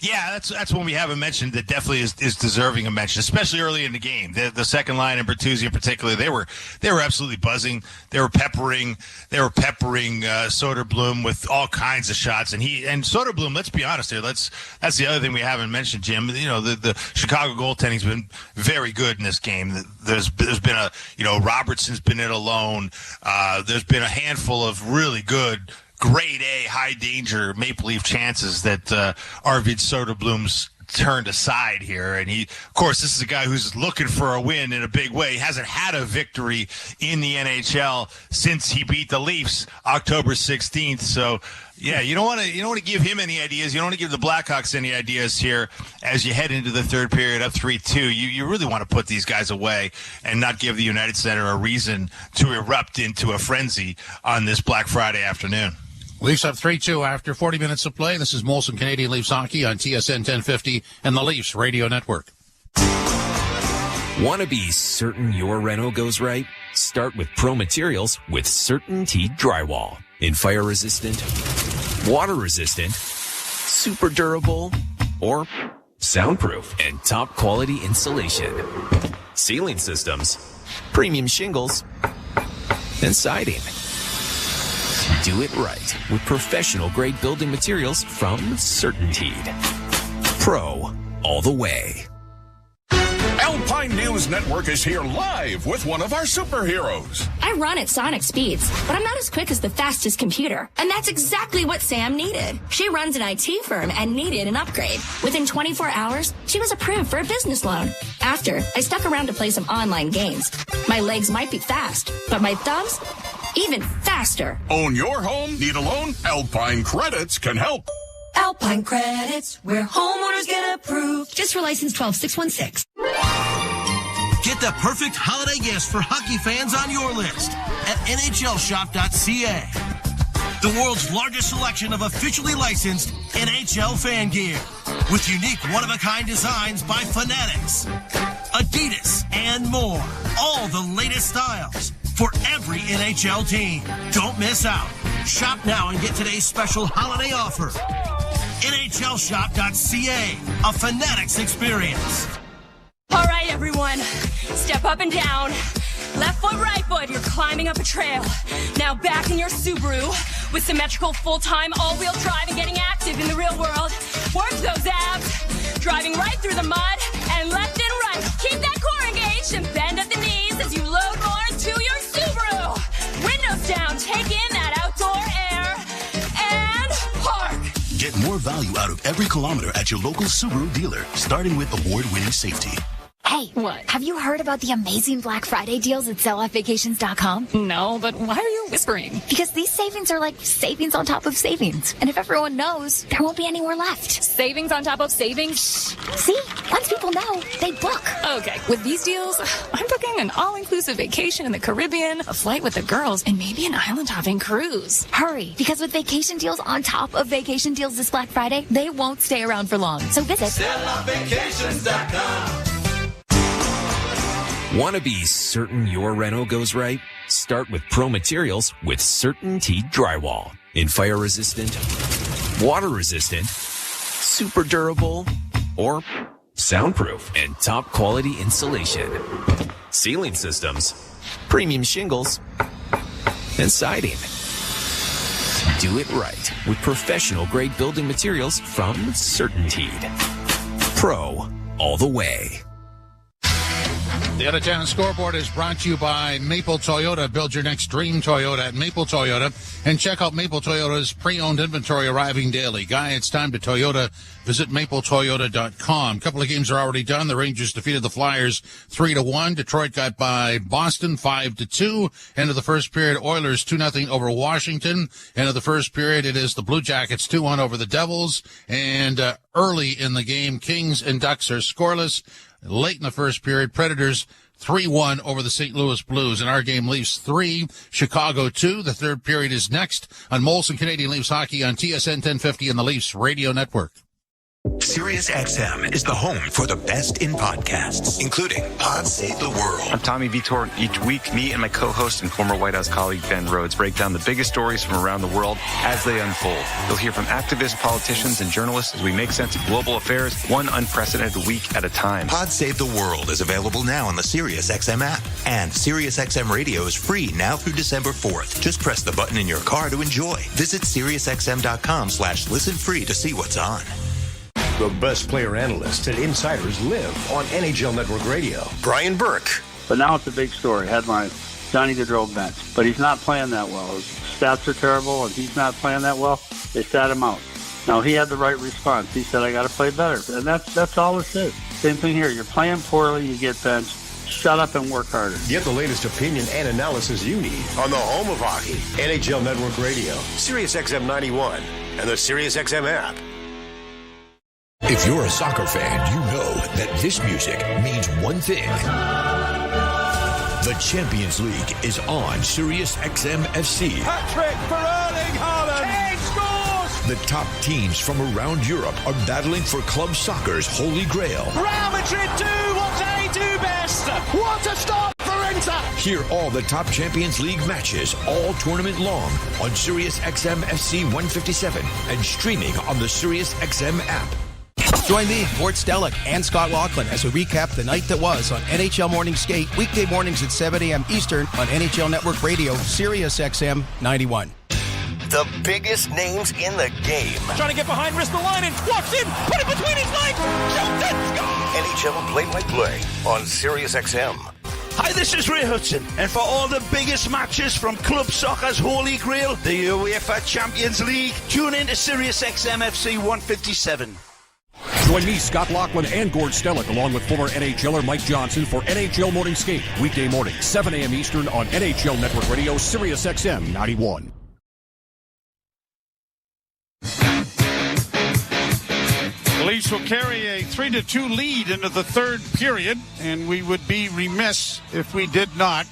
Yeah, that's one we haven't mentioned that definitely is deserving a mention, especially early in the game. The second line, and Bertuzzi in particular, they were absolutely buzzing. They were peppering Soderblom with all kinds of shots, and Soderblom. Let's be honest here. That's the other thing we haven't mentioned, Jim. The Chicago goaltending's been very good in this game. There's been Robertson's been in alone. There's been a handful of really good, grade A, high danger Maple Leaf chances that Arvid Soderblom's turned aside here. And of course, this is a guy who's looking for a win in a big way. He hasn't had a victory in the NHL since he beat the Leafs October 16th. So yeah, you don't want to give him any ideas. You don't want to give the Blackhawks any ideas here as you head into the third period up 3-2. You really want to put these guys away and not give the United Center a reason to erupt into a frenzy on this Black Friday afternoon. Leafs up 3-2 after 40 minutes of play. This is Molson Canadian Leafs Hockey on TSN 1050 and the Leafs Radio Network. Want to be certain your reno goes right? Start with Pro Materials with CertainTeed Drywall. In fire resistant, water resistant, super durable, or soundproof and top quality insulation. ceiling systems, premium shingles, and siding. Do it right with professional-grade building materials from CertainTeed. Pro all the way. Alpine News Network is here live with one of our superheroes. I run at sonic speeds, but I'm not as quick as the fastest computer. And that's exactly what Sam needed. She runs an IT firm and needed an upgrade. Within 24 hours, she was approved for a business loan. After, I stuck around to play some online games. My legs might be fast, but my thumbs, even faster. Own your home? Need a loan? Alpine Credits can help. Alpine Credits, where homeowners get approved. Just for license 12616. Get the perfect holiday gifts for hockey fans on your list at NHLShop.ca. The world's largest selection of officially licensed NHL fan gear with unique one-of-a-kind designs by Fanatics, Adidas, and more. All the latest styles for every NHL team. Don't miss out. Shop now and get today's special holiday offer. NHLShop.ca, a Fanatics experience. All right, everyone. Step up and down. Left foot, right foot. You're climbing up a trail. Now back in your Subaru with symmetrical full-time all-wheel drive and getting active in the real world. Work those abs. Driving right through the mud and left and right. Keep that core engaged and bend at the knees as you load more into your Subaru. Windows down. Take in that outdoor air and park. Get more value out of every kilometer at your local Subaru dealer, starting with award-winning safety. Hey, what? Have you heard about the amazing Black Friday deals at selloutvacations.com? No, but why are you whispering? Because these savings are like savings on top of savings. And if everyone knows, there won't be any more left. Savings on top of savings? See? Once people know, they book. Okay, with these deals, I'm booking an all-inclusive vacation in the Caribbean, a flight with the girls, and maybe an island-hopping cruise. Hurry, because with vacation deals on top of vacation deals this Black Friday, they won't stay around for long. So visit selloutvacations.com. Want to be certain your reno goes right? Start with Pro Materials with CertainTeed Drywall. In fire resistant, water resistant, super durable, or soundproof and top quality insulation. Ceiling systems, premium shingles, and siding. Do it right with professional grade building materials from CertainTeed. Pro all the way. The Out of Town Scoreboard is brought to you by Maple Toyota. Build your next dream Toyota at Maple Toyota. And check out Maple Toyota's pre-owned inventory arriving daily. Guy, it's time to Toyota. Visit mapletoyota.com. A couple of games are already done. The Rangers defeated the Flyers 3-1. Detroit got by Boston 5-2. End of the first period, Oilers 2-0 over Washington. End of the first period, it is the Blue Jackets 2-1 over the Devils. And early in the game, Kings and Ducks are scoreless. Late in the first period, Predators 3-1 over the St. Louis Blues. And our game, Leafs 3, Chicago 2. The third period is next on Molson Canadian Leafs Hockey on TSN 1050 and the Leafs Radio Network. Sirius XM is the home for the best in podcasts, including Pod Save the World. I'm Tommy Vitor. Each week, me and my co-host and former White House colleague Ben Rhodes break down the biggest stories from around the world as they unfold. You'll hear from activists, politicians, and journalists as we make sense of global affairs one unprecedented week at a time. Pod Save the World is available now on the Sirius XM app. And Sirius XM Radio is free now through December 4th. Just press the button in your car to enjoy. Visit SiriusXM.com/listen free to see what's on. The best player analysts and insiders live on NHL Network Radio. Brian Burke. But now it's a big story. Headline, Johnny Gaudreau bench. But he's not playing that well. His stats are terrible, and he's not playing that well. They sat him out. Now, he had the right response. He said, I got to play better. And that's all it is. Same thing here. You're playing poorly, you get benched. Shut up and work harder. Get the latest opinion and analysis you need on the home of hockey. NHL Network Radio. Sirius XM 91 and the Sirius XM app. If you're a soccer fan, you know that this music means one thing. The Champions League is on Sirius XM FC. Hat-trick for Erling Haaland. Kane scores! The top teams from around Europe are battling for club soccer's holy grail. Real Madrid do what they do best. What a start for Inter! Hear all the top Champions League matches all tournament long on Sirius XM FC 157 and streaming on the Sirius XM app. Join me, Gord Stellick, and Scott Laughlin as we recap the night that was on NHL Morning Skate, weekday mornings at 7 a.m. Eastern on NHL Network Radio, Sirius XM 91. The biggest names in the game. Trying to get behind, wrist the line, and walks in, put it between his legs, shoots it, score! NHL play-by-play on Sirius XM. Hi, this is Ray Hudson, and for all the biggest matches from club soccer's Holy Grail, the UEFA Champions League, tune in to Sirius XM FC 157. Join me, Scott Laughlin, and Gord Stellick, along with former NHLer Mike Johnson for NHL Morning Skate, weekday morning, 7 a.m. Eastern on NHL Network Radio, Sirius XM 91. The Leafs will carry a 3-2 lead into the third period, and we would be remiss if we did not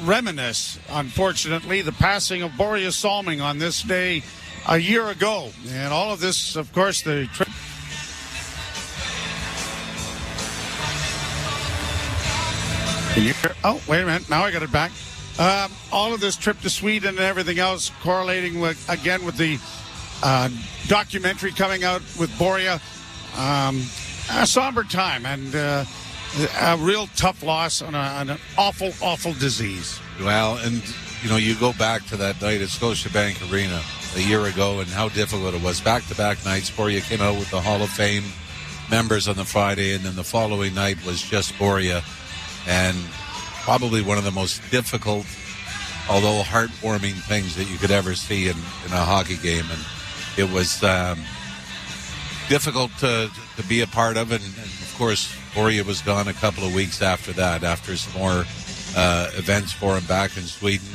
reminisce, unfortunately, the passing of Borje Salming on this day a year ago. And all of this, of course, the trip. Oh, wait a minute. Now I got it back. All of this trip to Sweden and everything else correlating with the documentary coming out with Borje. A somber time and a real tough loss on an awful, awful disease. Well, and, you go back to that night at Scotiabank Arena a year ago and how difficult it was. Back-to-back nights. Borje came out with the Hall of Fame members on the Friday, and then the following night was just Borje. And probably one of the most difficult, although heartwarming things that you could ever see in a hockey game. And it was difficult to be a part of. And of course, Borje was gone a couple of weeks after that, after some more events for him back in Sweden.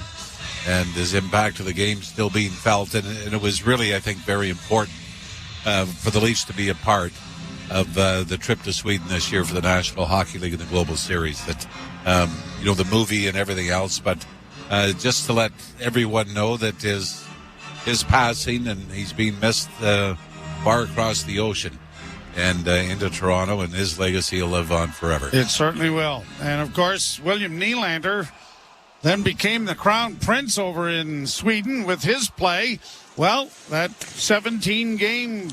And his impact to the game still being felt. And it was really, I think, very important for the Leafs to be a part of the trip to Sweden this year for the National Hockey League and the Global Series. That, the movie and everything else. But just to let everyone know that his passing, and he's being missed far across the ocean and into Toronto, and his legacy will live on forever. It certainly will. And, of course, William Nylander then became the crown prince over in Sweden with his play. Well, that 17-game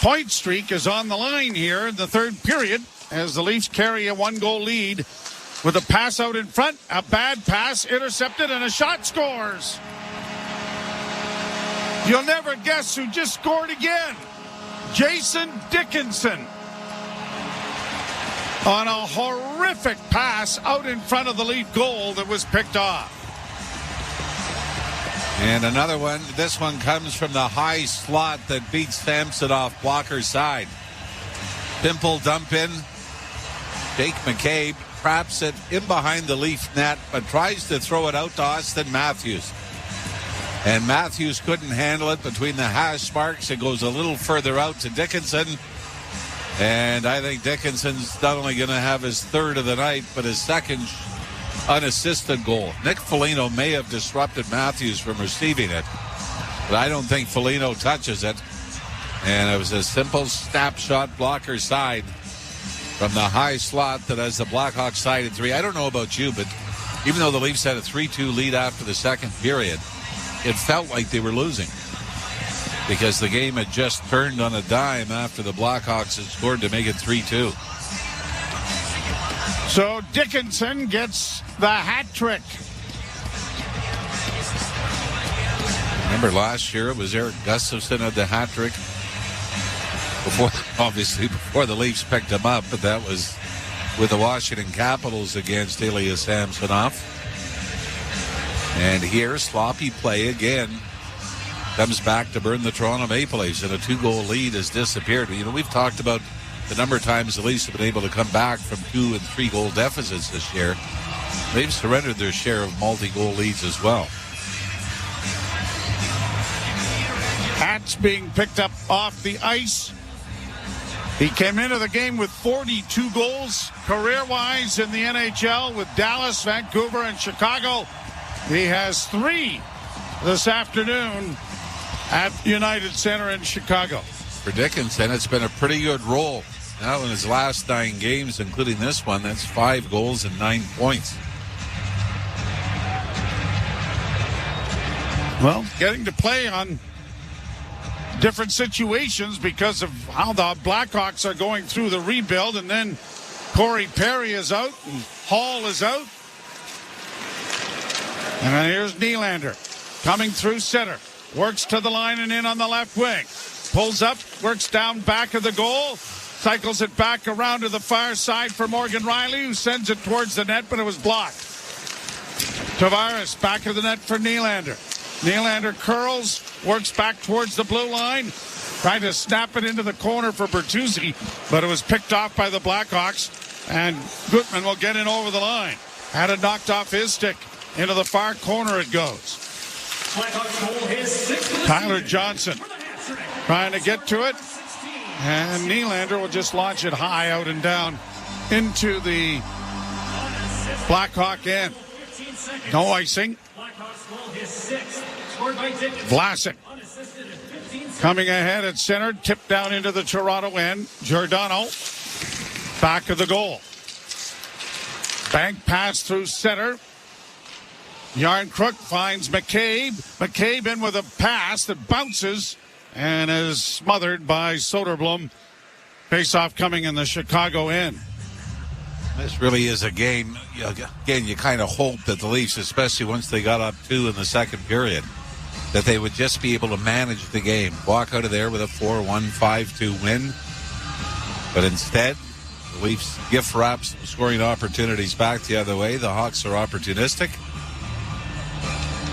point streak is on the line here in the third period as the Leafs carry a one-goal lead with a pass out in front, a bad pass intercepted, and a shot scores. You'll never guess who just scored again. Jason Dickinson on a horrific pass out in front of the Leaf goal that was picked off. And another one. This one comes from the high slot that beats Sampson off blocker side. Pimple dump in. Jake McCabe traps it in behind the Leaf net, but tries to throw it out to Austin Matthews. And Matthews couldn't handle it between the hash marks. It goes a little further out to Dickinson. And I think Dickinson's not only going to have his third of the night, but his second unassisted goal. Nick Foligno may have disrupted Matthews from receiving it, but I don't think Foligno touches it. And it was a simple snapshot blocker side from the high slot that has the Blackhawks side in three. I don't know about you, but even though the Leafs had a 3-2 lead after the second period, it felt like they were losing because the game had just turned on a dime after the Blackhawks had scored to make it 3-2. So Dickinson gets the hat trick. Remember last year it was Eric Gustafsson had the hat trick before the Leafs picked him up, but that was with the Washington Capitals against Ilya Samsonov. And here, sloppy play again. Comes back to burn the Toronto Maple Leafs, and a 2-goal lead has disappeared. We've talked about the number of times the Leafs have been able to come back from 2- and 3-goal deficits this year. They've surrendered their share of multi-goal leads as well. Hats being picked up off the ice. He came into the game with 42 goals career-wise in the NHL with Dallas, Vancouver, and Chicago. He has 3 this afternoon at United Center in Chicago. For Dickinson, it's been a pretty good roll. Now in his last 9 games, including this one, that's 5 goals and 9 points. Well, getting to play on different situations because of how the Blackhawks are going through the rebuild. And then Corey Perry is out and Hall is out. And then here's Nylander coming through center. Works to the line and in on the left wing. Pulls up, works down back of the goal. Cycles it back around to the far side for Morgan Riley, who sends it towards the net, but it was blocked. Tavares back of the net for Nylander. Nylander curls, works back towards the blue line. Trying to snap it into the corner for Bertuzzi, but it was picked off by the Blackhawks. And Gutman will get in over the line. Had it knocked off his stick. Into the far corner it goes. Tyler Johnson trying to get to it. And Nylander will just launch it high out and down into the Blackhawk end. No icing. Vlasic coming ahead at center. Tipped down into the Toronto end. Giordano back of the goal. Bank pass through center. Yarncrook finds McCabe. McCabe in with a pass that bounces and is smothered by Soderblom. Face-off coming in the Chicago end. This really is a game. Again, you kind of hope that the Leafs, especially once they got up 2 in the second period, that they would just be able to manage the game. Walk out of there with a 4-1, 5-2 win. But instead, the Leafs gift wraps scoring opportunities back the other way. The Hawks are opportunistic.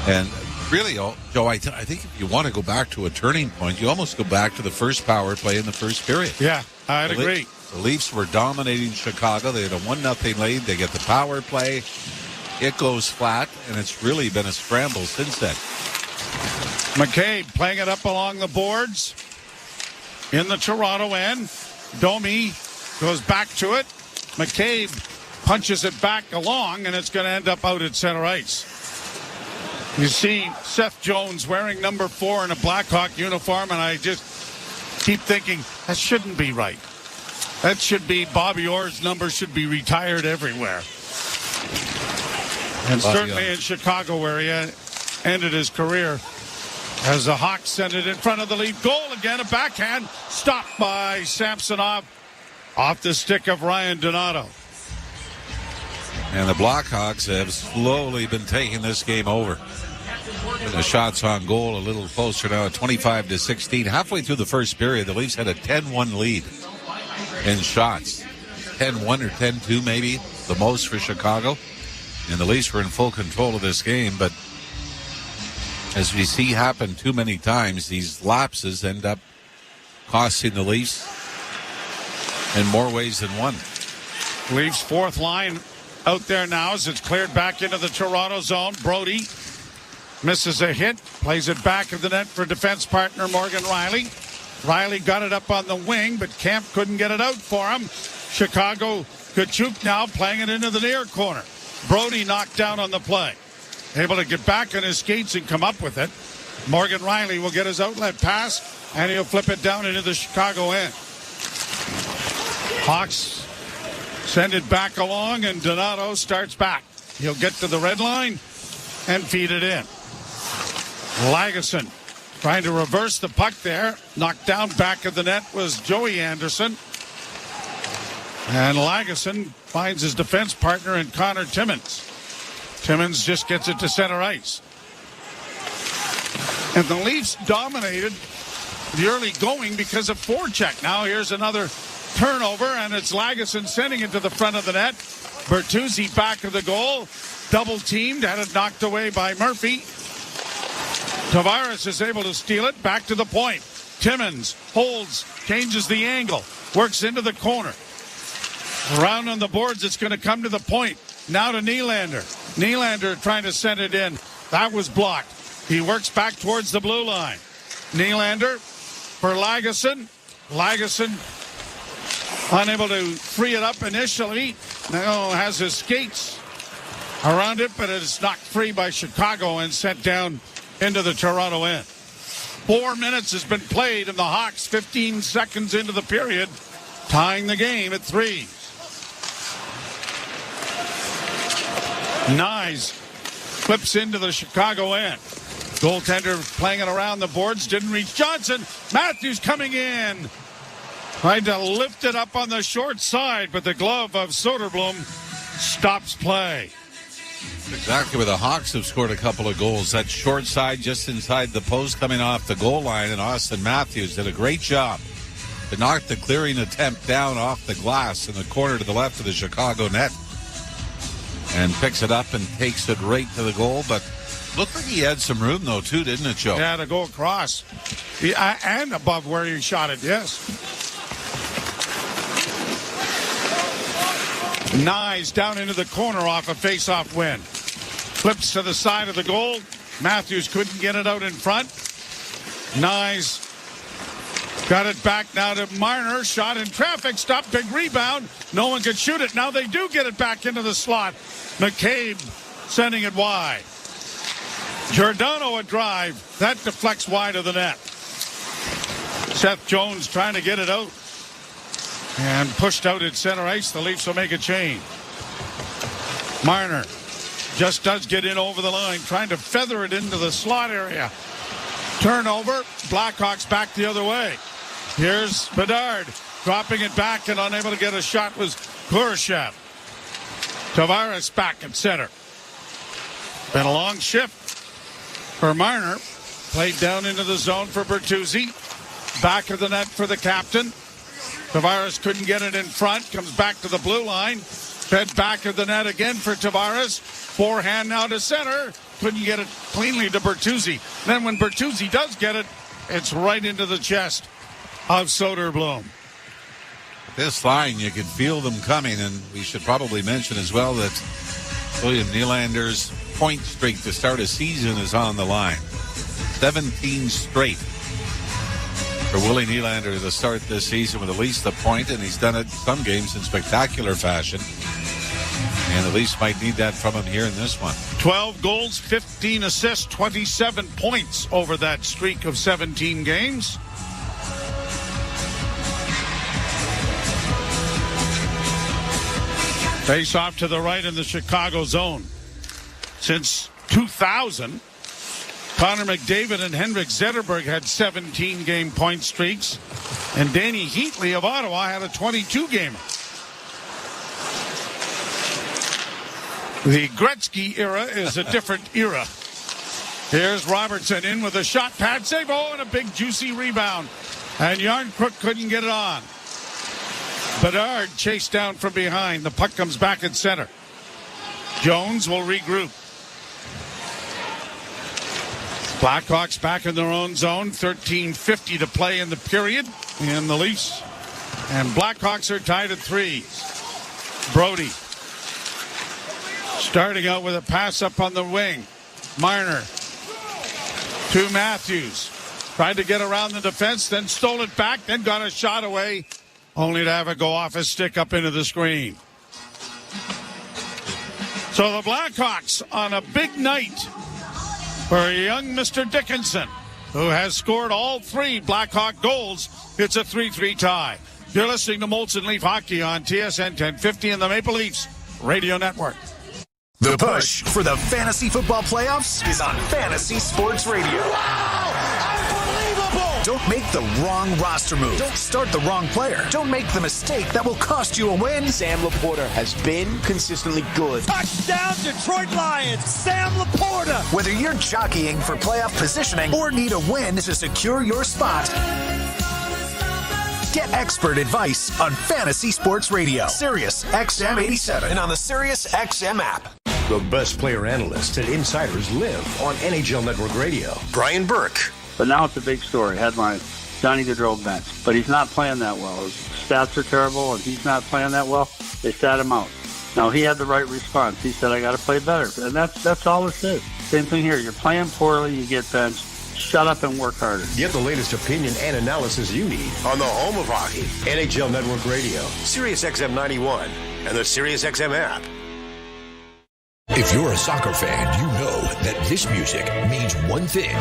And really, Joe, I think if you want to go back to a turning point, you almost go back to the first power play in the first period. Yeah, I'd agree. The Leafs were dominating Chicago. They had a 1-0 lead. They get the power play. It goes flat, and it's really been a scramble since then. McCabe playing it up along the boards in the Toronto end. Domi goes back to it. McCabe punches it back along, and it's going to end up out at center ice. You see Seth Jones wearing number 4 in a Blackhawk uniform, and I just keep thinking, that shouldn't be right. That should be, Bobby Orr's number should be retired everywhere. And certainly in Chicago, where he ended his career, as the Hawks send it in front of the lead. Goal again, a backhand, stopped by Samsonov off the stick of Ryan Donato. And the Blackhawks have slowly been taking this game over. And the shots on goal a little closer now at 25-16. Halfway through the first period, the Leafs had a 10-1 lead in shots. 10-1 or 10-2 maybe, the most for Chicago. And the Leafs were in full control of this game. But as we see happen too many times, these lapses end up costing the Leafs in more ways than one. Leafs fourth line out there now as it's cleared back into the Toronto zone. Brody misses a hit, plays it back of the net for defense partner Morgan Riley. Riley got it up on the wing, but Kemp couldn't get it out for him. Chicago, Kachuk now playing it into the near corner. Brody knocked down on the play. Able to get back on his skates and come up with it. Morgan Riley will get his outlet pass, and he'll flip it down into the Chicago end. Hawks send it back along, and Donato starts back. He'll get to the red line and feed it in. Lagesson trying to reverse the puck there. Knocked down back of the net was Joey Anderson. And Lagesson finds his defense partner in Connor Timmins. Timmins just gets it to center ice. And the Leafs dominated the early going because of forecheck. Now here's another turnover, and it's Lagesson sending it to the front of the net. Bertuzzi back of the goal. Double teamed, had it knocked away by Murphy. Tavares is able to steal it back to the point. Timmins holds, changes the angle, works into the corner. Around on the boards, it's going to come to the point. Now to Nylander. Nylander trying to send it in. That was blocked. He works back towards the blue line. Nylander for Lagesson. Lagesson unable to free it up initially. Now has his skates around it, but it is knocked free by Chicago and sent down into the Toronto end. 4 minutes has been played, and the Hawks 15 seconds into the period, tying the game at 3. Nyes flips into the Chicago end. Goaltender playing it around the boards. Didn't reach Johnson. Matthews coming in. Tried to lift it up on the short side, but the glove of Soderblom stops play. Exactly where the Hawks have scored a couple of goals. That short side just inside the post coming off the goal line, and Austin Matthews did a great job to knock the clearing attempt down off the glass in the corner to the left of the Chicago net, and picks it up and takes it right to the goal. But looked like he had some room, though, too, didn't it, Joe? Yeah, to go across. And above where he shot it, yes. Nyes down into the corner off a face-off win. Flips to the side of the goal. Matthews couldn't get it out in front. Nyes got it back now to Marner. Shot in traffic. Stop. Big rebound. No one could shoot it. Now they do get it back into the slot. McCabe sending it wide. Giordano a drive. That deflects wide of the net. Seth Jones trying to get it out. And pushed out at center ice. The Leafs will make a change. Marner just does get in over the line, trying to feather it into the slot area. Turnover. Blackhawks back the other way. Here's Bedard dropping it back, and unable to get a shot was Kurashev. Tavares back at center. Been a long shift for Marner. Played down into the zone for Bertuzzi. Back of the net for the captain. Tavares couldn't get it in front. Comes back to the blue line. Fed back of the net again for Tavares. Forehand now to center. Couldn't get it cleanly to Bertuzzi. Then when Bertuzzi does get it, it's right into the chest of Soderblom. This line, you can feel them coming, and we should probably mention as well that William Nylander's point streak to start a season is on the line. 17 straight for Willie Nylander to start this season with at least a point, and he's done it some games in spectacular fashion. And the Leafs might need that from him here in this one. 12 goals, 15 assists, 27 points over that streak of 17 games. Face off to the right in the Chicago zone. Since 2000, Connor McDavid and Henrik Zetterberg had 17-game point streaks, and Danny Heatley of Ottawa had a 22-gamer. The Gretzky era is a different era. Here's Robertson in with a shot, pad save, and a big juicy rebound. And Yarncrook couldn't get it on. Bedard chased down from behind. The puck comes back at center. Jones will regroup. Blackhawks back in their own zone. 13:50 to play in the period. And the Leafs and Blackhawks are tied at 3. Brody starting out with a pass up on the wing. Marner to Matthews. Tried to get around the defense, then stole it back, then got a shot away, only to have it go off his stick up into the screen. So the Blackhawks on a big night for young Mr. Dickinson, who has scored all 3 Blackhawk goals. It's a 3-3 tie. You're listening to Molson Leaf Hockey on TSN 1050 and the Maple Leafs Radio Network. The push for the fantasy football playoffs is on Fantasy Sports Radio. Wow! Unbelievable! Don't make the wrong roster move. Don't start the wrong player. Don't make the mistake that will cost you a win. Sam Laporta has been consistently good. Touchdown, Detroit Lions! Sam Laporta! Whether you're jockeying for playoff positioning or need a win to secure your spot, get expert advice on Fantasy Sports Radio. Sirius XM 87 and on the Sirius XM app. The best player analysts and insiders live on NHL Network Radio. Brian Burke. But now it's a big story. Headline, Johnny Gaudreau bench. But he's not playing that well. His stats are terrible, and he's not playing that well. They sat him out. Now, he had the right response. He said, I got to play better. And that's all this is. Same thing here. You're playing poorly, you get benched. Shut up and work harder. Get the latest opinion and analysis you need on the home of hockey, NHL Network Radio, Sirius XM 91, and the Sirius XM app. If you're a soccer fan, you know that this music means one thing.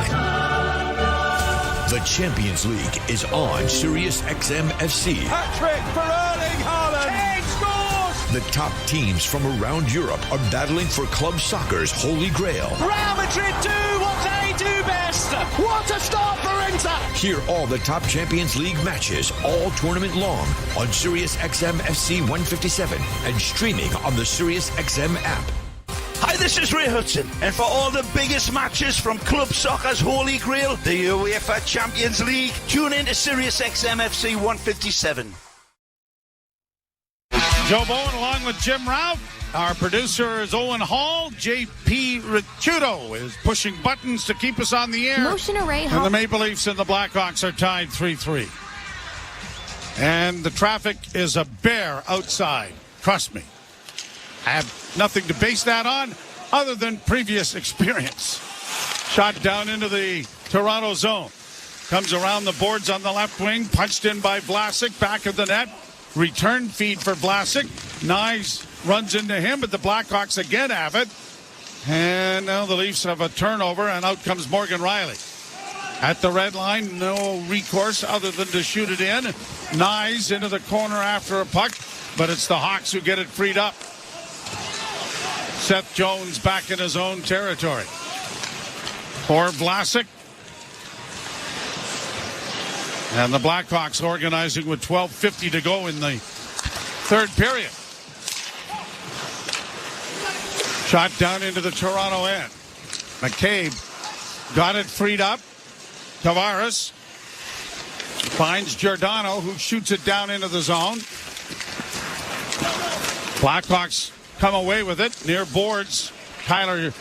The Champions League is on Sirius XM FC. Hat-trick for Erling Haaland! Kane scores! The top teams from around Europe are battling for club soccer's holy grail. Real Madrid do what they do best. What a start for Inter. Hear all the top Champions League matches all tournament long on Sirius XM FC 157 and streaming on the Sirius XM app. Hi, this is Ray Hudson, and for all the biggest matches from club soccer's holy grail, the UEFA Champions League, tune in to Sirius XM FC 157. Joe Bowen along with Jim Ralph. Our producer is Owen Hall. J.P. Ricciuto is pushing buttons to keep us on the air. Motion array. And the Maple Leafs and the Blackhawks are tied 3-3. And the traffic is a bear outside. Trust me. I have nothing to base that on other than previous experience. Shot down into the Toronto zone. Comes around the boards on the left wing. Punched in by Vlasic. Back of the net. Return feed for Vlasic. Nyes runs into him, but the Blackhawks again have it. And now the Leafs have a turnover, and out comes Morgan Riley. At the red line, no recourse other than to shoot it in. Nyes into the corner after a puck, but it's the Hawks who get it freed up. Seth Jones back in his own territory. For Vlasic. And the Blackhawks organizing with 12:50 to go in the third period. Shot down into the Toronto end. McCabe got it freed up. Tavares finds Giordano, who shoots it down into the zone. Blackhawks come away with it near boards. Tyler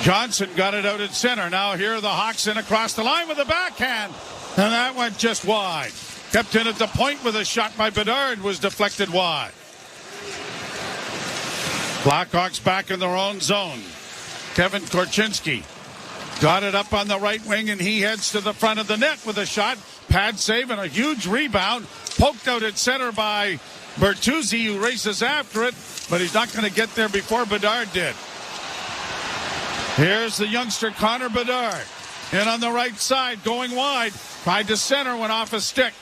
Johnson got it out at center. Now here are the Hawks in across the line with a backhand. And that went just wide. Kept in at the point with a shot by Bedard was deflected wide. Blackhawks back in their own zone. Kevin Korchinski got it up on the right wing, and he heads to the front of the net with a shot. Pad save and a huge rebound. Poked out at center by Bertuzzi, who races after it, but he's not going to get there before Bedard did. Here's the youngster Connor Bedard. In on the right side, going wide. Tried to center, went off a stick.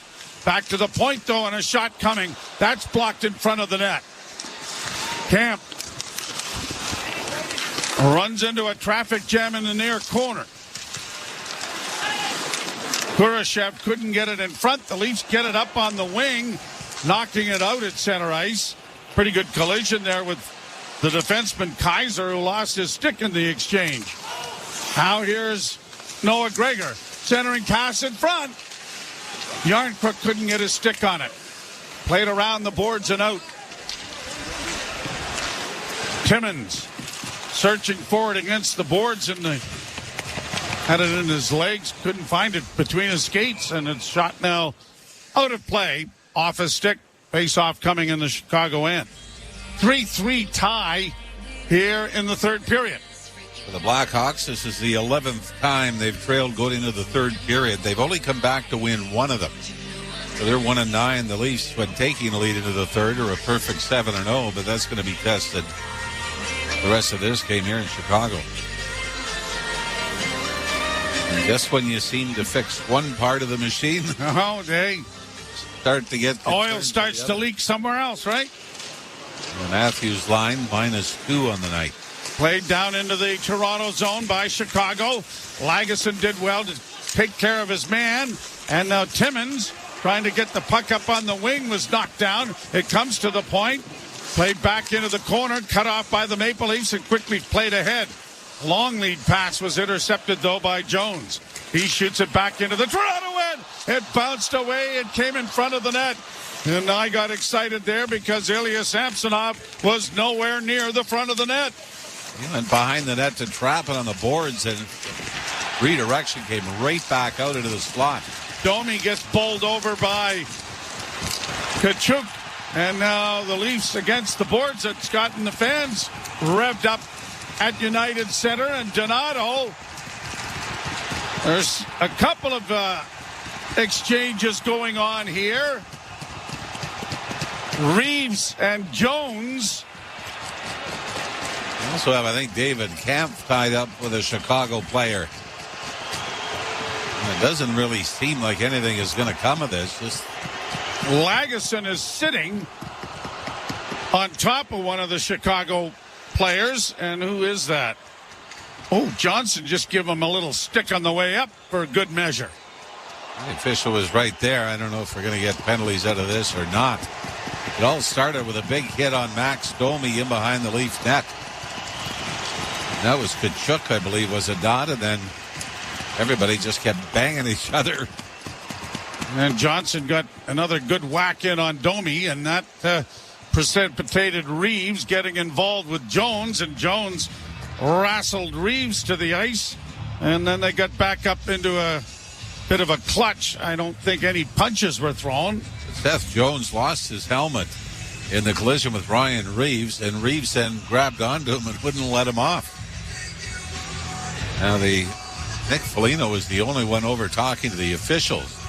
Back to the point, though, and a shot coming. That's blocked in front of the net. Camp runs into a traffic jam in the near corner. Kurashev couldn't get it in front. The Leafs get it up on the wing, knocking it out at center ice. Pretty good collision there with the defenseman Kaiser, who lost his stick in the exchange. Now here's Noah Gregor. Centering pass in front. Yarncrook couldn't get his stick on it. Played around the boards and out. Timmins searching for it against the boards and had it in his legs. Couldn't find it between his skates, and it's shot now out of play. Off his stick. Face-off coming in the Chicago end. 3-3 tie here in the third period. For the Blackhawks, this is the 11th time they've trailed going into the third period. They've only come back to win one of them. So they're 1-9. The Leafs, when taking a lead into the third, are a perfect 7-0, but that's going to be tested the rest of this game here in Chicago. And just when you seem to fix one part of the machine, they start to get oil starts to leak somewhere else, right? The Matthews line -2 on the night. Played down into the Toronto zone by Chicago. Lagesson did well to take care of his man. And now Timmins, trying to get the puck up on the wing, was knocked down. It comes to the point. Played back into the corner, cut off by the Maple Leafs, and quickly played ahead. Long lead pass was intercepted, though, by Jones. He shoots it back into the Toronto end. It bounced away. It came in front of the net. And I got excited there because Ilya Samsonov was nowhere near the front of the net. He went behind the net to trap it on the boards, and redirection came right back out into the slot. Domi gets bowled over by Tkachuk. And now the Leafs against the boards. It's gotten the fans revved up at United Center. And Donato, there's a couple of exchanges going on here. Reeves and Jones. We also have, I think, David Kampf tied up with a Chicago player. And it doesn't really seem like anything is going to come of this. Just Lagesson is sitting on top of one of the Chicago players. And who is that? Oh, Johnson just give him a little stick on the way up for good measure. The official was right there. I don't know if we're going to get penalties out of this or not. It all started with a big hit on Max Domi in behind the Leaf net. That was Kachuk, I believe, was a dot, and then everybody just kept banging each other. And Johnson got another good whack in on Domi, and that precipitated Reeves getting involved with Jones, and Jones wrestled Reeves to the ice, and then they got back up into a bit of a clutch. I don't think any punches were thrown. Seth Jones lost his helmet in the collision with Ryan Reeves, and Reeves then grabbed onto him and wouldn't let him off. Now, Nick Foligno was the only one over talking to the officials.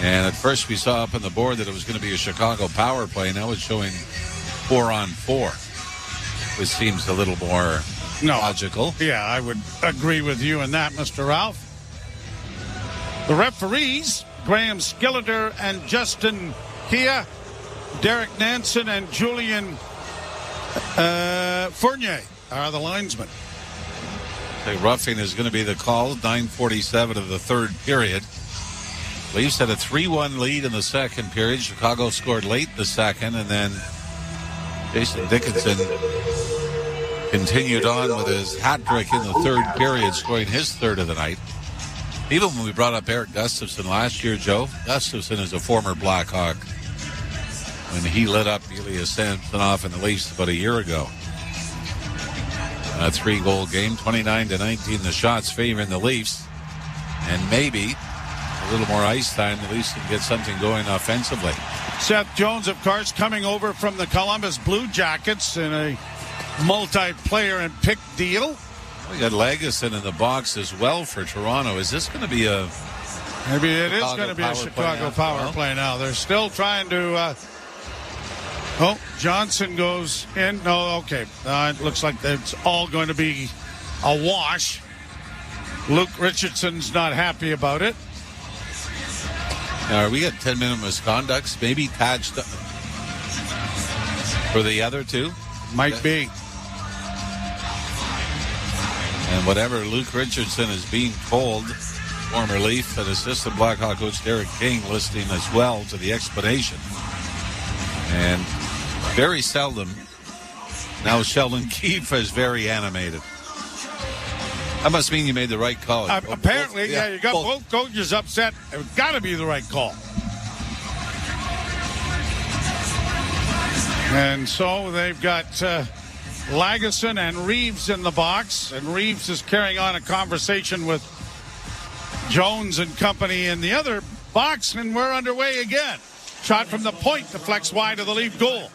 And at first we saw up on the board that it was going to be a Chicago power play. Now it's showing 4-on-4, which seems a little more logical. Yeah, I would agree with you on that, Mr. Ralph. The referees, Graham Skilleter and Justin Kia, Derek Nansen and Julian Fournier are the linesmen. The roughing is going to be the call. 9:47 of the third period. Leafs had a 3-1 lead in the second period. Chicago scored late in the second, and then Jason Dickinson continued on with his hat trick in the third period, scoring his third of the night. Even when we brought up Eric Gustafsson last year, Joe, Gustafsson is a former Blackhawk when he lit up Ilya Samsonov in the Leafs about a year ago. A 3-goal game, 29-19. The shots favoring the Leafs. And maybe a little more ice time, the Leafs can get something going offensively. Seth Jones, of course, coming over from the Columbus Blue Jackets in a multiplayer and pick deal. We got Lagesson in the box as well for Toronto. Is this going to be a... Maybe it is going to be a Chicago power play now. They're still trying to... Johnson goes in. No, okay. It looks like it's all going to be a wash. Luke Richardson's not happy about it. We got 10-minute misconducts, maybe patched for the other two. Might be. And whatever Luke Richardson is being told, former Leaf and assistant Blackhawk coach Derek King listening as well to the explanation. And very seldom, now Sheldon Keefe is very animated. That must mean you made the right call. Apparently, you got both coaches upset. It's got to be the right call. And so they've got Lagesson and Reeves in the box, and Reeves is carrying on a conversation with Jones and company in the other box, and we're underway again. Shot from the point, deflects wide of the Leaf goal.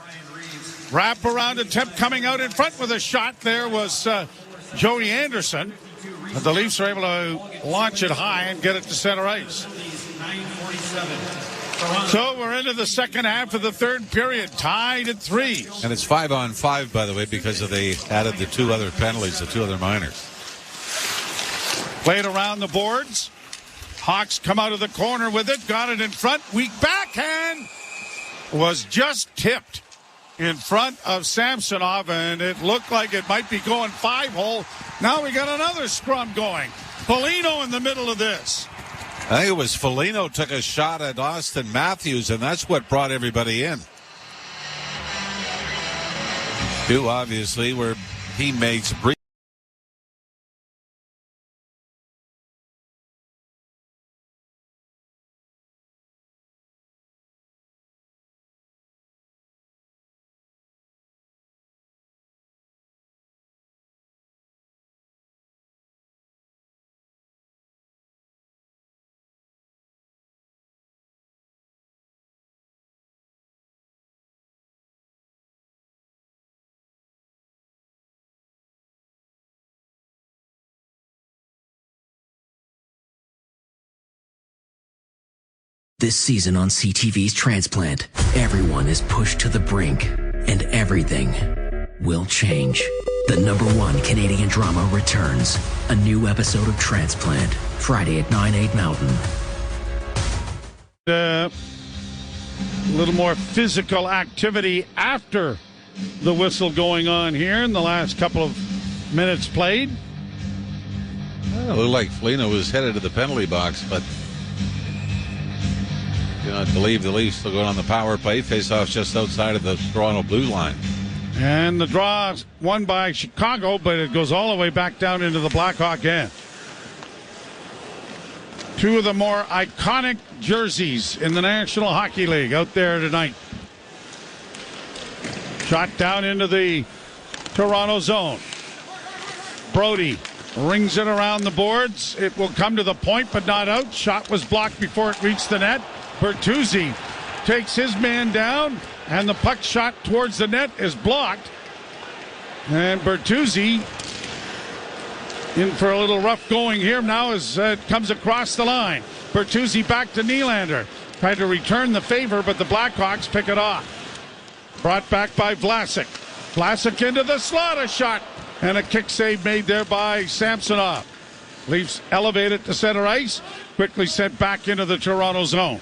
Wrap around attempt coming out in front with a shot. There was Joey Anderson. But the Leafs are able to launch it high and get it to center ice. So we're into the second half of the third period, tied at 3. And it's 5-on-5, by the way, because they added the two other penalties, the two other minors. Played around the boards. Hawks come out of the corner with it, got it in front. Weak backhand was just tipped in front of Samsonov, and it looked like it might be going 5-hole. Now we got another scrum going. Foligno in the middle of this. I think it was Foligno took a shot at Austin Matthews, and that's what brought everybody in. Two, obviously, were teammates. This season on CTV's Transplant, everyone is pushed to the brink, and everything will change. The #1 Canadian drama returns. A new episode of Transplant, Friday at 9/8 Mountain. A little more physical activity after the whistle going on here in the last couple of minutes played. It looked like Foligno was headed to the penalty box, but do not believe the Leafs still going on the power play. Face-off just outside of the Toronto blue line. And the draw won by Chicago, but it goes all the way back down into the Blackhawk end. Two of the more iconic jerseys in the National Hockey League out there tonight. Shot down into the Toronto zone. Brody rings it around the boards. It will come to the point, but not out. Shot was blocked before it reached the net. Bertuzzi takes his man down, and the puck shot towards the net is blocked. And Bertuzzi in for a little rough going here now as it comes across the line. Bertuzzi back to Nylander. Tried to return the favor, but the Blackhawks pick it off. Brought back by Vlasic. Vlasic into the slot, a shot. And a kick save made there by Samsonov. Leafs elevate it to center ice. Quickly sent back into the Toronto zone.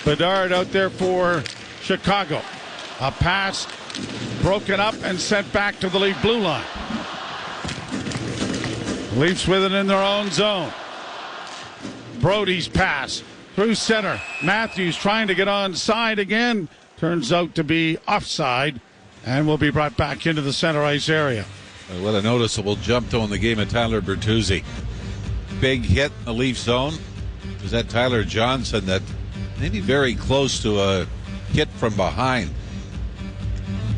Bedard out there for Chicago. A pass broken up and sent back to the Leaf blue line. Leafs with it in their own zone. Brody's pass through center. Matthews trying to get onside again. Turns out to be offside and will be brought back into the center ice area. What a noticeable jump, though, in the game of Tyler Bertuzzi. Big hit in the Leaf zone. Was that Tyler Johnson that maybe very close to a hit from behind?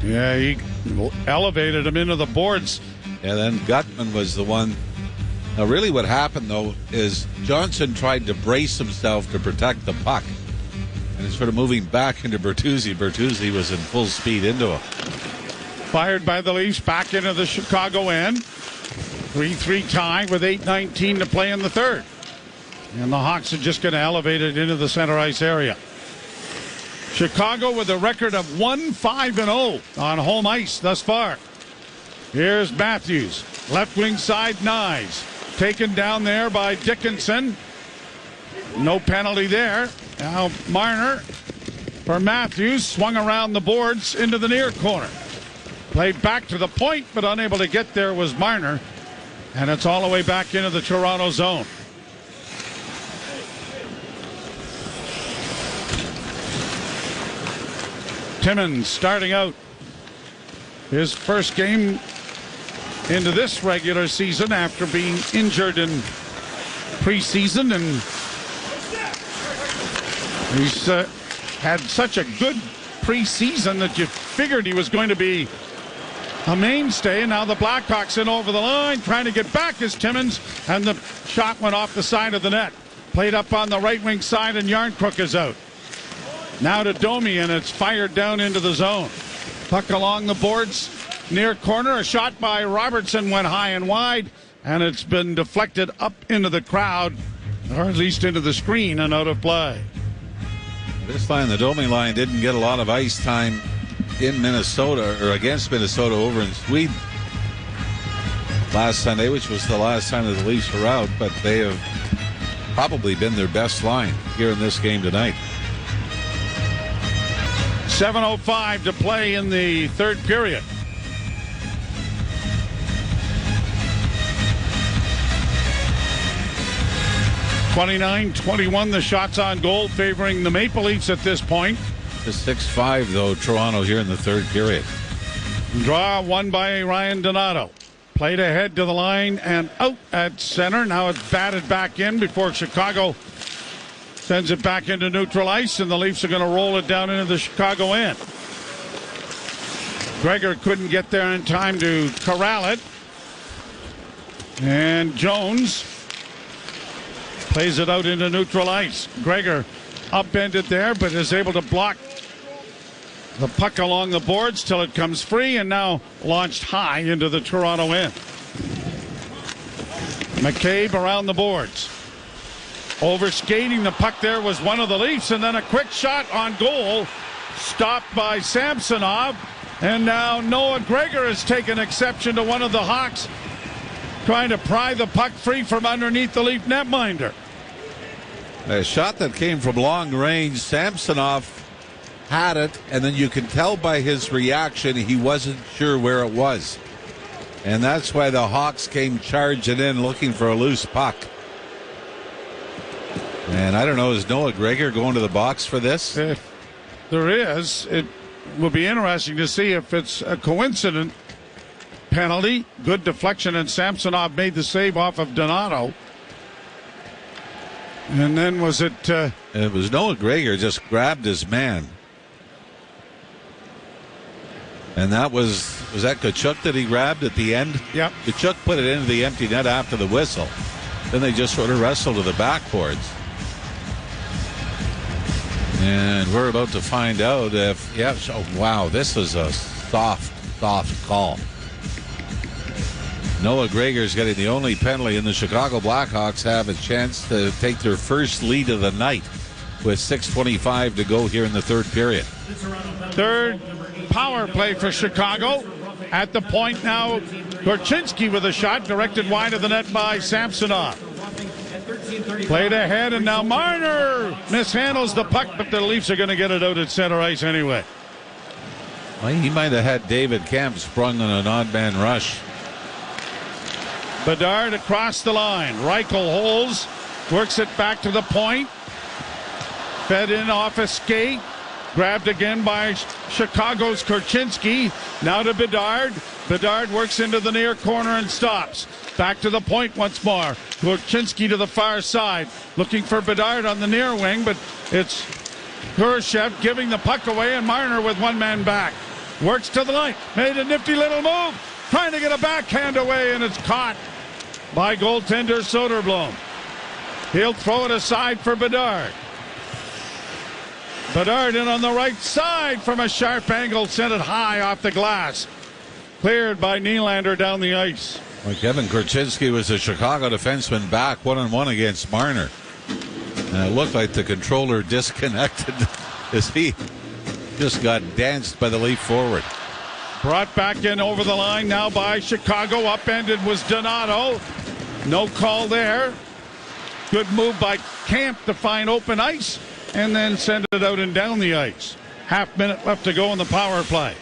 Yeah, he elevated him into the boards. And then Gutman was the one. Now, really what happened, though, is Johnson tried to brace himself to protect the puck. And instead of moving back into Bertuzzi, Bertuzzi was in full speed into him. Fired by the Leafs back into the Chicago end. 3-3 tie with 8:19 to play in the third. And the Hawks are just going to elevate it into the center ice area. Chicago with a record of 1-5-0 on home ice thus far. Here's Matthews. Left wing side, Nyes. Taken down there by Dickinson. No penalty there. Now Marner for Matthews. Swung around the boards into the near corner. Played back to the point, but unable to get there was Marner. And it's all the way back into the Toronto zone. Timmins starting out his first game into this regular season after being injured in preseason, and he's had such a good preseason that you figured he was going to be a mainstay. And now the Blackhawks in over the line trying to get back is Timmins, and the shot went off the side of the net. Played up on the right wing side, and Yarncrook is out. Now to Domi, and it's fired down into the zone. Puck along the boards, near corner. A shot by Robertson went high and wide, and it's been deflected up into the crowd, or at least into the screen, and out of play. This line, the Domi line, didn't get a lot of ice time in Minnesota, or against Minnesota over in Sweden last Sunday, which was the last time that the Leafs were out, but they have probably been their best line here in this game tonight. 7:05 to play in the third period. (29-21) the shots on goal favoring the Maple Leafs at this point. The 6-5 though, Toronto here in the third period. Draw won by Ryan Donato. Played ahead to the line and out at center. Now it's batted back in before Chicago sends it back into neutral ice, and the Leafs are going to roll it down into the Chicago end. Gregor couldn't get there in time to corral it. And Jones plays it out into neutral ice. Gregor upended there, but is able to block the puck along the boards till it comes free, and now launched high into the Toronto end. McCabe around the boards. Overskating the puck there was one of the Leafs, and then a quick shot on goal, stopped by Samsonov. And now Noah Gregor has taken exception to one of the Hawks trying to pry the puck free from underneath the Leaf netminder. A shot that came from long range. Samsonov had it, and then you can tell by his reaction he wasn't sure where it was. And that's why the Hawks came charging in looking for a loose puck. And I don't know, is Noah Gregor going to the box for this? If there is, it will be interesting to see if it's a coincident penalty. Good deflection, and Samsonov made the save off of Donato. And then was it... it was Noah Gregor just grabbed his man. And that was that Tkachuk that he grabbed at the end? Yep. Tkachuk put it into the empty net after the whistle. Then they just sort of wrestled to the backboards. And we're about to find out if, wow, this is a soft call. Noah Gregor's getting the only penalty, and the Chicago Blackhawks have a chance to take their first lead of the night with 6:25 to go here in the third period. Third power play for Chicago. At the point now, Korchinski with a shot directed wide of the net by Samsonov. Played ahead, and now Marner mishandles the puck, but the Leafs are going to get it out at center ice anyway. Well, he might have had David Kemp sprung on an odd man rush. Bedard across the line. Reichel holds, works it back to the point. Fed in off a skate. Grabbed again by Chicago's Korchinski. Now to Bedard. Bedard works into the near corner and stops. Back to the point once more. Korchinski to the far side. Looking for Bedard on the near wing, but it's Kurashev giving the puck away, and Marner with one man back. Works to the line. Made a nifty little move. Trying to get a backhand away, and it's caught by goaltender Soderblom. He'll throw it aside for Bedard. Bedard in on the right side from a sharp angle, sent it high off the glass. Cleared by Nylander down the ice. Well, Kevin Korchinski was a Chicago defenseman back 1-on-1 against Marner. And it looked like the controller disconnected as he just got danced by the Leaf forward. Brought back in over the line now by Chicago. Upended was Donato. No call there. Good move by Camp to find open ice and then send it out and down the ice. Half minute left to go in the power play.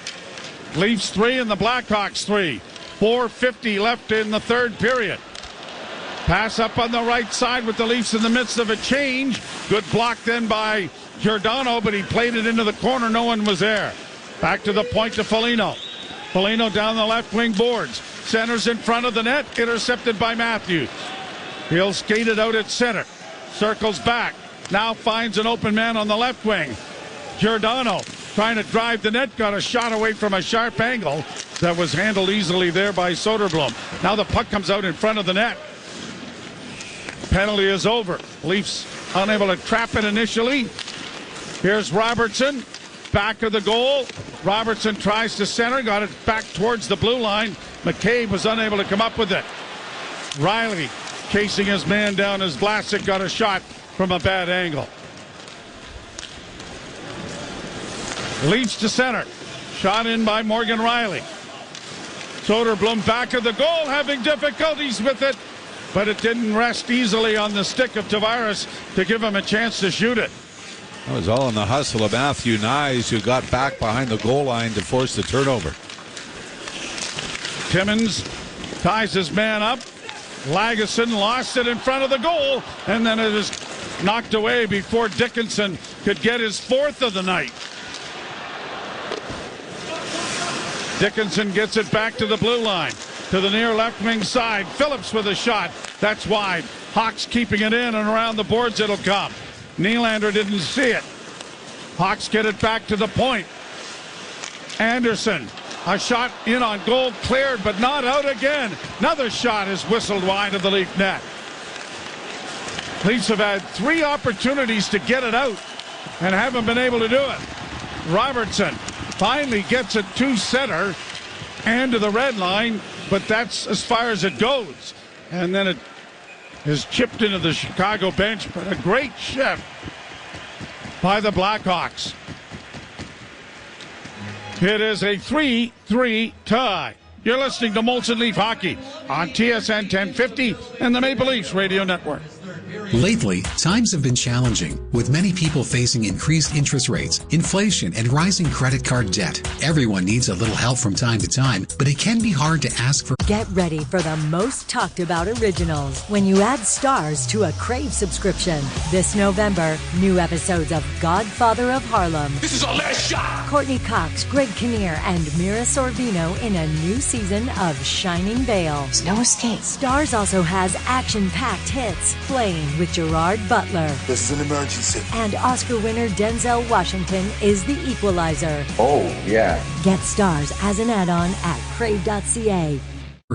Leafs 3 and the Blackhawks 3. 4:50 left in the third period. Pass up on the right side with the Leafs in the midst of a change. Good block then by Giordano, but he played it into the corner. No one was there. Back to the point to Foligno. Foligno down the left wing boards. Centers in front of the net. Intercepted by Matthews. He'll skate it out at center. Circles back. Now finds an open man on the left wing. Giordano trying to drive the net. Got a shot away from a sharp angle that was handled easily there by Soderblom. Now the puck comes out in front of the net. Penalty is over. Leafs unable to trap it initially. Here's Robertson. Back of the goal. Robertson tries to center. Got it back towards the blue line. McCabe was unable to come up with it. Riley chasing his man down as Vlasic got a shot from a bad angle. Leafs to center. Shot in by Morgan Riley. Soderblom back of the goal, having difficulties with it, but it didn't rest easily on the stick of Tavares to give him a chance to shoot it. That was all in the hustle of Matthew Nyes, who got back behind the goal line to force the turnover. Timmins ties his man up. Lagesson lost it in front of the goal, and then it is knocked away before Dickinson could get his fourth of the night. Dickinson gets it back to the blue line, to the near left wing side. Phillips with a shot. That's wide. Hawks keeping it in, and around the boards it'll come. Nylander didn't see it. Hawks get it back to the point. Anderson, a shot in on goal, cleared, but not out again. Another shot is whistled wide of the Leaf net. Leafs have had 3 opportunities to get it out and haven't been able to do it. Robertson finally gets it to center and to the red line, but that's as far as it goes. And then it is chipped into the Chicago bench, but a great shift by the Blackhawks. It is a 3-3 tie. You're listening to Molson Leaf Hockey on TSN 1050 and the Maple Leafs Radio Network. Lately, times have been challenging, with many people facing increased interest rates, inflation, and rising credit card debt. Everyone needs a little help from time to time, but it can be hard to ask for Get ready for the most talked about originals when you add stars to a Crave subscription. This November, new episodes of Godfather of Harlem. This is our last shot. Courtney Cox, Greg Kinnear, and Mira Sorvino in a new season of Shining Vale. There's no escape. Stars also has action-packed hits, Playing with Gerard Butler. This is an emergency. And Oscar winner Denzel Washington is the equalizer. Oh, yeah. Get Stars as an add-on at crave.ca.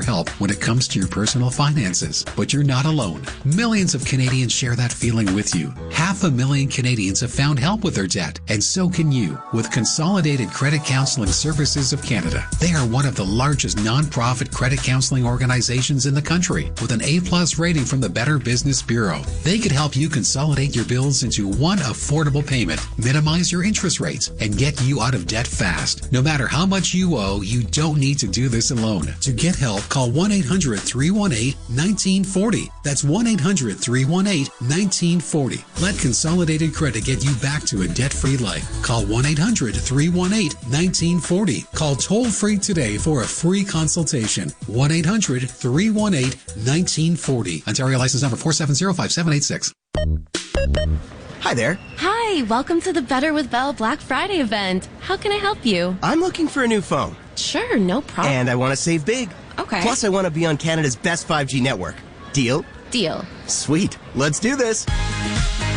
Help when it comes to your personal finances, but you're not alone. Millions of Canadians share that feeling with you. 500,000 Canadians have found help with their debt, and so can you with Consolidated Credit Counseling Services of Canada. They are one of the largest non-profit credit counseling organizations in the country with an A+ rating from the Better Business Bureau. They could help you consolidate your bills into one affordable payment, minimize your interest rates, and get you out of debt fast. No matter how much you owe, you don't need to do this alone. To get help, call 1-800-318-1940. That's 1-800-318-1940. Let Consolidated Credit get you back to a debt-free life. Call 1-800-318-1940. Call toll-free today for a free consultation. 1-800-318-1940. Ontario license number 4705786. Hi there. Hi, welcome to the Better with Bell Black Friday event. How can I help you? I'm looking for a new phone. Sure, no problem. And I want to save big. Okay. Plus, I want to be on Canada's best 5G network. Deal? Deal. Sweet. Let's do this.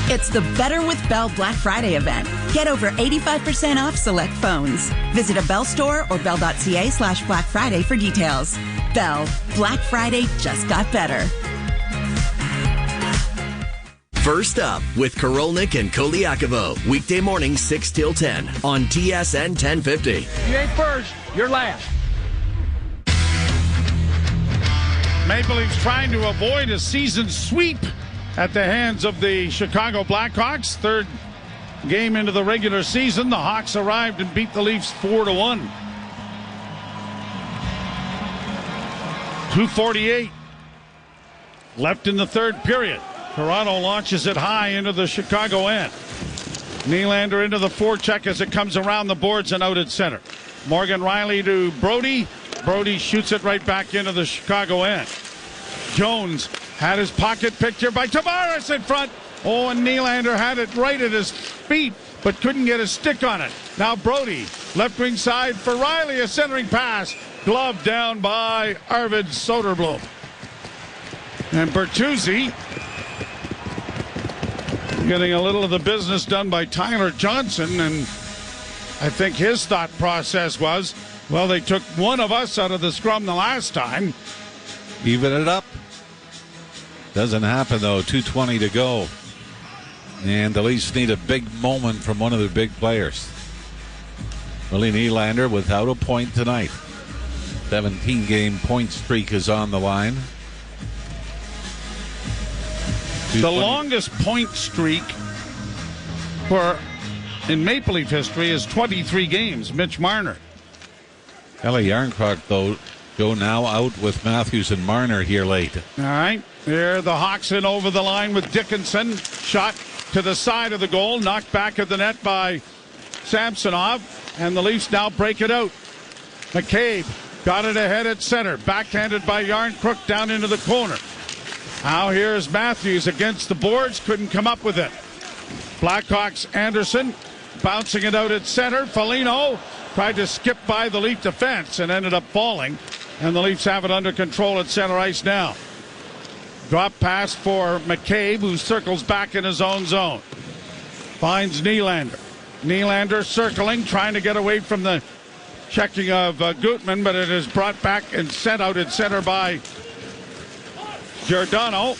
It's the Better with Bell Black Friday event. Get over 85% off select phones. Visit a Bell store or bell.ca/Black Friday for details. Bell. Black Friday just got better. First Up with Korolnik and Koliakovo. Weekday morning 6 till 10 on TSN 1050. You ain't first, you're last. Maple Leafs trying to avoid a season sweep at the hands of the Chicago Blackhawks. Third game into the regular season, the Hawks arrived and beat the Leafs 4-1. 2:48 left in the third period. Toronto launches it high into the Chicago end. Nylander into the forecheck as it comes around the boards and out at center. Morgan Rielly to Brody. Brody shoots it right back into the Chicago end. Jones had his pocket picked here by Tavares in front. Oh, and Nylander had it right at his feet, but couldn't get a stick on it. Now Brody, left wing side for Rielly, a centering pass. Glove down by Arvid Soderblom. And Bertuzzi getting a little of the business done by Tyler Johnson, and I think his thought process was, well, they took one of us out of the scrum the last time. Even it up. Doesn't happen, though. 2:20 to go. And the Leafs need a big moment from one of their big players. Willie Nylander without a point tonight. 17-game point streak is on the line. The longest point streak in Maple Leaf history is 23 games. Mitch Marner. Kelly Yarncroc, though, go now out with Matthews and Marner here late. All right. There, the Hawks in over the line with Dickinson. Shot to the side of the goal. Knocked back at the net by Samsonov. And the Leafs now break it out. McCabe got it ahead at center. Backhanded by Yarncroc down into the corner. Now here's Matthews against the boards. Couldn't come up with it. Blackhawks Anderson bouncing it out at center. Foligno tried to skip by the Leaf defense and ended up falling. And the Leafs have it under control at center ice now. Drop pass for McCabe, who circles back in his own zone. Finds Nylander. Nylander circling, trying to get away from the checking of Gutman, but it is brought back and sent out at center by Giordano.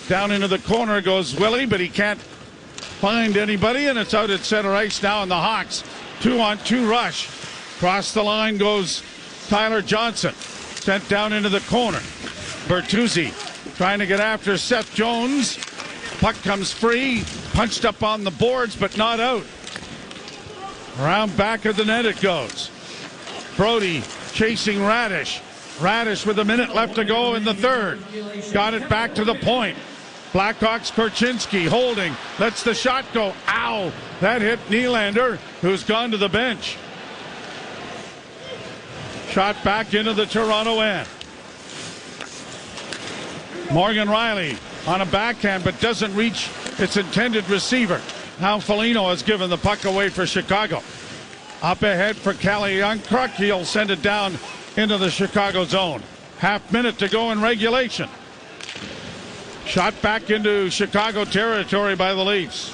Down into the corner goes Willie, but he can't find anybody, and it's out at center ice now, and the Hawks 2-on-2 rush. Across the line goes Tyler Johnson. Sent down into the corner. Bertuzzi trying to get after Seth Jones. Puck comes free. Punched up on the boards, but not out. Around back of the net it goes. Brody chasing Radish. Radish with a minute left to go in the third. Got it back to the point. Blackhawks Korchinski holding. Lets the shot go. Ow! That hit Nylander, who's gone to the bench. Shot back into the Toronto end. Morgan Riley on a backhand, but doesn't reach its intended receiver. Now Foligno has given the puck away for Chicago. Up ahead for Calle Youngkruk. He'll send it down into the Chicago zone. Half minute to go in regulation. Shot back into Chicago territory by the Leafs.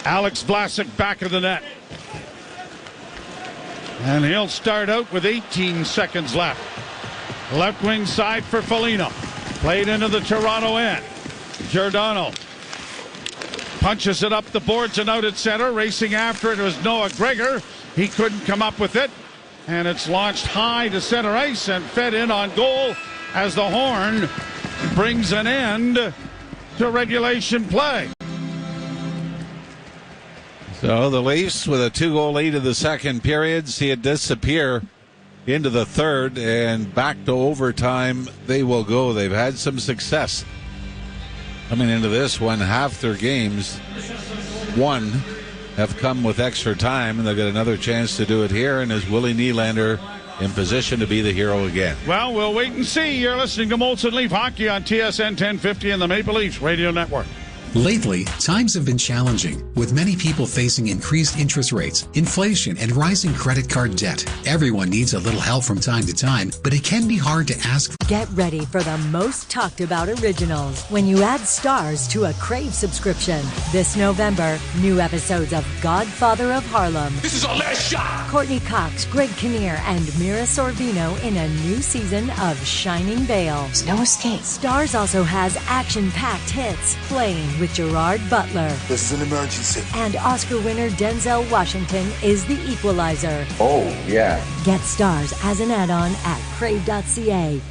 Alex Vlasic back of the net. And he'll start out with 18 seconds left. Left wing side for Foligno. Played into the Toronto end. Giordano punches it up the boards and out at center. Racing after it was Noah Gregor. He couldn't come up with it. And it's launched high to center ice and fed in on goal as the horn brings an end to regulation play. So the Leafs with a 2-goal lead in the second period see it disappear into the third, and back to overtime they will go. They've had some success coming into this one. Half their games, one, have come with extra time, and they've got another chance to do it here. And is Willie Nylander in position to be the hero again? Well, we'll wait and see. You're listening to Molson Leaf Hockey on TSN 1050 and the Maple Leafs Radio Network. Lately, times have been challenging, with many people facing increased interest rates, inflation, and rising credit card debt. Everyone needs a little help from time to time, but it can be hard to ask. Get ready for the most talked about originals when you add stars to a Crave subscription. This November, new episodes of Godfather of Harlem. This is our last shot. Courtney Cox, Greg Kinnear, and Mira Sorvino in a new season of Shining Vale. There's no escape. Stars also has action-packed hits, playing with Gerard Butler. This is an emergency. And Oscar winner Denzel Washington is the equalizer. Oh, yeah. Get Stars as an add-on at crave.ca.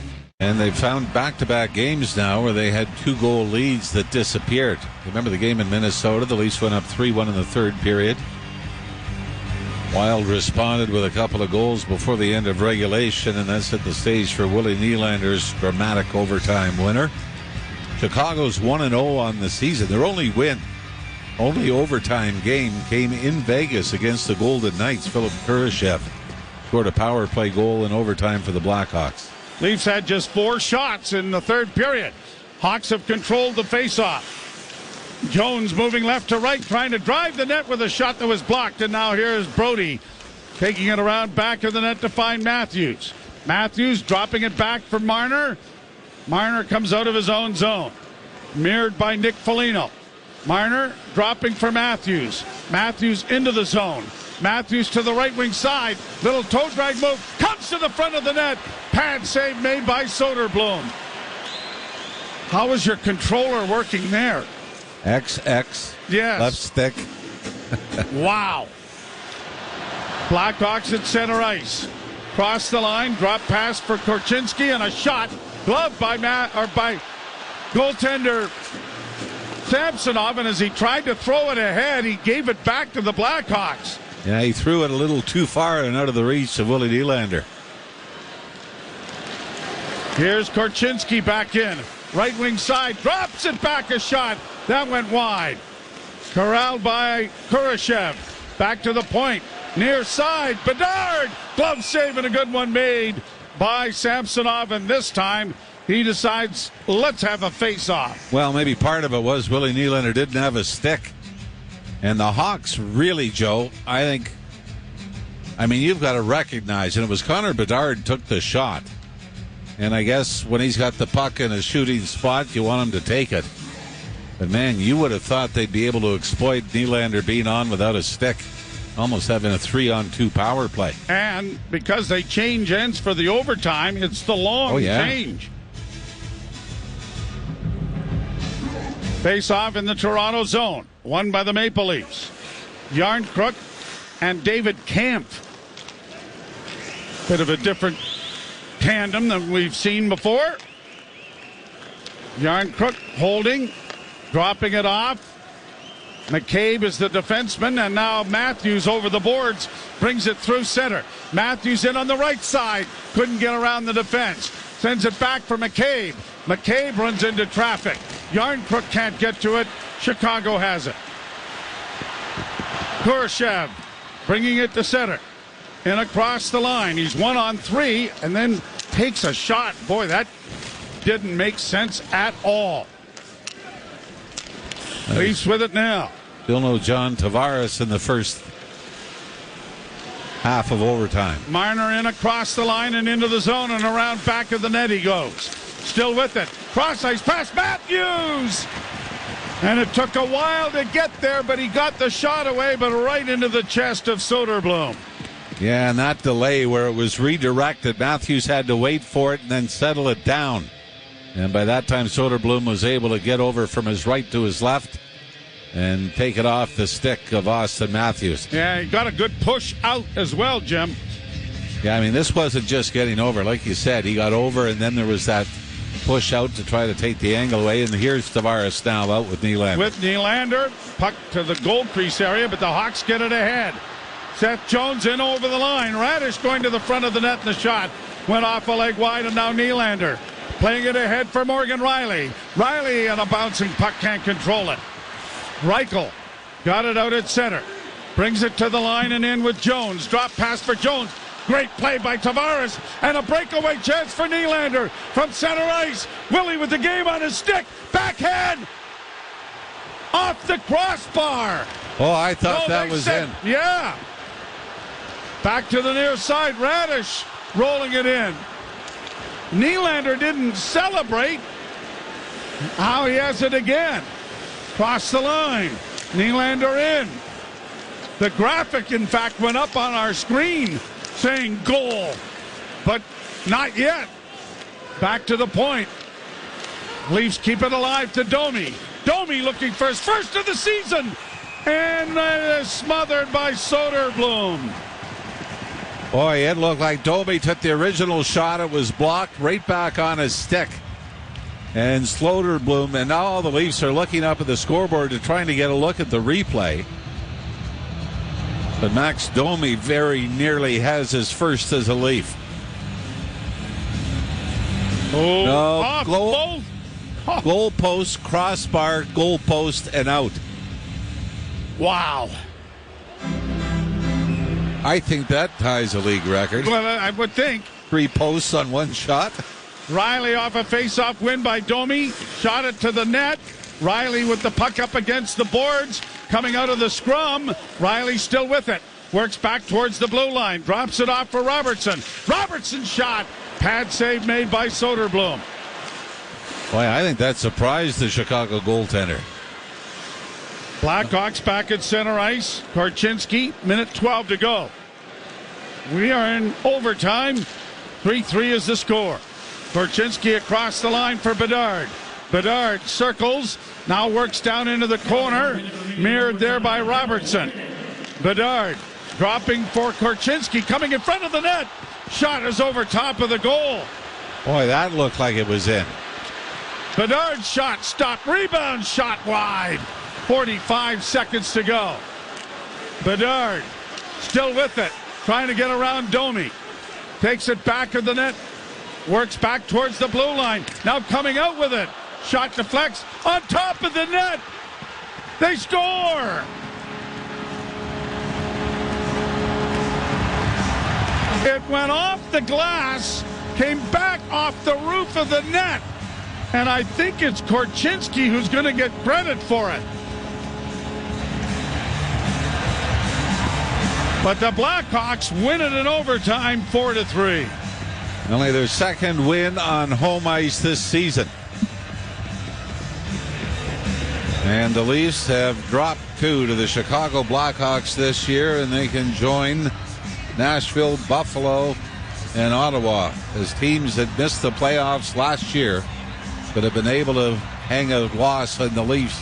And they've found back-to-back games now where they had 2-goal leads that disappeared. Remember the game in Minnesota? The Leafs went up 3-1 in the third period. Wild responded with a couple of goals before the end of regulation, and that set the stage for Willie Nylander's dramatic overtime winner. Chicago's 1-0 on the season. Their only overtime game came in Vegas against the Golden Knights. Philip Kurashev scored a power play goal in overtime for the Blackhawks. Leafs had just 4 shots in the third period. Hawks have controlled the faceoff. Jones moving left to right, trying to drive the net with a shot that was blocked. And now here's Brody taking it around back of the net to find Matthews. Matthews dropping it back for Marner. Marner comes out of his own zone. Mirrored by Nick Foligno. Marner dropping for Matthews. Matthews into the zone. Matthews to the right wing side. Little toe drag move. Comes to the front of the net. Pad save made by Soderblom. How is your controller working there? XX. Yes. Left stick. Wow. Blackhawks at center ice. Cross the line. Drop pass for Korchinski and a shot. Gloved by goaltender Samsonov, and as he tried to throw it ahead, he gave it back to the Blackhawks. Yeah, he threw it a little too far and out of the reach of Willie Nylander. Here's Korchinski back in. Right wing side, drops it back a shot. That went wide. Corralled by Kurashev. Back to the point. Near side, Bedard. Glove save and a good one made by Samsonov, and this time he decides, let's have a face-off. Well, maybe part of it was Willie Nylander didn't have a stick. And the Hawks really, Joe, I mean, you've got to recognize, and it was Connor Bedard took the shot. And I guess when he's got the puck in a shooting spot, you want him to take it. But, man, you would have thought they'd be able to exploit Nylander being on without a stick. Almost having a 3-on-2 power play. And because they change ends for the overtime, it's the long change. Face off in the Toronto zone. Won by the Maple Leafs. Yarncrook and David Kampf. Bit of a different tandem than we've seen before. Yarncrook holding, dropping it off. McCabe is the defenseman, and now Matthews over the boards brings it through center. Matthews in on the right side, couldn't get around the defense. Sends it back for McCabe. McCabe runs into traffic. Yarncrook can't get to it. Chicago has it. Kurashev bringing it to center. And across the line. He's 1-on-3 and then takes a shot. Boy, that didn't make sense at all. Leafs with it now. Still no John Tavares in the first half of overtime. Marner in across the line and into the zone, and around back of the net he goes. Still with it. Cross ice pass, Matthews! And it took a while to get there, but he got the shot away, but right into the chest of Soderblom. Yeah, and that delay where it was redirected, Matthews had to wait for it and then settle it down. And by that time, Soderblom was able to get over from his right to his left and take it off the stick of Austin Matthews. Yeah, he got a good push out as well, Jim. Yeah, I mean, this wasn't just getting over. Like you said, he got over, and then there was that push out to try to take the angle away. And here's Tavares now out with Nylander. With Nylander, puck to the goal crease area, but the Hawks get it ahead. Seth Jones in over the line. Radish going to the front of the net, and the shot went off a leg wide, and now Nylander playing it ahead for Morgan Rielly. Rielly and a bouncing puck, can't control it. Reichel got it out at center. Brings it to the line and in with Jones. Drop pass for Jones. Great play by Tavares, and a breakaway chance for Nylander from center ice. Willie with the game on his stick. Backhand off the crossbar. Oh, I thought that was in. Yeah. Back to the near side. Radish rolling it in. Nylander didn't celebrate. Now he has it again. Cross the line. Nylander in. The graphic, in fact, went up on our screen saying goal, but not yet. Back to the point. Leafs keep it alive to Domi. Domi looking for his first of the season, and smothered by Soderblom. Boy, it looked like Domi took the original shot. It was blocked right back on his stick. And Soderblom, and now all the Leafs are looking up at the scoreboard to trying to get a look at the replay. But Max Domi very nearly has his first as a Leaf. Oh, no, goal post, crossbar, goal post, and out. Wow. I think that ties a league record. Well, I would think. 3 posts on one shot. Rielly off a face-off win by Domi. Shot it to the net. Rielly with the puck up against the boards. Coming out of the scrum. Rielly still with it. Works back towards the blue line. Drops it off for Robertson. Robertson shot. Pad save made by Soderblom. Boy, I think that surprised the Chicago goaltender. Blackhawks back at center ice. Korchinski, minute 12 to go. We are in overtime. 3-3 is the score. Korchinski across the line for Bedard. Bedard circles, now works down into the corner, mirrored there by Robertson. Bedard dropping for Korchinski, coming in front of the net. Shot is over top of the goal. Boy, that looked like it was in. Bedard's shot stopped, rebound shot wide. 45 seconds to go. Bedard still with it, trying to get around Domi. Takes it back of the net, works back towards the blue line. Now coming out with it. Shot deflects on top of the net. They score. It went off the glass, came back off the roof of the net. And I think it's Korchinski who's going to get credit for it. But the Blackhawks win it in overtime, 4-3. Only their second win on home ice this season. And the Leafs have dropped 2 to the Chicago Blackhawks this year, and they can join Nashville, Buffalo, and Ottawa as teams that missed the playoffs last year but have been able to hang a loss on the Leafs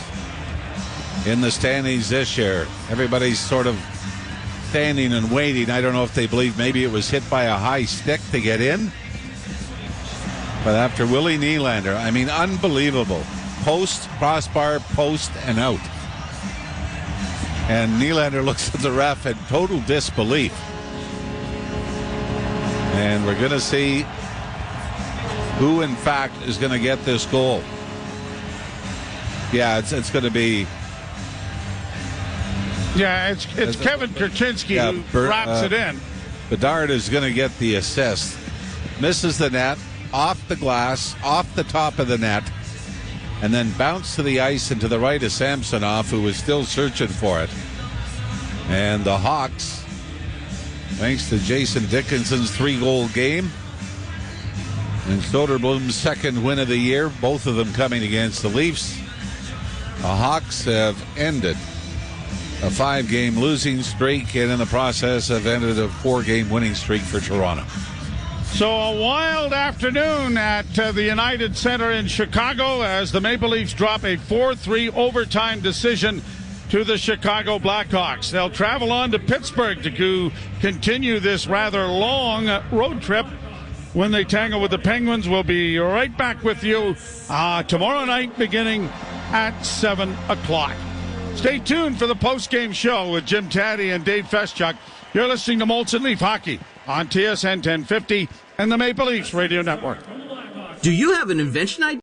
in the standings this year. Everybody's sort of standing and waiting. I don't know if they believe maybe it was hit by a high stick to get in. But after Willie Nylander, I mean, unbelievable. Post, crossbar, post, and out. And Nylander looks at the ref in total disbelief. And we're going to see who, in fact, is going to get this goal. Yeah, it's going to be... Yeah, it's Kevin Korchinski who wraps it in. Bedard is going to get the assist. Misses the net. off the glass, off the top of the net, and then bounced to the ice and to the right of Samsonov, who was still searching for it. And the Hawks, thanks to Jason Dickinson's 3-goal game and Soderblom's second win of the year, both of them coming against the Leafs, the Hawks have ended a 5-game losing streak and in the process have ended a 4-game winning streak for Toronto. So a wild afternoon at the United Center in Chicago as the Maple Leafs drop a 4-3 overtime decision to the Chicago Blackhawks. They'll travel on to Pittsburgh to continue this rather long road trip. When they tangle with the Penguins, we'll be right back with you tomorrow night beginning at 7 o'clock. Stay tuned for the post-game show with Jim Taddy and Dave Feschuk. You're listening to Molson Leaf Hockey on TSN 1050 and the Maple Leafs Radio Network. Do you have an invention idea?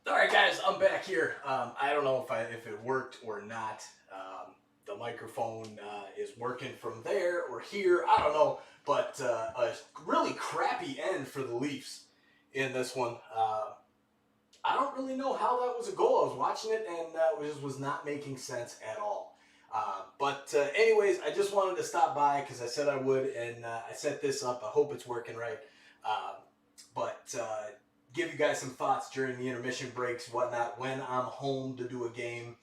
All right, guys, I'm back here. I don't know if it worked or not. The microphone is working from there or here. I don't know, but a really crappy end for the Leafs in this one. I don't really know how that was a goal. I was watching it, and it was not making sense at all. But anyways, I just wanted to stop by because I said I would, and I set this up. I hope it's working right. But give you guys some thoughts during the intermission breaks, whatnot, when I'm home to do a game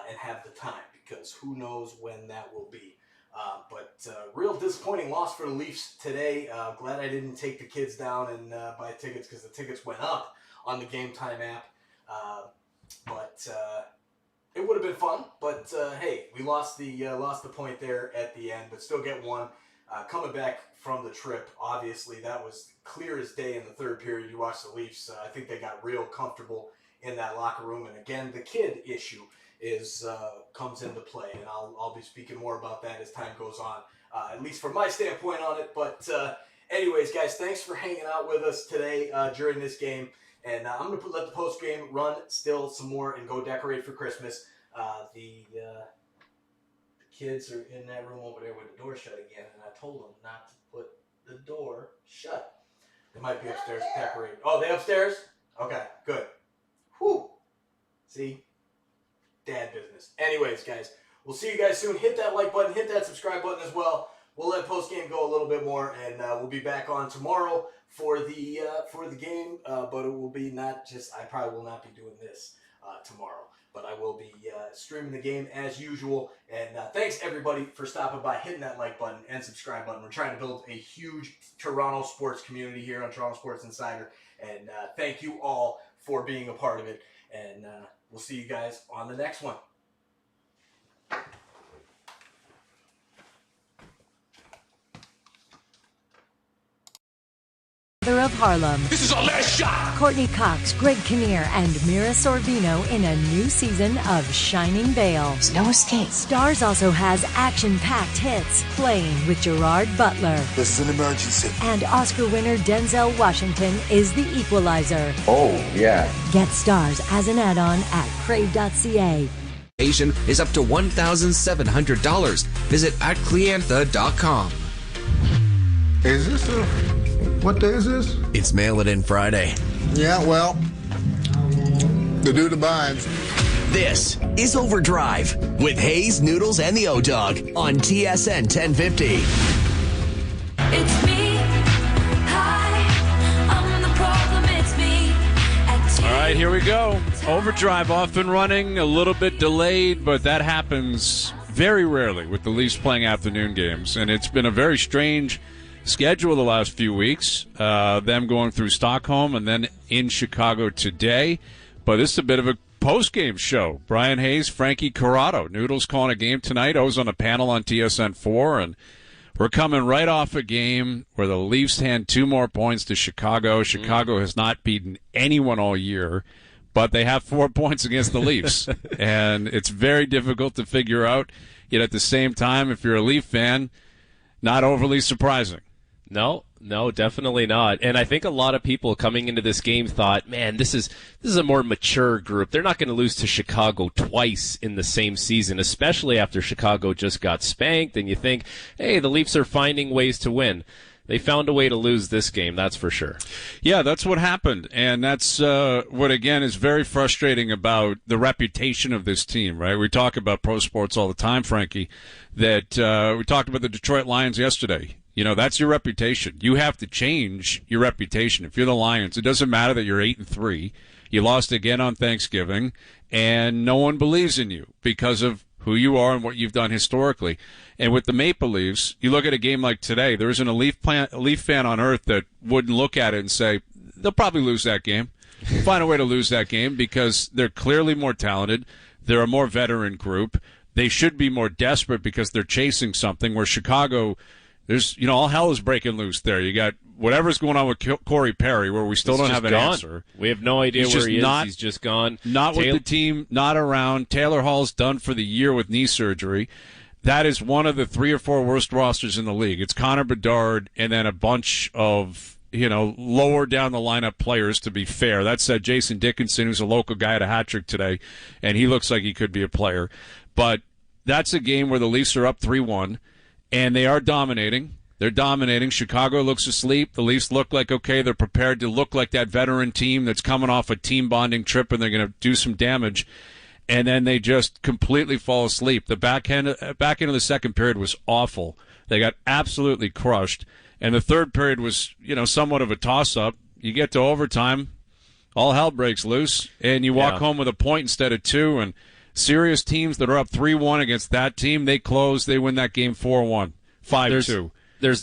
and have the time, because who knows when that will be. But real disappointing loss for the Leafs today. Glad I didn't take the kids down and buy tickets because the tickets went up on the Game Time app. But it would have been fun. But hey, we lost the point there at the end, but still get one. Coming back from the trip, obviously that was clear as day in the third period. You watch the Leafs, I think they got real comfortable in that locker room. And again, the kid issue comes into play, and I'll be speaking more about that as time goes on, at least from my standpoint on it. But anyways, guys, thanks for hanging out with us today during this game. And I'm going to let the post game run still some more and go decorate for Christmas. The kids are in that room over there with the door shut again, and I told them not to put the door shut. They might be upstairs decorating. Oh, they upstairs? Okay, good. Whew. See? Dad business. Anyways, guys, we'll see you guys soon. Hit that like button, hit that subscribe button as well. We'll let post game go a little bit more, and we'll be back on tomorrow for the game. But it will be not just. I probably will not be doing this tomorrow. but I will be streaming the game as usual. And thanks, everybody, for stopping by, hitting that like button and subscribe button. We're trying to build a huge Toronto sports community here on Toronto Sports Insider. And thank you all for being a part of it. And we'll see you guys on the next one. Of Harlem. This is our last shot. Courtney Cox, Greg Kinnear, and Mira Sorvino in a new season of Shining Vale. There's no escape. Stars also has action-packed hits, Playing with Gerard Butler. This is an emergency. And Oscar winner Denzel Washington is the equalizer. Oh, yeah. Get Stars as an add-on at crave.ca. Is up to $1,700. Visit @clientha.com. Is this what day is this? It's Mail It In Friday. Yeah, well, the dude abides. This is Overdrive with Hayes, Noodles, and the O-Dog on TSN 1050. It's me. Hi, I'm the problem. It's me. All right, here we go. Overdrive off and running, a little bit delayed, but that happens very rarely with the Leafs playing afternoon games, and it's been a very strange schedule the last few weeks, them going through Stockholm and then in Chicago today. But this is a bit of a post-game show. Brian Hayes, Frankie Corrado. Noodles calling a game tonight. O's on a panel on TSN4, and we're coming right off a game where the Leafs hand 2 more points to Chicago. Chicago has not beaten anyone all year, but they have 4 points against the Leafs. And it's very difficult to figure out. Yet at the same time, if you're a Leaf fan, not overly surprising. No, definitely not. And I think a lot of people coming into this game thought, man, this is a more mature group. They're not going to lose to Chicago twice in the same season, especially after Chicago just got spanked. And you think, hey, the Leafs are finding ways to win. They found a way to lose this game, that's for sure. Yeah, that's what happened. And that's what, again, is very frustrating about the reputation of this team, right? We talk about pro sports all the time, Frankie, that we talked about the Detroit Lions yesterday. You know, that's your reputation. You have to change your reputation. If you're the Lions, it doesn't matter that you're 8-3. You lost again on Thanksgiving, and no one believes in you because of who you are and what you've done historically. And with the Maple Leafs, you look at a game like today, there isn't a Leaf fan on earth that wouldn't look at it and say, they'll probably lose that game. Find a way to lose that game because they're clearly more talented. They're a more veteran group. They should be more desperate because they're chasing something, where Chicago, there's, all hell is breaking loose there. You got whatever's going on with Corey Perry, where we still don't have an answer. We have no idea where he is. He's just gone. Not with the team, not around. Taylor Hall's done for the year with knee surgery. That is one of the 3 or 4 worst rosters in the league. It's Connor Bedard and then a bunch of, lower down the lineup players, to be fair. That said, Jason Dickinson, who's a local guy, had a hat trick today, and he looks like he could be a player. But that's a game where the Leafs are up 3-1. And they are dominating. They're dominating. Chicago looks asleep. The Leafs look like, okay, they're prepared to look like that veteran team that's coming off a team bonding trip and they're going to do some damage. And then they just completely fall asleep. The back end of the second period was awful. They got absolutely crushed. And the third period was, somewhat of a toss-up. You get to overtime, all hell breaks loose, and you walk home with a point instead of 2. And serious teams that are up 3-1 against that team, they close, they win that game 4-1, 5-2.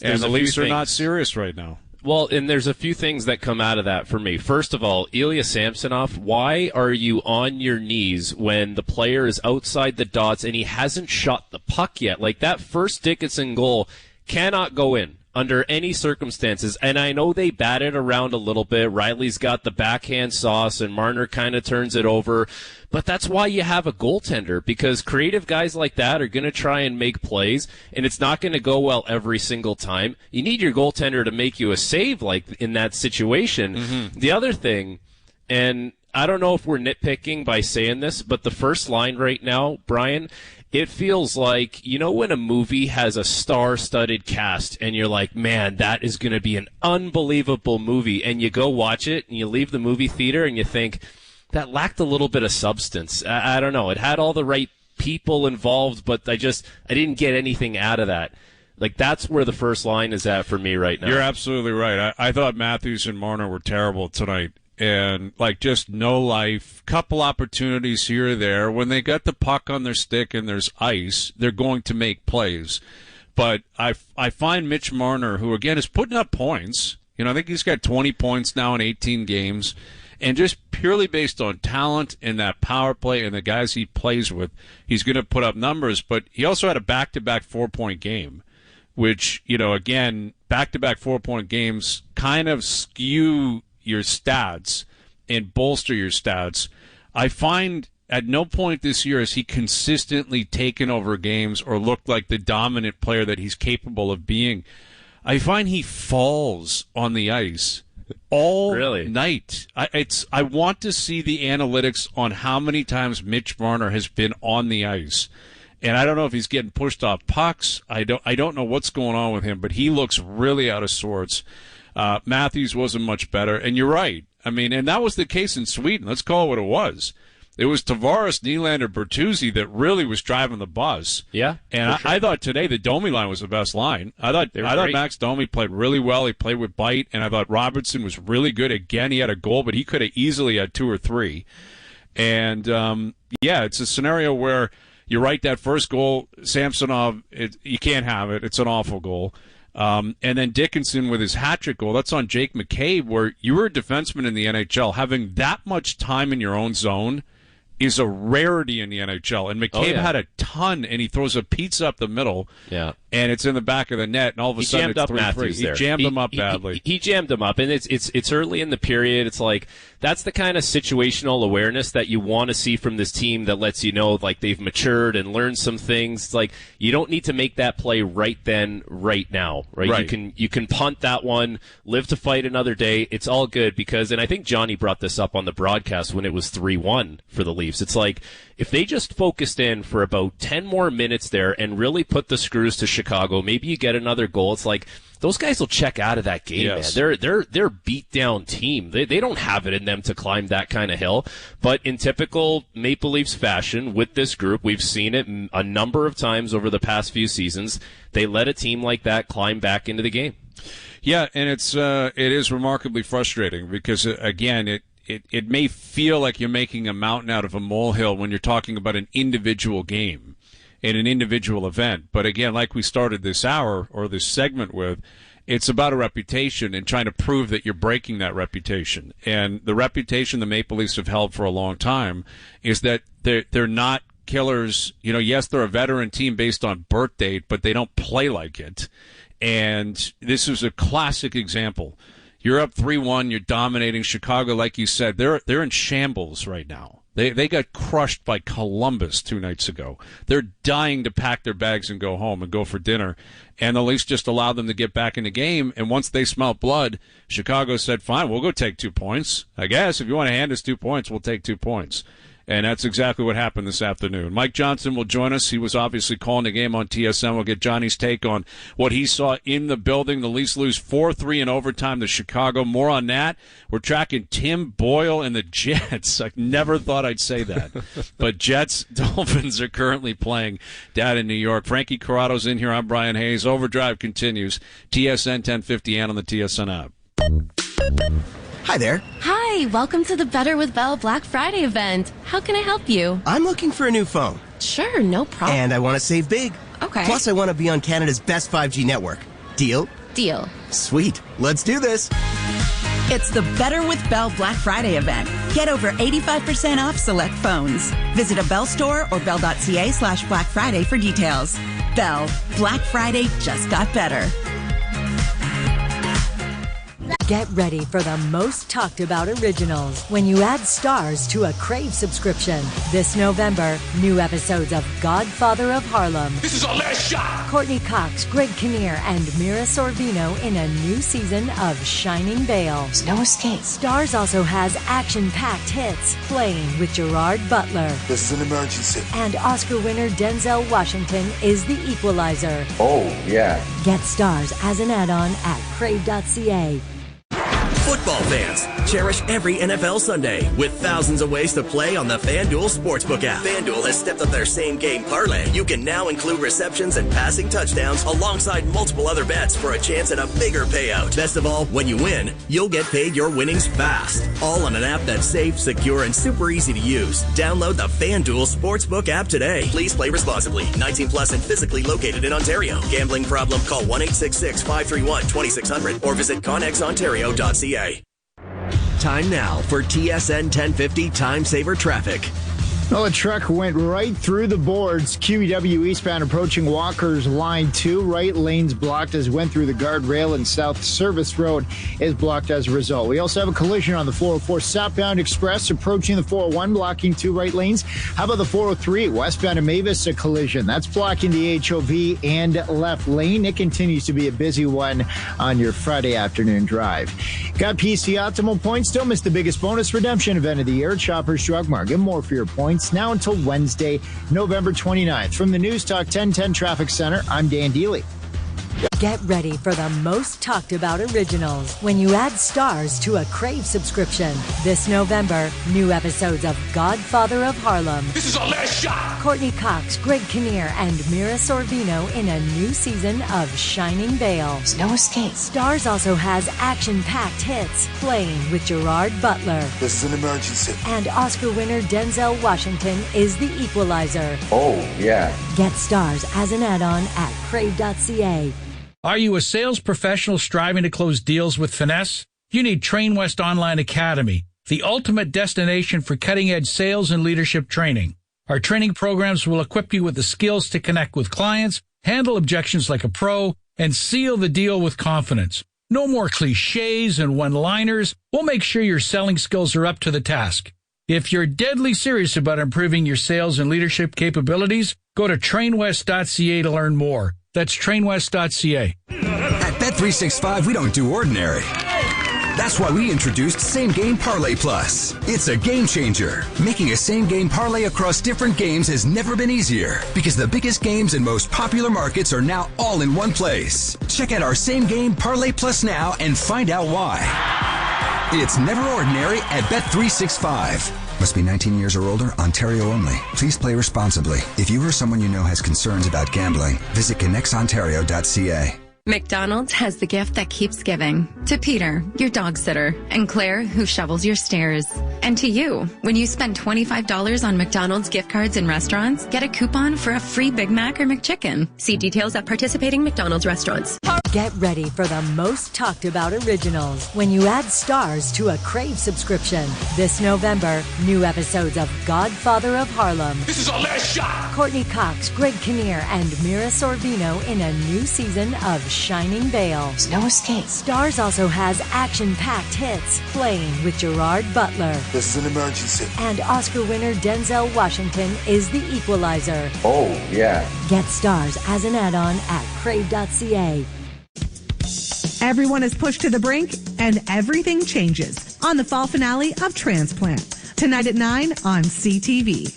And the Leafs are not serious right now. Well, and there's a few things that come out of that for me. First of all, Ilya Samsonov, why are you on your knees when the player is outside the dots and he hasn't shot the puck yet? Like, that first Dickinson goal cannot go in under any circumstances. And I know they batted around a little bit. Riley's got the backhand sauce and Marner kind of turns it over. But that's why you have a goaltender, because creative guys like that are going to try and make plays, and it's not going to go well every single time. You need your goaltender to make you a save like in that situation. Mm-hmm. The other thing, and I don't know if we're nitpicking by saying this, but the first line right now, Brian, it feels like, when a movie has a star-studded cast and you're like, man, that is going to be an unbelievable movie, and you go watch it and you leave the movie theater and you think, that lacked a little bit of substance. I don't know. It had all the right people involved, but I didn't get anything out of that. Like, that's where the first line is at for me right now. You're absolutely right. I thought Matthews and Marner were terrible tonight. and like just no life, couple opportunities here or there. When they got the puck on their stick and there's ice, they're going to make plays. But I find Mitch Marner, who again is putting up points, I think he's got 20 points now in 18 games, and just purely based on talent and that power play and the guys he plays with, he's going to put up numbers. But he also had a back-to-back 4-point game, which, again, back-to-back 4-point games kind of skew your stats and bolster your stats. I find at no point this year has he consistently taken over games or looked like the dominant player that he's capable of being. I find he falls on the ice all night. I want to see the analytics on how many times Mitch Marner has been on the ice. And I don't know if he's getting pushed off pucks. I don't know what's going on with him, but he looks really out of sorts. Matthews wasn't much better. And you're right. I mean, and that was the case in Sweden. Let's call it what it was. It was Tavares, Nylander, Bertuzzi that really was driving the bus. Yeah, and I thought today the Domi line was the best line. I thought Max Domi played really well. He played with bite, and I thought Robertson was really good. Again, he had a goal, but he could have easily had 2 or 3. And it's a scenario where you're right. That first goal, Samsonov, you can't have it. It's an awful goal. And then Dickinson with his hat-trick goal, that's on Jake McCabe, where you were a defenseman in the NHL. Having that much time in your own zone is a rarity in the NHL. And McCabe had a ton, and he throws a pizza up the middle, and it's in the back of the net, and all of a sudden it's 3-3. He jammed him up badly. He jammed him up, and it's early in the period. It's like that's the kind of situational awareness that you want to see from this team that lets you know like they've matured and learned some things. It's like you don't need to make that play right then, right now, right? You can punt that one, live to fight another day. It's all good because, and I think Johnny brought this up on the broadcast when it was 3-1 for the Leafs. It's like if they just focused in for about 10 more minutes there and really put the screws to Chicago, maybe you get another goal. It's like those guys will check out of that game, man. They're beat down team. They don't have it in them to climb that kind of hill. But in typical Maple Leafs fashion with this group, we've seen it a number of times over the past few seasons. They let a team like that climb back into the game. Yeah, and it is remarkably frustrating because again, it may feel like you're making a mountain out of a molehill when you're talking about an individual game in an individual event. But again, like we started this hour or this segment with, it's about a reputation and trying to prove that you're breaking that reputation. And the reputation the Maple Leafs have held for a long time is that they're not killers. Yes, they're a veteran team based on birth date, but they don't play like it. And this is a classic example. You're up 3-1. You're dominating Chicago, like you said. They're in shambles right now. They got crushed by Columbus 2 nights ago. They're dying to pack their bags and go home and go for dinner. And the Leafs just allowed them to get back in the game. And once they smelled blood, Chicago said, fine, we'll go take 2 points. I guess if you want to hand us 2 points, we'll take 2 points. And that's exactly what happened this afternoon. Mike Johnson will join us. He was obviously calling the game on TSN. We'll get Johnny's take on what he saw in the building. The Leafs lose 4-3 in overtime to Chicago. More on that. We're tracking Tim Boyle and the Jets. I never thought I'd say that. But Jets, Dolphins are currently playing down in New York. Frankie Corrado's in here. I'm Brian Hayes. Overdrive continues. TSN 1050 and on the TSN app. Hi there. Hi, welcome to the Better with Bell Black Friday event. How can I help you? I'm looking for a new phone. Sure, no problem. And I want to save big. Okay. Plus, I want to be on Canada's best 5G network. Deal? Deal. Sweet. Let's do this. It's the Better with Bell Black Friday event. Get over 85% off select phones. Visit a Bell store or bell.ca/Black Friday for details. Bell. Black Friday just got better. Get ready for the most talked about originals when you add stars to a Crave subscription. This November, new episodes of Godfather of Harlem. This is our last shot. Courtney Cox, Greg Kinnear, and Mira Sorvino in a new season of Shining Vale. There's no escape. Stars also has action-packed hits, Playing with Gerard Butler. This is an emergency. And Oscar winner Denzel Washington is the equalizer. Oh, yeah. Get stars as an add-on at crave.ca. Football fans, Cherish every NFL Sunday with thousands of ways to play on the FanDuel Sportsbook app. FanDuel has stepped up their same-game parlay. You can now include receptions and passing touchdowns alongside multiple other bets for a chance at a bigger payout. Best of all, when you win, you'll get paid your winnings fast. All on an app that's safe, secure, and super easy to use. Download the FanDuel Sportsbook app today. Please play responsibly. 18 plus and physically located in Ontario. Gambling problem? Call 1-866-531-2600 or visit connexontario.ca. Time now for TSN 1050 Time Saver Traffic. Well, the truck went right through the boards. QEW eastbound approaching Walker's Line 2. Right lane's blocked as went through the guardrail, and South Service Road is blocked as a result. We also have a collision on the 404 southbound express approaching the 401, blocking 2 right lanes. How about the 403 westbound to Mavis, a collision? That's blocking the HOV and left lane. It continues to be a busy one on your Friday afternoon drive. Got PC Optimal points. Don't miss the biggest bonus redemption event of the year at Shoppers Drug Mart. Get more for your points now until Wednesday, November 29th. From the News Talk 1010 Traffic Center, I'm Dan Deely. Get ready for the most talked about originals when you add stars to a Crave subscription. This November, new episodes of Godfather of Harlem. This is our last shot. Courtney Cox, Greg Kinnear, and Mira Sorvino in a new season of Shining Vale. There's no escape. Stars also has action-packed hits, Playing with Gerard Butler. This is an emergency. And Oscar winner Denzel Washington is the equalizer. Oh, yeah. Get Stars as an add-on at crave.ca. Are you a sales professional striving to close deals with finesse? You need Train West Online Academy, the ultimate destination for cutting-edge sales and leadership training. Our training programs will equip you with the skills to connect with clients, handle objections like a pro, and seal the deal with confidence. No more cliches and one-liners. We'll make sure your selling skills are up to the task. If you're deadly serious about improving your sales and leadership capabilities, go to trainwest.ca to learn more. That's trainwest.ca. At Bet365, we don't do ordinary. That's why we introduced Same Game Parlay Plus. It's a game changer. Making a same game parlay across different games has never been easier because the biggest games and most popular markets are now all in one place. Check out our Same Game Parlay Plus now and find out why. It's never ordinary at Bet365. Must be 19 years or older, Ontario only. Please play responsibly. If you or someone you know has concerns about gambling, visit connexontario.ca. McDonald's has the gift that keeps giving. To Peter, your dog sitter, and Claire, who shovels your stairs. And to you, when you spend $25 on McDonald's gift cards and restaurants, get a coupon for a free Big Mac or McChicken. See details at participating McDonald's restaurants. Get ready for the most talked about originals when you add stars to a Crave subscription. This November, new episodes of Godfather of Harlem. This is our last shot. Courtney Cox, Greg Kinnear, and Mira Sorvino in a new season of Shining Vale. There's no escape. Stars also has action-packed hits, Playing with Gerard Butler. This is an emergency. And Oscar winner Denzel Washington is the equalizer. Oh, yeah. Get Stars as an add-on at crave.ca. Everyone is pushed to the brink, and everything changes on the fall finale of Transplant. Tonight at 9 on CTV.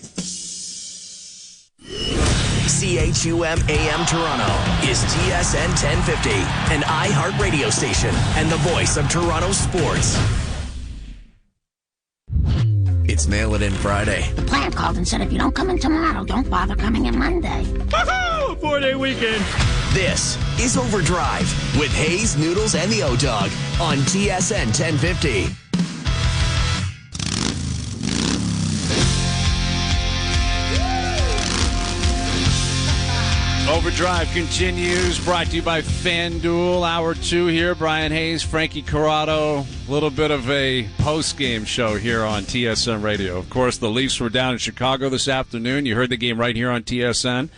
CHUM AM Toronto is TSN 1050, an iHeart radio station and the voice of Toronto sports. It's Mail It In Friday. The plant called and said if you don't come in tomorrow, don't bother coming in Monday. Woohoo! 4-day weekend. This is Overdrive with Hayes, Noodles, and the O-Dog on TSN 1050. Overdrive continues, brought to you by FanDuel. Hour 2 here. Brian Hayes, Frankie Corrado. A little bit of a post-game show here on TSN Radio. Of course, the Leafs were down in Chicago this afternoon. You heard the game right here on TSN.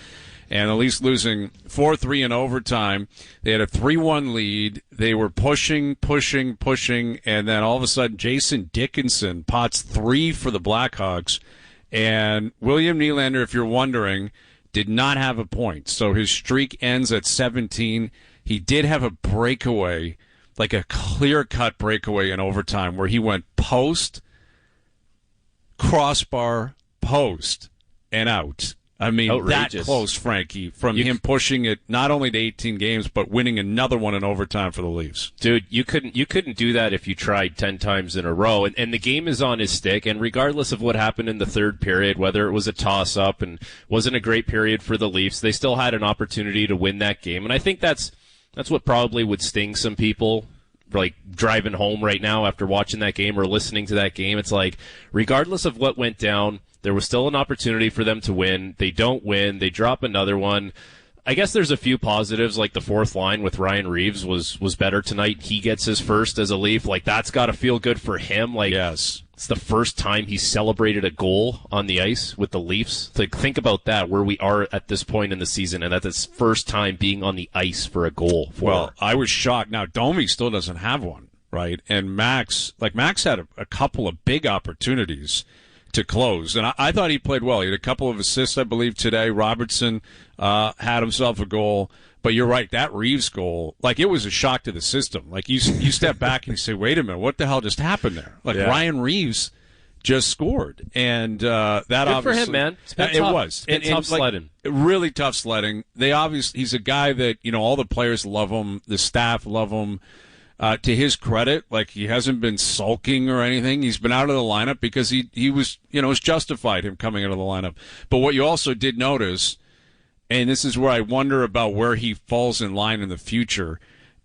And the Leafs losing 4-3 in overtime. They had a 3-1 lead. They were pushing, and then all of a sudden Jason Dickinson pots 3 for the Blackhawks. And William Nylander, if you're wondering, did not have a point. So his streak ends at 17. He did have a breakaway, like a clear-cut breakaway in overtime where he went post, crossbar, post, and out. I mean, outrageous. That close, Frankie, from him pushing it not only to 18 games, but winning another one in overtime for the Leafs. Dude, you couldn't do that if you tried 10 times in a row. And the game is on his stick, and regardless of what happened in the third period, whether it was a toss-up and wasn't a great period for the Leafs, they still had an opportunity to win that game. And I think that's what probably would sting some people, like driving home right now after watching that game or listening to that game. It's like, regardless of what went down, there was still an opportunity for them to win. They don't win. They drop another one. I guess there's a few positives, like the fourth line with Ryan Reeves was better tonight. He gets his first as a Leaf. Like, that's got to feel good for him. Like, yes. It's the first time he celebrated a goal on the ice with the Leafs. Like, think about that, where we are at this point in the season, and that's his first time being on the ice for a goal. Well, I was shocked. Now, Domi still doesn't have one, right? And Max had a couple of big opportunities to close, and I thought he played well. He had a couple of assists, I believe, today. Robertson had himself a goal, but you're right, that Reeves goal, like, it was a shock to the system. Like, you step back and you say, wait a minute, what the hell just happened there? Like, yeah. Ryan Reeves just scored, and that good obviously for him, man. It was tough sledding, really tough sledding. He's a guy that all the players love him, the staff love him. To his credit, like, he hasn't been sulking or anything. He's been out of the lineup because he was, it's justified him coming out of the lineup. But what you also did notice, and this is where I wonder about where he falls in line in the future,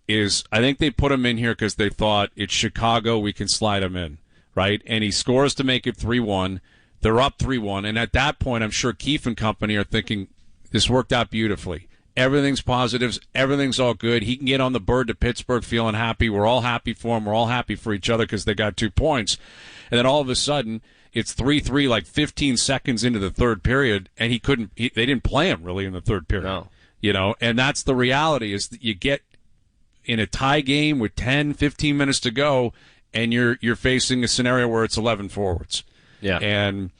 is I think they put him in here because they thought it's Chicago, we can slide him in, right? And he scores to make it 3-1. They're up 3-1. And at that point, I'm sure Keefe and company are thinking, this worked out beautifully. Everything's positives. Everything's all good. He can get on the bird to Pittsburgh feeling happy. We're all happy for him. We're all happy for each other because they got 2 points. And then all of a sudden, it's 3-3, like 15 seconds into the third period, and they didn't play him really in the third period. No. And that's the reality, is that you get in a tie game with 10, 15 minutes to go, and you're facing a scenario where it's 11 forwards. Yeah. And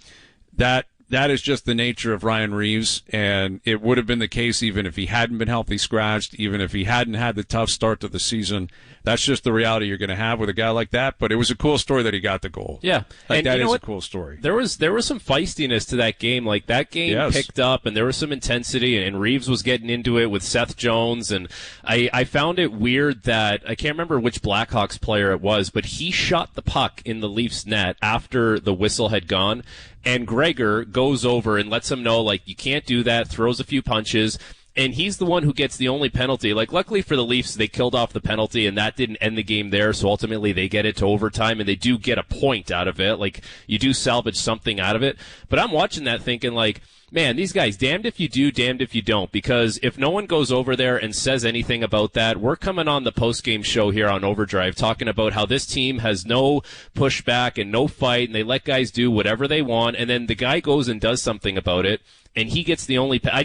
that is just the nature of Ryan Reeves, and it would have been the case even if he hadn't been healthy scratched, even if he hadn't had the tough start to the season. That's just the reality you're going to have with a guy like that. But it was a cool story that he got the goal. Yeah. That is a cool story. There was some feistiness to that game. Like, that game picked up, and there was some intensity, and Reeves was getting into it with Seth Jones. And I found it weird that, I can't remember which Blackhawks player it was, but he shot the puck in the Leafs net after the whistle had gone. And Gregor goes over and lets him know, like, you can't do that, throws a few punches, and he's the one who gets the only penalty. Like, luckily for the Leafs, they killed off the penalty, and that didn't end the game there, so ultimately they get it to overtime, and they do get a point out of it. Like, you do salvage something out of it. But I'm watching that thinking, like, man, these guys, damned if you do, damned if you don't. Because if no one goes over there and says anything about that, we're coming on the post-game show here on Overdrive talking about how this team has no pushback and no fight, and they let guys do whatever they want, and then the guy goes and does something about it, and he gets the only. I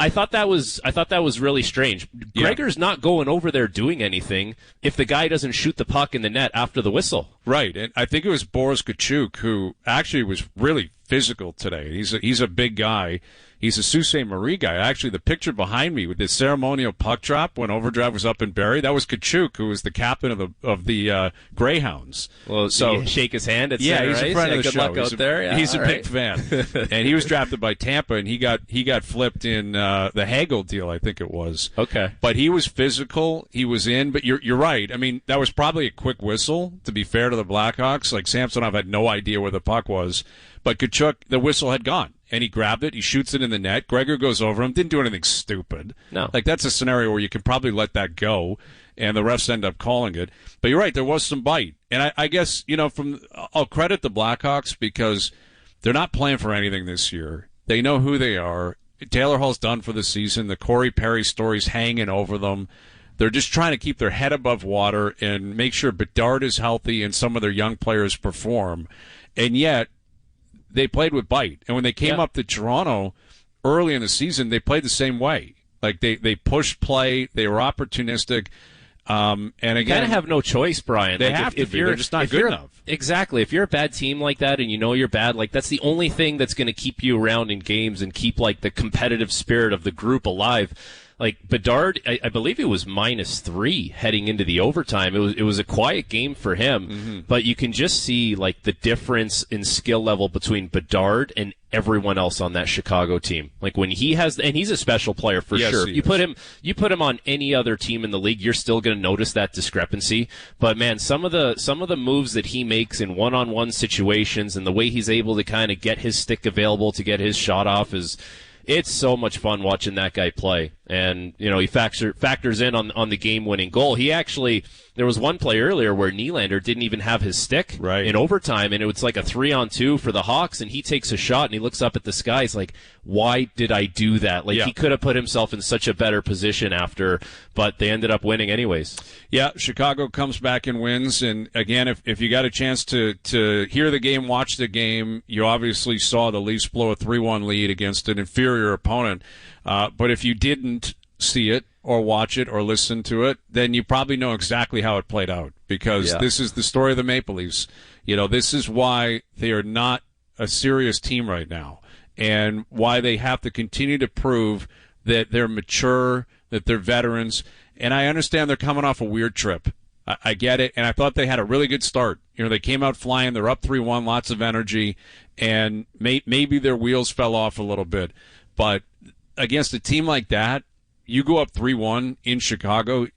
thought that was really strange. Yeah. Gregor's not going over there doing anything if the guy doesn't shoot the puck in the net after the whistle. Right, and I think it was Boris Kachuk who actually was really physical today. He's a big guy. He's a Sault Ste. Marie guy. Actually, the picture behind me with the ceremonial puck drop when Overdrive was up in Barrie, that was Kachuk, who was the captain of the Greyhounds. Well, so you shake his hand at center he's a friend of the good show. Luck out there. Yeah, he's a big fan, and he was drafted by Tampa, and he got flipped in the Hagel deal, I think it was. Okay, but he was physical. He was in. But you're right. I mean, that was probably a quick whistle. To be fair to the Blackhawks, like, Samsonov had no idea where the puck was, but Kachuk, the whistle had gone. And he grabbed it. He shoots it in the net. Gregor goes over him. Didn't do anything stupid. No. Like, that's a scenario where you can probably let that go, and the refs end up calling it. But you're right. There was some bite. And I guess, I'll credit the Blackhawks because they're not playing for anything this year. They know who they are. Taylor Hall's done for the season. The Corey Perry story's hanging over them. They're just trying to keep their head above water and make sure Bedard is healthy and some of their young players perform. And yet, they played with bite. And when they came up to Toronto early in the season, they played the same way. Like, they pushed play. They were opportunistic. And again, you kind of have no choice, Brian. They like have if to be. They're just not good enough. Exactly. If you're a bad team like that and you know you're bad, like, that's the only thing that's going to keep you around in games and keep, like, the competitive spirit of the group alive. Like Bedard, I believe it was -3 heading into the overtime. It was a quiet game for him, but you can just see like the difference in skill level between Bedard and everyone else on that Chicago team. Like when he has, and he's a special player for sure. You put him on any other team in the league, you're still going to notice that discrepancy. But man, some of the moves that he makes in one-on-one situations and the way he's able to kind of get his stick available to get his shot off it's so much fun watching that guy play. And, you know, he factors in on the game-winning goal. There was one play earlier where Nylander didn't even have his stick in overtime, and it was like a 3-on-2 for the Hawks, and he takes a shot, and he looks up at the sky. He's like, why did I do that? Like, he could have put himself in such a better position after, but they ended up winning anyways. Yeah, Chicago comes back and wins, and again, if you got a chance to hear the game, watch the game, you obviously saw the Leafs blow a 3-1 lead against an inferior opponent. But if you didn't see it or watch it or listen to it, then you probably know exactly how it played out, because this is the story of the Maple Leafs. You know, this is why they are not a serious team right now, and why they have to continue to prove that they're mature, that they're veterans. And I understand they're coming off a weird trip. I get it, and I thought they had a really good start. You know, they came out flying. They're up 3-1, lots of energy, and maybe their wheels fell off a little bit. But against a team like that, you go up 3-1 in Chicago,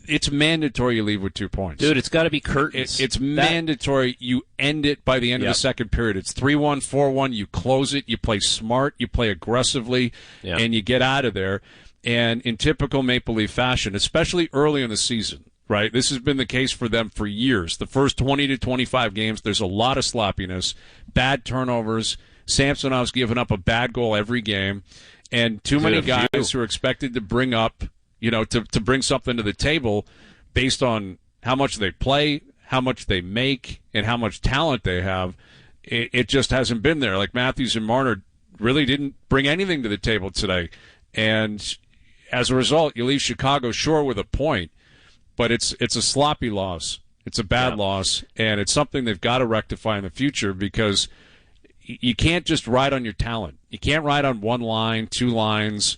it's mandatory you leave with 2 points. Dude, it's got to be curtains. It's mandatory you end it by the end of the second period. It's 3-1, 4-1, you close it, you play smart, you play aggressively, and you get out of there. And in typical Maple Leaf fashion, especially early in the season, right? This has been the case for them for years. The first 20 to 25 games, there's a lot of sloppiness, bad turnovers. Samsonov's given up a bad goal every game, and too many guys who are expected to bring up, you know, to bring something to the table based on how much they play, how much they make, and how much talent they have. It just hasn't been there. Like Matthews and Marner really didn't bring anything to the table today, and as a result, you leave Chicago sure with a point, but it's a sloppy loss. It's a bad loss, and it's something they've got to rectify in the future, because you can't just ride on your talent. You can't ride on one line, 2 lines,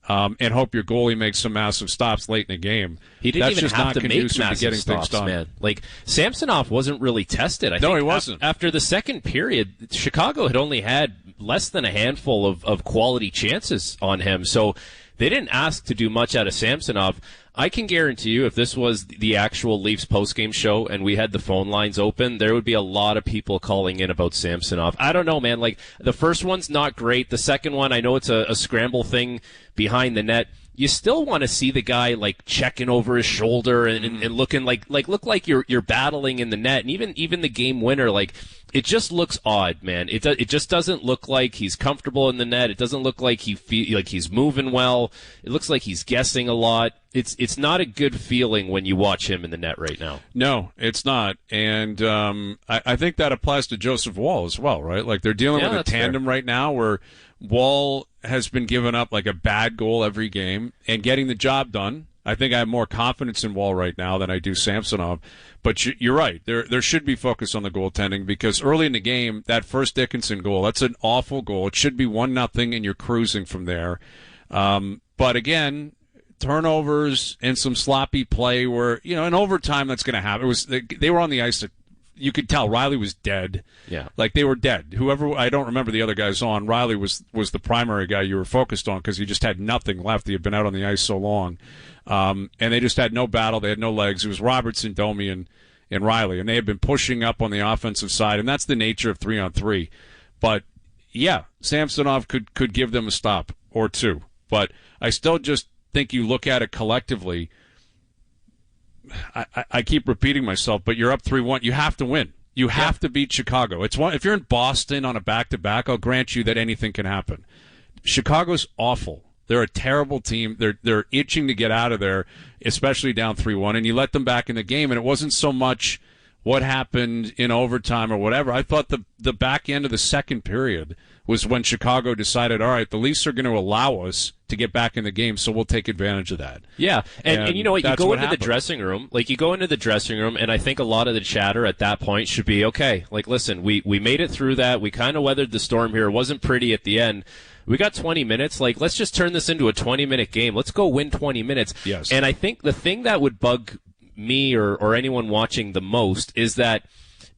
and hope your goalie makes some massive stops late in the game. He didn't even have to make massive getting stops, things done. man. Like, Samsonov wasn't really tested. I No, think he wasn't. After the second period, Chicago had only had less than a handful of quality chances on him, so they didn't ask to do much out of Samsonov. I can guarantee you, if this was the actual Leafs postgame show and we had the phone lines open, there would be a lot of people calling in about Samsonov. I don't know, man. Like, the first one's not great. The second one, I know it's a scramble thing behind the net. You still want to see the guy like checking over his shoulder and looking look like you're battling in the net, and even the game winner, like, it just looks odd, man. It just doesn't look like he's comfortable in the net. It doesn't look like he's moving well. It looks like he's guessing a lot. It's not a good feeling when you watch him in the net right now. No, it's not. And I think that applies to Joseph Woll as well, right? Like, they're dealing with a tandem right now where Woll has been giving up like a bad goal every game and getting the job done. I think I have more confidence in Woll right now than I do Samsonov. But you're right. There should be focus on the goaltending, because early in the game, that first Dickinson goal, that's an awful goal. It should be 1-0, and you're cruising from there. But again, turnovers and some sloppy play where, you know, in overtime that's going to happen. They were on the ice. You could tell Riley was dead. Yeah. Like, they were dead. Whoever, I don't remember the other guys on. Riley was the primary guy you were focused on, because he just had nothing left. He had been out on the ice so long. And they just had no battle. They had no legs. It was Robertson, Domi, and Riley. And they had been pushing up on the offensive side. And that's the nature of 3-on-3. But, yeah, Samsonov could give them a stop or two. But I still just think you look at it collectively. I keep repeating myself, but you're up 3-1. You have to win. You have to beat Chicago. If you're in Boston on a back-to-back, I'll grant you that anything can happen. Chicago's awful. They're a terrible team. They're itching to get out of there, especially down 3-1, and you let them back in the game, and it wasn't so much what happened in overtime or whatever. I thought the back end of the second period was when Chicago decided, all right, the Leafs are going to allow us to get back in the game, so we'll take advantage of that. Yeah, and you know what? You go into happened. the dressing room, and I think a lot of the chatter at that point should be, okay, like, listen, we made it through that. We kind of weathered the storm here. It wasn't pretty at the end. We got 20 minutes. Like, let's just turn this into a 20-minute game. Let's go win 20 minutes. Yes. And I think the thing that would bug me or anyone watching the most is that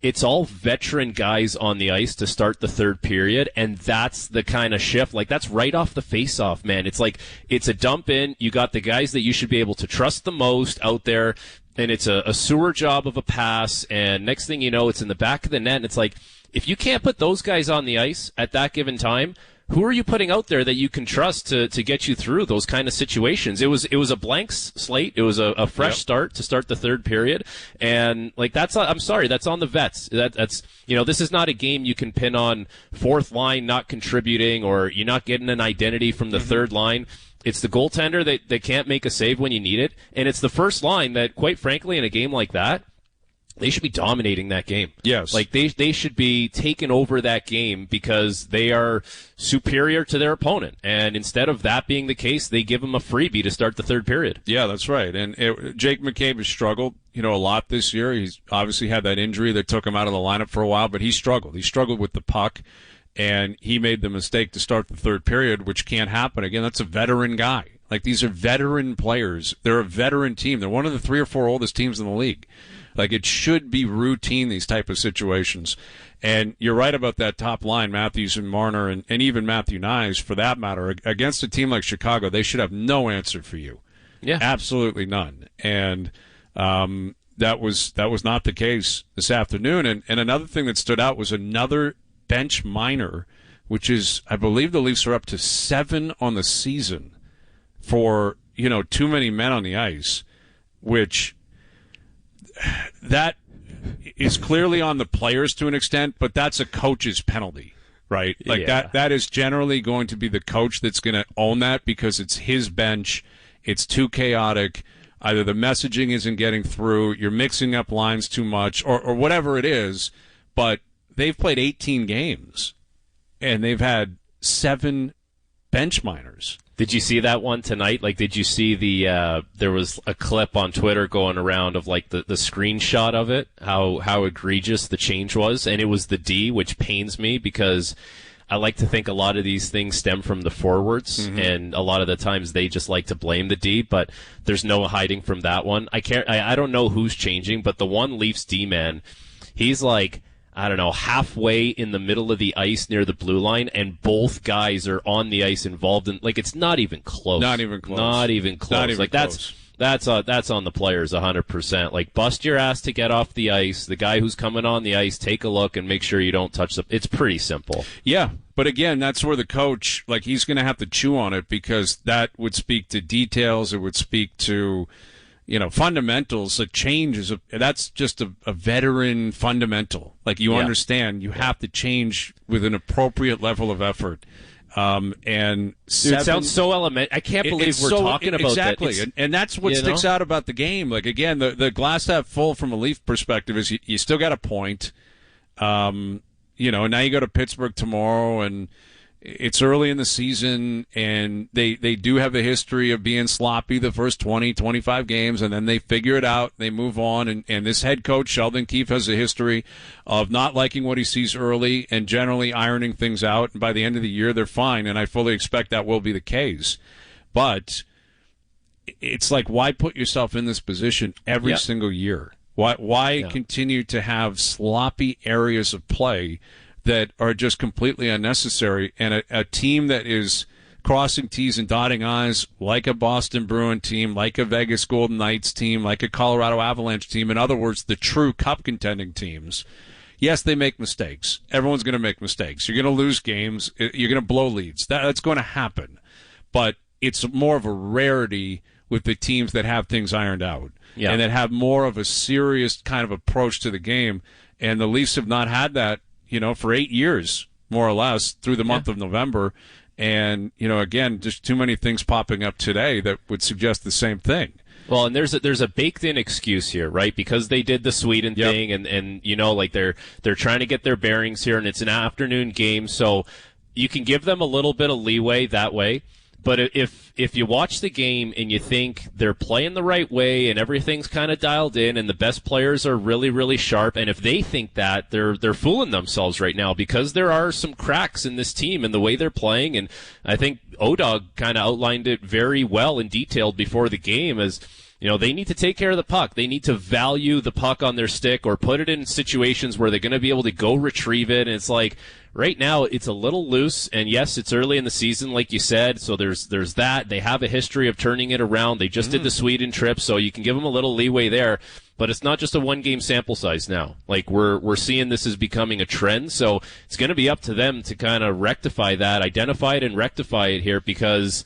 it's all veteran guys on the ice to start the third period, and that's the kind of shift. Like, that's right off the face-off, man. It's like, it's a dump in. You got the guys that you should be able to trust the most out there, and it's a sewer job of a pass, and next thing you know, it's in the back of the net, and it's like, if you can't put those guys on the ice at that given time, who are you putting out there that you can trust to get you through those kind of situations? It was a blank slate. It was a fresh start to start the third period. And like, I'm sorry, that's on the vets. That's, this is not a game you can pin on fourth line not contributing, or you're not getting an identity from the third line. It's the goaltender that can't make a save when you need it. And it's the first line that, quite frankly, in a game like that, they should be dominating that game. Yes. Like, they should be taking over that game because they are superior to their opponent. And instead of that being the case, they give them a freebie to start the third period. Yeah, that's right. And Jake McCabe has struggled, a lot this year. He's obviously had that injury that took him out of the lineup for a while, but he struggled. He struggled with the puck, and he made the mistake to start the third period, which can't happen. Again, that's a veteran guy. Like, these are veteran players. They're a veteran team. They're one of the 3 or 4 oldest teams in the league. Like, it should be routine, these type of situations. And you're right about that top line, Matthews and Marner, and even Matthew Nyes, for that matter. Against a team like Chicago, they should have no answer for you. Yeah. Absolutely none. And that was not the case this afternoon. And another thing that stood out was another bench minor, which is, I believe the Leafs are up to 7 on the season for, too many men on the ice, which that is clearly on the players to an extent, but that's a coach's penalty, right? Like, that is generally going to be the coach that's going to own that, because it's his bench. It's too chaotic. Either the messaging isn't getting through, you're mixing up lines too much, or whatever it is. But they've played 18 games, and they've had 7 bench minors. Did you see that one tonight? Like, did you see there was a clip on Twitter going around of, like, the screenshot of it, how egregious the change was? And it was the D, which pains me, because I like to think a lot of these things stem from the forwards, and a lot of the times they just like to blame the D, but there's no hiding from that one. I don't know who's changing, but the one Leafs D-man, he's like, I don't know, halfway in the middle of the ice near the blue line, and both guys are on the ice involved in, like, it's not even close. Not even close. Like, that's on the players 100%. Like, bust your ass to get off the ice. The guy who's coming on the ice, take a look and make sure you don't touch the. It's pretty simple. Yeah, but again, that's where the coach, like, he's going to have to chew on it, because that would speak to details. It would speak to, fundamentals. A change that's just a veteran fundamental. Like, you understand, you have to change with an appropriate level of effort. And Dude, it sounds so elementary. I can't believe we're talking about that. Exactly, and that's what sticks out about the game. Like, again, the glass half full from a Leaf perspective is you still got a point. And now you go to Pittsburgh tomorrow, and it's early in the season, and they do have a history of being sloppy the first 20, 25 games, and then they figure it out, they move on, and this head coach, Sheldon Keefe, has a history of not liking what he sees early and generally ironing things out, and by the end of the year, they're fine, and I fully expect that will be the case. But it's like, why put yourself in this position every single year? Why continue to have sloppy areas of play that are just completely unnecessary, and a team that is crossing T's and dotting I's, like a Boston Bruin team, like a Vegas Golden Knights team, like a Colorado Avalanche team, in other words, the true cup contending teams. Yes, they make mistakes. Everyone's going to make mistakes. You're going to lose games. You're going to blow leads. That's going to happen. But it's more of a rarity with the teams that have things ironed out and that have more of a serious kind of approach to the game. And the Leafs have not had that, for 8 years, more or less, through the month of November. And, again, just too many things popping up today that would suggest the same thing. Well, and there's a baked-in excuse here, right? Because they did the Sweden thing, and you know, like they're trying to get their bearings here, and it's an afternoon game, so you can give them a little bit of leeway that way. But if you watch the game and you think they're playing the right way and everything's kind of dialed in and the best players are really, really sharp, and if they think that, they're fooling themselves right now, because there are some cracks in this team and the way they're playing. And I think O-Dog kind of outlined it very well and detailed before the game as, you know, they need to take care of the puck. They need to value the puck on their stick or put it in situations where they're going to be able to go retrieve it. And it's like, right now, it's a little loose, and yes, it's early in the season, like you said, so there's that. They have a history of turning it around. They just did the Sweden trip, so you can give them a little leeway there. But it's not just a one-game sample size now. Like, we're seeing this as becoming a trend, so it's going to be up to them to kind of rectify that, identify it and rectify it here, because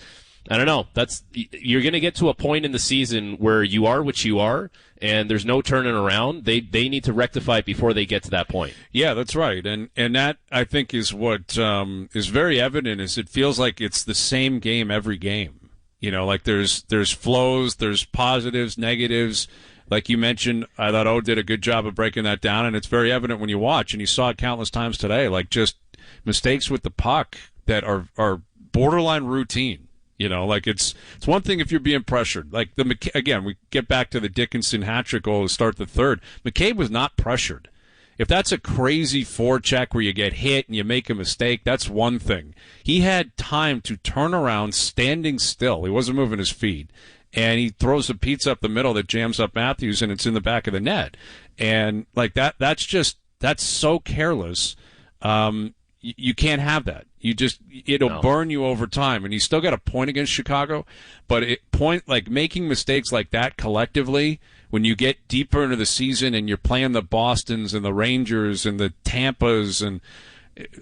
I don't know. You're going to get to a point in the season where you are what you are, and there's no turning around. They need to rectify it before they get to that point. Yeah, that's right. And that, I think, is what is very evident, is it feels like it's the same game every game. You know, like there's flows, there's positives, negatives. Like you mentioned, I thought O did a good job of breaking that down, and it's very evident when you watch, and you saw it countless times today, like just mistakes with the puck that are borderline routine. You know, like it's one thing if you're being pressured. Like again, we get back to the Dickinson hat-trick goal to start the third. McCabe was not pressured. If that's a crazy forecheck where you get hit and you make a mistake, that's one thing. He had time to turn around standing still. He wasn't moving his feet. And he throws a pizza up the middle that jams up Matthews, and it's in the back of the net. And like that's so careless. You can't have that. It'll burn you over time. And you still got a point against Chicago, but making mistakes like that collectively, when you get deeper into the season and you're playing the Bostons and the Rangers and the Tampas, and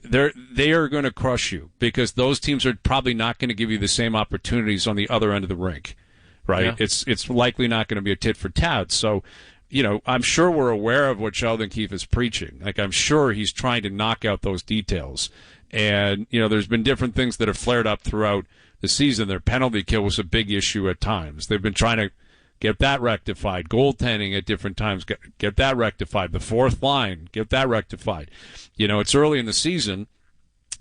they are going to crush you, because those teams are probably not going to give you the same opportunities on the other end of the rink, right? Yeah. It's likely not going to be a tit for tat. So, you know, I'm sure we're aware of what Sheldon Keefe is preaching. Like, I'm sure he's trying to knock out those details. And, you know, there's been different things that have flared up throughout the season. Their penalty kill was a big issue at times. They've been trying to get that rectified. Goaltending at different times, get that rectified. The fourth line, get that rectified. You know, it's early in the season,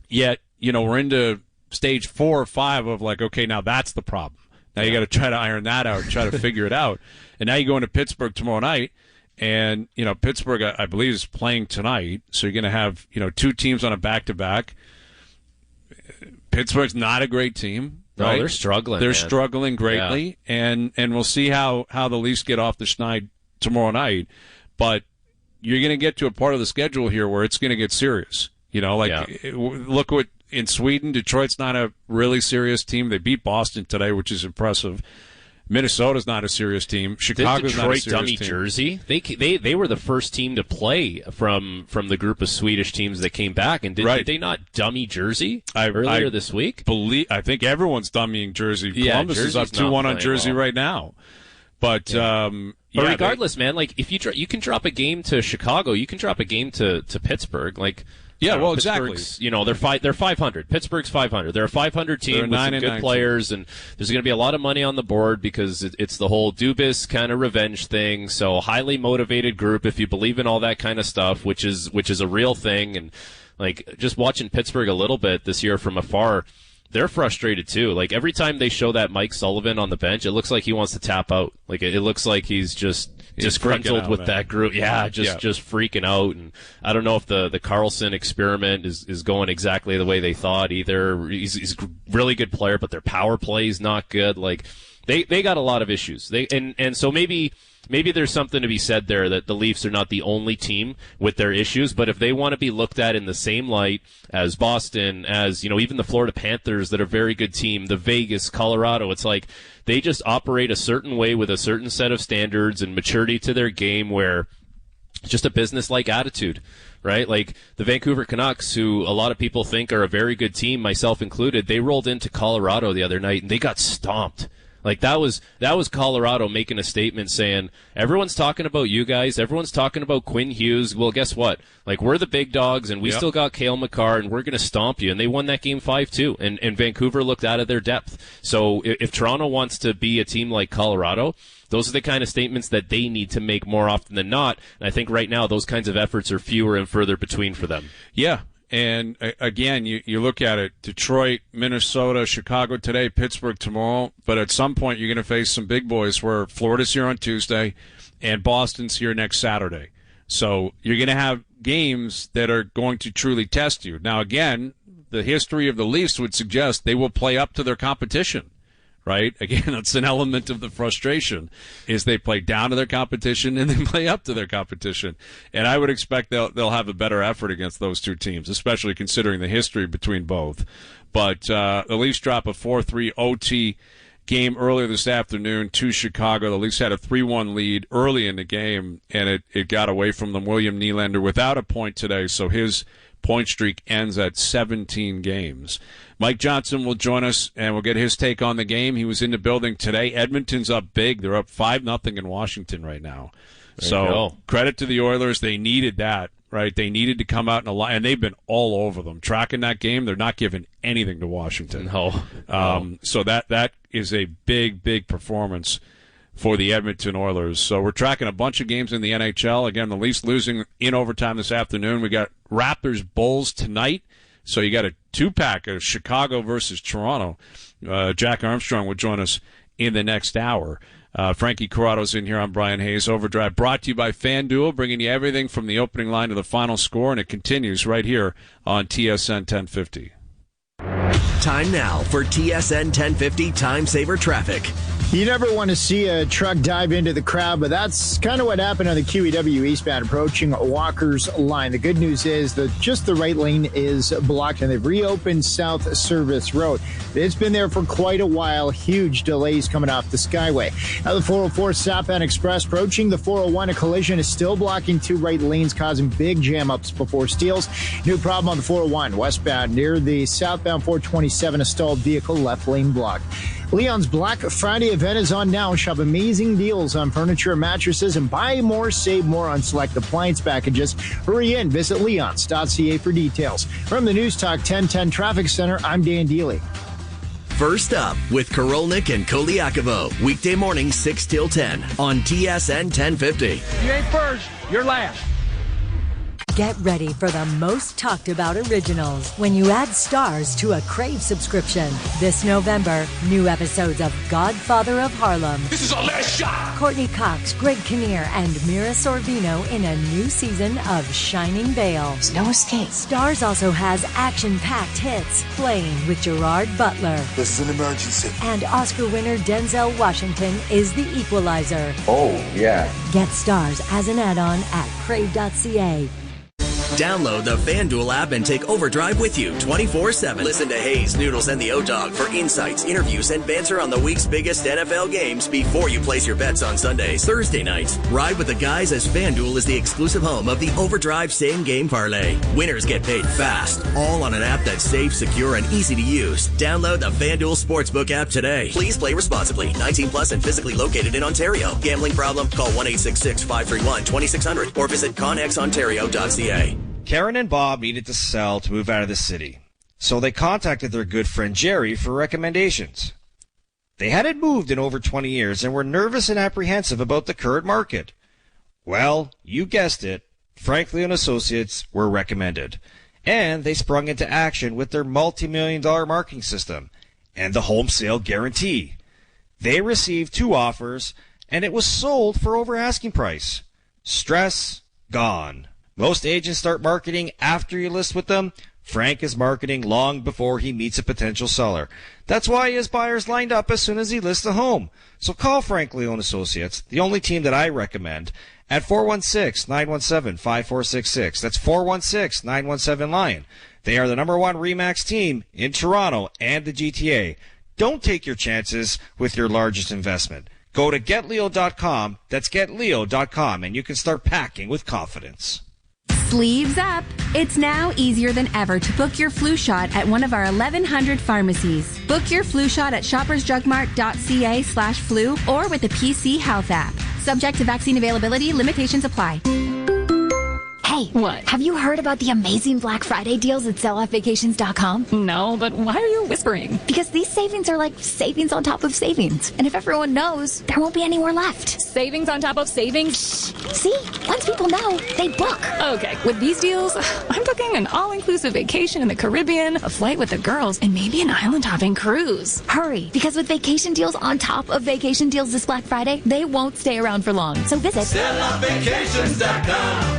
yet, you know, we're into stage 4 or 5 of like, okay, now that's the problem. Now you got to try to iron that out, try to figure it out. And now you go into Pittsburgh tomorrow night, and, you know, Pittsburgh, I believe, is playing tonight. So you're going to have, you know, 2 teams on a back-to-back. Pittsburgh's not a great team. Right? No, they're struggling. They're struggling greatly, and we'll see how the Leafs get off the schneid tomorrow night. But you're going to get to a part of the schedule here where it's going to get serious. You know, like look what in Sweden, Detroit's not a really serious team. They beat Boston today, which is impressive. Minnesota's not a serious team. Chicago's not a serious dummy team. Jersey. They were the first team to play from the group of Swedish teams that came back, and did they not dummy Jersey earlier this week? I think everyone's dummying Jersey. Columbus is up 2-1 on Jersey right now. But but regardless, man, like if you can drop a game to Chicago, you can drop a game to Pittsburgh, like. Yeah, well, exactly. You know, they're 500. Pittsburgh's 500. They're a 500 team with some good players, and there's going to be a lot of money on the board because it's the whole Dubas kind of revenge thing. So highly motivated group, if you believe in all that kind of stuff, which is a real thing. And like just watching Pittsburgh a little bit this year from afar, they're frustrated too. Like every time they show that Mike Sullivan on the bench, it looks like he wants to tap out. Like it looks like he's just disgruntled with that group. Yeah, just freaking out. And I don't know if the Carlson experiment is going exactly the way they thought either. He's a really good player, but their power play is not good. Like they got a lot of issues. And so maybe there's something to be said there that the Leafs are not the only team with their issues, but if they want to be looked at in the same light as Boston, as, you know, even the Florida Panthers that are a very good team, the Vegas, Colorado, it's like they just operate a certain way with a certain set of standards and maturity to their game where it's just a business-like attitude, right? Like the Vancouver Canucks, who a lot of people think are a very good team, myself included, they rolled into Colorado the other night and they got stomped. Like that was Colorado making a statement saying, everyone's talking about you guys, everyone's talking about Quinn Hughes. Well, guess what? Like, we're the big dogs, and we still got Cale Makar, and we're going to stomp you. And they won that game 5-2, and Vancouver looked out of their depth. So if Toronto wants to be a team like Colorado, those are the kind of statements that they need to make more often than not. And I think right now those kinds of efforts are fewer and further between for them. Yeah. And again, you look at it, Detroit, Minnesota, Chicago today, Pittsburgh tomorrow, but at some point you're going to face some big boys where Florida's here on Tuesday and Boston's here next Saturday. So you're going to have games that are going to truly test you. Now, again, the history of the Leafs would suggest they will play up to their competition. Right? Again, that's an element of the frustration, is they play down to their competition and then play up to their competition. And I would expect they'll have a better effort against those two teams, especially considering the history between both. But the Leafs drop a 4-3 OT game earlier this afternoon to Chicago. The Leafs had a 3-1 lead early in the game, and it got away from them. William Nylander without a point today, so his point streak ends at 17 games. Mike Johnson will join us, and we'll get his take on the game. He was in the building today. Edmonton's up big. They're up 5-0 in Washington right now. So credit to the Oilers. They needed that, right? They needed to come out in a line, and they've been all over them. Tracking that game, they're not giving anything to Washington. No. So that is a big, big performance for the Edmonton Oilers. So we're tracking a bunch of games in the NHL. Again, the Leafs losing in overtime this afternoon. We got Raptors Bulls tonight. So you got a two-pack of Chicago versus Toronto. Jack Armstrong will join us in the next hour. Frankie Corrado's in here. I'm Brian Hayes. Overdrive brought to you by FanDuel, bringing you everything from the opening line to the final score, and it continues right here on TSN 1050. Time now for TSN 1050 Time Saver Traffic. You never want to see a truck dive into the crowd, but that's kind of what happened on the QEW eastbound approaching Walker's line. The good news is that just the right lane is blocked, and they've reopened South Service Road. It's been there for quite a while. Huge delays coming off the Skyway. Now the 404 southbound express approaching the 401. A collision is still blocking two right lanes, causing big jam-ups before Steeles. New problem on the 401 westbound near the southbound 427. A stalled vehicle, left lane blocked. Leon's Black Friday event is on now. Shop amazing deals on furniture and mattresses and buy more, save more on select appliance packages. Hurry in. Visit leons.ca for details. From the News Talk 1010 Traffic Center, I'm Dan Dealey. First up with Korolnik and Koliakovo. Weekday morning 6 till 10 on TSN 1050. You ain't first, you're last. Get ready for the most talked about originals when you add stars to a Crave subscription. This November, new episodes of Godfather of Harlem. This is our last shot. Courtney Cox, Greg Kinnear, and Mira Sorvino in a new season of Shining Vale. There's no escape. Stars also has action-packed hits, Playing with Gerard Butler. This is an emergency. And Oscar winner Denzel Washington is the equalizer. Oh, yeah. Get Stars as an add-on at crave.ca. Download the FanDuel app and take Overdrive with you 24/7. Listen to Hayes, Noodles, and the O-Dog for insights, interviews, and banter on the week's biggest NFL games before you place your bets on Sundays. Thursday nights, ride with the guys as FanDuel is the exclusive home of the Overdrive Same Game Parlay. Winners get paid fast, all on an app that's safe, secure, and easy to use. Download the FanDuel Sportsbook app today. Please play responsibly. 18 plus and physically located in Ontario. Gambling problem? Call 1-866-531-2600 or visit conexontario.ca. Karen and Bob needed to sell to move out of the city, so they contacted their good friend Jerry for recommendations. They hadn't moved in over 20 years and were nervous and apprehensive about the current market. Well, you guessed it, Franklin & Associates were recommended, and they sprung into action with their multi-million-dollar marketing system and the home sale guarantee. They received 2 offers, and it was sold for over asking price. Stress gone. Most agents start marketing after you list with them. Frank is marketing long before he meets a potential seller. That's why he has buyers lined up as soon as he lists a home. So call Frank Leone Associates, the only team that I recommend, at 416-917-5466. That's 416-917-LION. They are the #1 RE/MAX team in Toronto and the GTA. Don't take your chances with your largest investment. Go to getleo.com, that's getleo.com, and you can start packing with confidence. Sleeves up! It's now easier than ever to book your flu shot at one of our 1,100 pharmacies. Book your flu shot at shoppersdrugmart.ca/flu or with the PC Health app. Subject to vaccine availability, limitations apply. Hey, what? Have you heard about the amazing Black Friday deals at selloutvacations.com? No, but why are you whispering? Because these savings are like savings on top of savings. And if everyone knows, there won't be any more left. Savings on top of savings? See? Once people know, they book. Okay, with these deals, I'm booking an all-inclusive vacation in the Caribbean, a flight with the girls, and maybe an island-hopping cruise. Hurry, because with vacation deals on top of vacation deals this Black Friday, they won't stay around for long. So visit selloutvacations.com.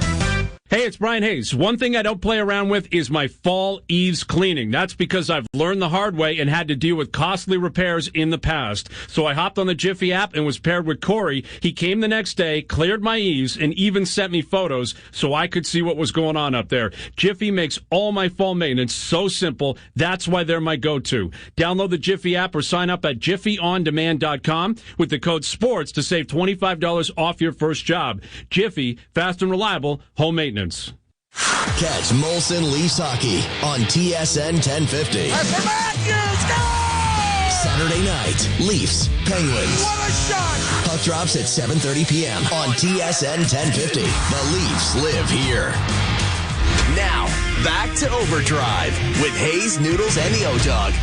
Hey, it's Brian Hayes. One thing I don't play around with is my fall eaves cleaning. That's because I've learned the hard way and had to deal with costly repairs in the past. So I hopped on the Jiffy app and was paired with Corey. He came the next day, cleared my eaves, and even sent me photos so I could see what was going on up there. Jiffy makes all my fall maintenance so simple. That's why they're my go-to. Download the Jiffy app or sign up at jiffyondemand.com with the code SPORTS to save $25 off your first job. Jiffy, fast and reliable home maintenance. Catch Molson Leafs hockey on TSN 1050. Saturday night, Leafs, Penguins. What a shot! Puck drops at 7:30 p.m. on TSN 1050. The Leafs live here. Now, back to Overdrive with Hayes, Noodles, and the O-Dog.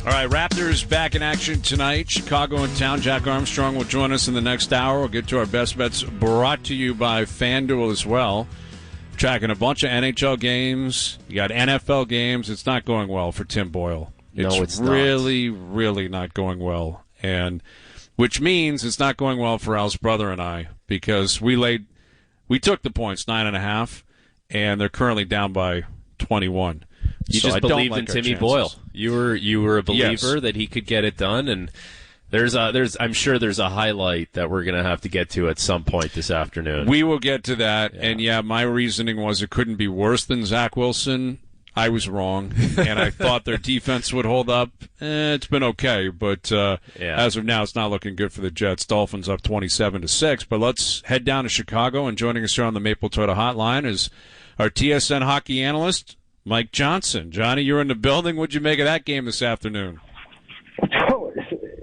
All right, Raptors back in action tonight. Chicago in town. Jack Armstrong will join us in the next hour. We'll get to our best bets, brought to you by FanDuel as well. Tracking a bunch of NHL games. You got NFL games. It's not going well for Tim Boyle. It's really, really not going well. And which means it's not going well for Al's brother and I, because we took the points, 9.5, and they're currently down by 21. You just believed in Timmy Boyle. You were a believer that he could get it done, and I'm sure there's a highlight that we're going to have to get to at some point this afternoon. We will get to that, and my reasoning was it couldn't be worse than Zach Wilson. I was wrong, and I thought their defense would hold up. It's been okay, but as of now, it's not looking good for the Jets. Dolphins up 27-6, but let's head down to Chicago, and joining us here on the Maple Toyota Hotline is our TSN hockey analyst, Mike Johnson. Johnny, you're in the building. What'd you make of that game this afternoon? Oh,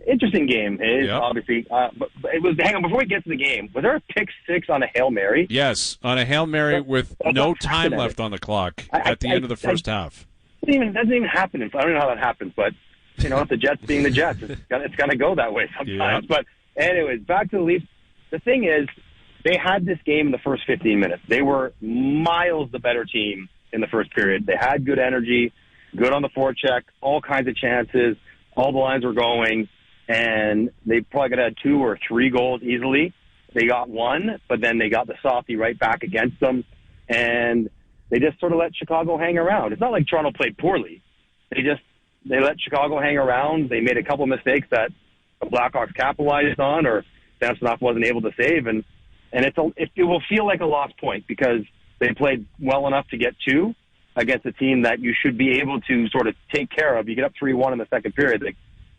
interesting game. It is, obviously. But it was. Hang on, before we get to the game, was there a pick six on a Hail Mary? Yes, on a Hail Mary with no time left on the clock at the end of the first half. It doesn't even happen. I don't know how that happens, but the Jets being the Jets, it's going to go that way sometimes. But anyways, back to the Leafs. The thing is, they had this game in the first 15 minutes. They were miles the better team in the first period. They had good energy, good on the forecheck, all kinds of chances. All the lines were going, and they probably could have had 2 or 3 goals easily. They got 1, but then they got the softie right back against them, and they just sort of let Chicago hang around. It's not like Toronto played poorly. They let Chicago hang around. They made a couple mistakes that the Blackhawks capitalized on, or Samsonov wasn't able to save, and it will feel like a lost point because they played well enough to get 2 against a team that you should be able to sort of take care of. You get up 3-1 in the second period.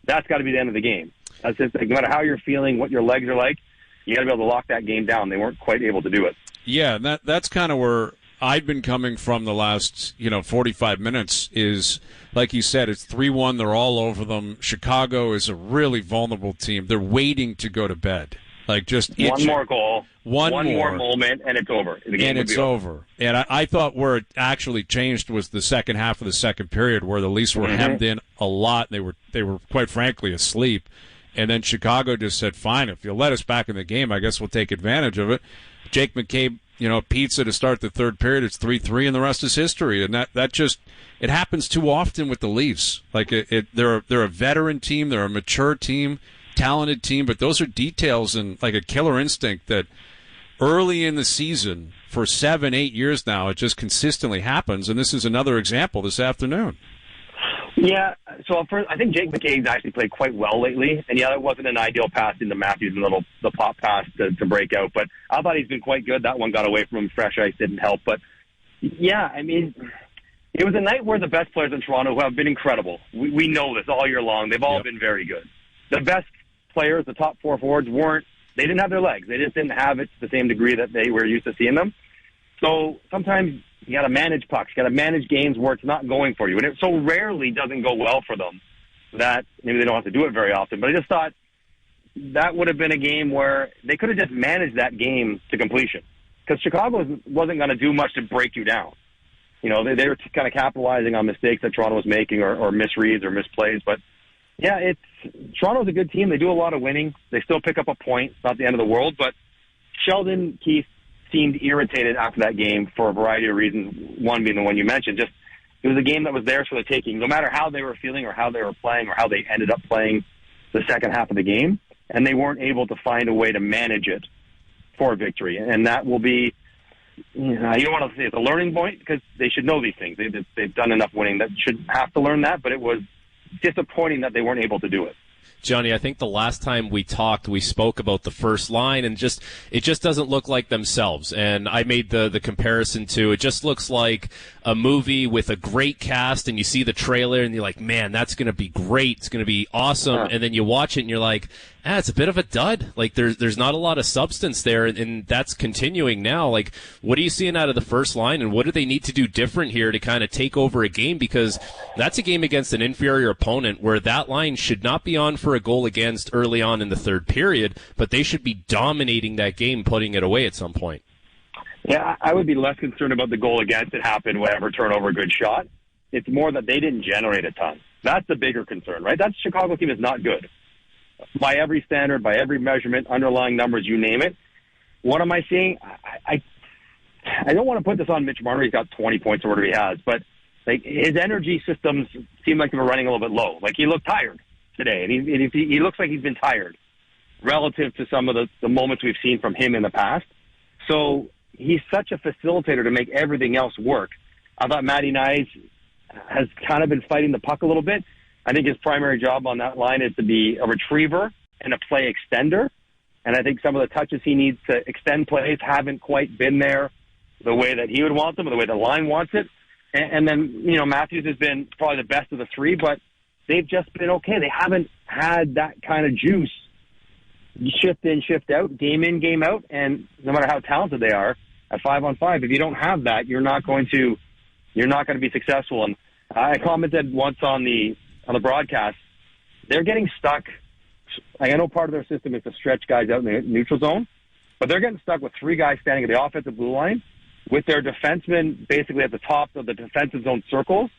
That's got to be the end of the game. That's just, no matter how you're feeling, what your legs are like, you got to be able to lock that game down. They weren't quite able to do it. Yeah, that's kind of where I've been coming from the last 45 minutes is, like you said, it's 3-1. They're all over them. Chicago is a really vulnerable team. They're waiting to go to bed. Like just one more goal, one more more moment, and it's over. The game and it's over. And I thought where it actually changed was the second half of the second period, where the Leafs were hemmed in a lot. They were quite frankly asleep, and then Chicago just said, "Fine, if you'll let us back in the game, I guess we'll take advantage of it." Jake McCabe, pizza to start the third period. It's 3-3, and the rest is history. And that just it happens too often with the Leafs. Like they're a veteran team, they're a mature team. Talented team, but those are details and like a killer instinct that early in the season for 7-8 years now, it just consistently happens, and this is another example this afternoon. Yeah, so first, I think Jake McCabe's actually played quite well lately, and that wasn't an ideal pass into Matthews and the pop pass to break out, but I thought he's been quite good. That one got away from him. Fresh ice didn't help, but yeah, I mean, it was a night where the best players in Toronto, who have been incredible, we know this all year long, they've all been very good. The best players, the top 4 forwards, weren't They didn't have their legs. They just didn't have it to the same degree that they were used to seeing them. So sometimes you got to manage pucks. You got to manage games where it's not going for you. And it so rarely doesn't go well for them that maybe they don't have to do it very often. But I just thought that would have been a game where they could have just managed that game to completion. Because Chicago wasn't going to do much to break you down. You know, they were kind of capitalizing on mistakes that Toronto was making or misreads or misplays. But, yeah, Toronto's a good team. They do a lot of winning. They still pick up a point. It's not the end of the world. But Sheldon Keefe seemed irritated after that game for a variety of reasons, one being the one you mentioned. Just it was a game that was theirs for the taking, no matter how they were feeling or how they were playing or how they ended up playing the second half of the game. And they weren't able to find a way to manage it for a victory. And that will be, you don't want to say it's a learning point because they should know these things. They've done enough winning that should have to learn that, but it was disappointing that they weren't able to do it. Johnny, I think the last time we talked, we spoke about the first line, and it just doesn't look like themselves. And I made the comparison to it just looks like a movie with a great cast, and you see the trailer, and you're like, man, that's going to be great. It's going to be awesome. And then you watch it, and you're like, it's a bit of a dud. Like, there's not a lot of substance there, and that's continuing now. Like, what are you seeing out of the first line, and what do they need to do different here to kind of take over a game? Because that's a game against an inferior opponent where that line should not be on for a goal against early on in the third period, but they should be dominating that game, putting it away at some point. Yeah, I would be less concerned about the goal against. It happened, whatever, turnover, good shot. It's more that they didn't generate a ton. That's the bigger concern, right? That Chicago team is not good. By every standard, by every measurement, underlying numbers, you name it. What am I seeing? I don't want to put this on Mitch Marner. He's got 20 points or whatever he has, but like his energy systems seem like they were running a little bit low. Like he looked tired today, and he looks like he's been tired relative to some of the moments we've seen from him in the past. So he's such a facilitator to make everything else work. I thought Matty Nyes has kind of been fighting the puck a little bit. I think his primary job on that line is to be a retriever and a play extender. And I think some of the touches he needs to extend plays haven't quite been there the way that he would want them or the way the line wants it. And then, Matthews has been probably the best of the three, but they've just been okay. They haven't had that kind of juice. Shift in, shift out, game in, game out. And no matter how talented they are at 5-on-5, if you don't have that, you're not going to be successful. And I commented once on the broadcast, they're getting stuck. I know part of their system is to stretch guys out in the neutral zone, but they're getting stuck with three guys standing at the offensive blue line with their defensemen basically at the top of the defensive zone circles,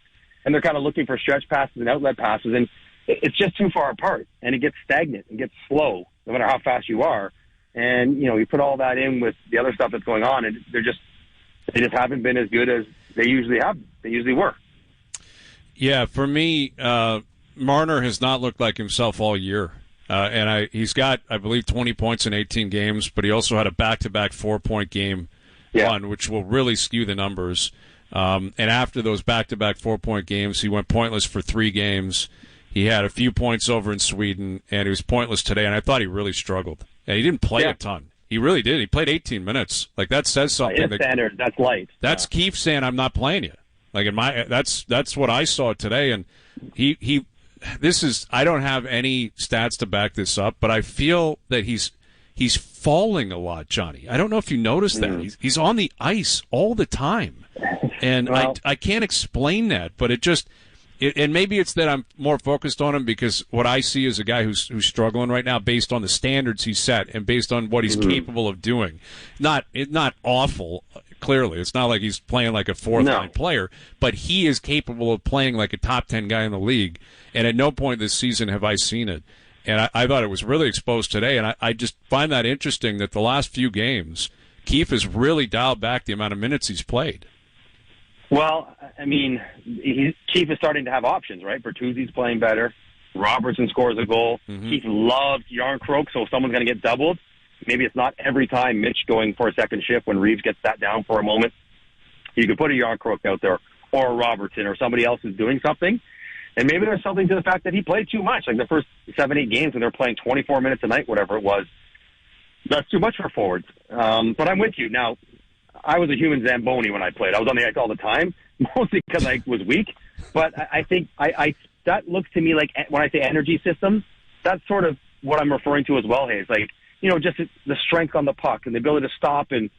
and they're kind of looking for stretch passes and outlet passes, and it's just too far apart, and it gets stagnant and gets slow no matter how fast you are. And, you put all that in with the other stuff that's going on, and they just haven't been as good as they usually have. They usually were. Yeah, for me, Marner has not looked like himself all year. And he's got, I believe, 20 points in 18 games, but he also had a back-to-back 4-point game one, which will really skew the numbers. And after those back-to-back 4-point games, he went pointless for 3 games. He had a few points over in Sweden, and he was pointless today, and I thought he really struggled. And he didn't play a ton. He really did. He played 18 minutes. Like, that says something. His standard, that's light. That's Keefe saying, I'm not playing you. Like, that's what I saw today, and I don't have any stats to back this up, but I feel that he's falling a lot, Johnny. I don't know if you noticed that. He's on the ice all the time. And I can't explain that, but and maybe it's that I'm more focused on him because what I see is a guy who's struggling right now based on the standards he's set and based on what he's capable of doing. Not awful, clearly. It's not like he's playing like a fourth-line player, but he is capable of playing like a top 10 guy in the league. And at no point this season have I seen it. And I thought it was really exposed today. And I just find that interesting that the last few games, Keefe has really dialed back the amount of minutes he's played. Well, I mean, Keefe is starting to have options, right? Bertuzzi's playing better. Robertson scores a goal. Keefe loves Yarncroke, so if someone's going to get doubled, maybe it's not every time Mitch going for a second shift when Reeves gets sat down for a moment. You could put a Yarncroke out there or a Robertson or somebody else who's doing something. And maybe there's something to the fact that he played too much. Like the first 7-8 games when they're playing 24 minutes a night, whatever it was, that's too much for forwards. But I'm with you. Now, I was a human Zamboni when I played. I was on the ice all the time, mostly because I was weak. But I think that looks to me like when I say energy systems, that's sort of what I'm referring to as well, Hayes. Like, just the strength on the puck and the ability to stop and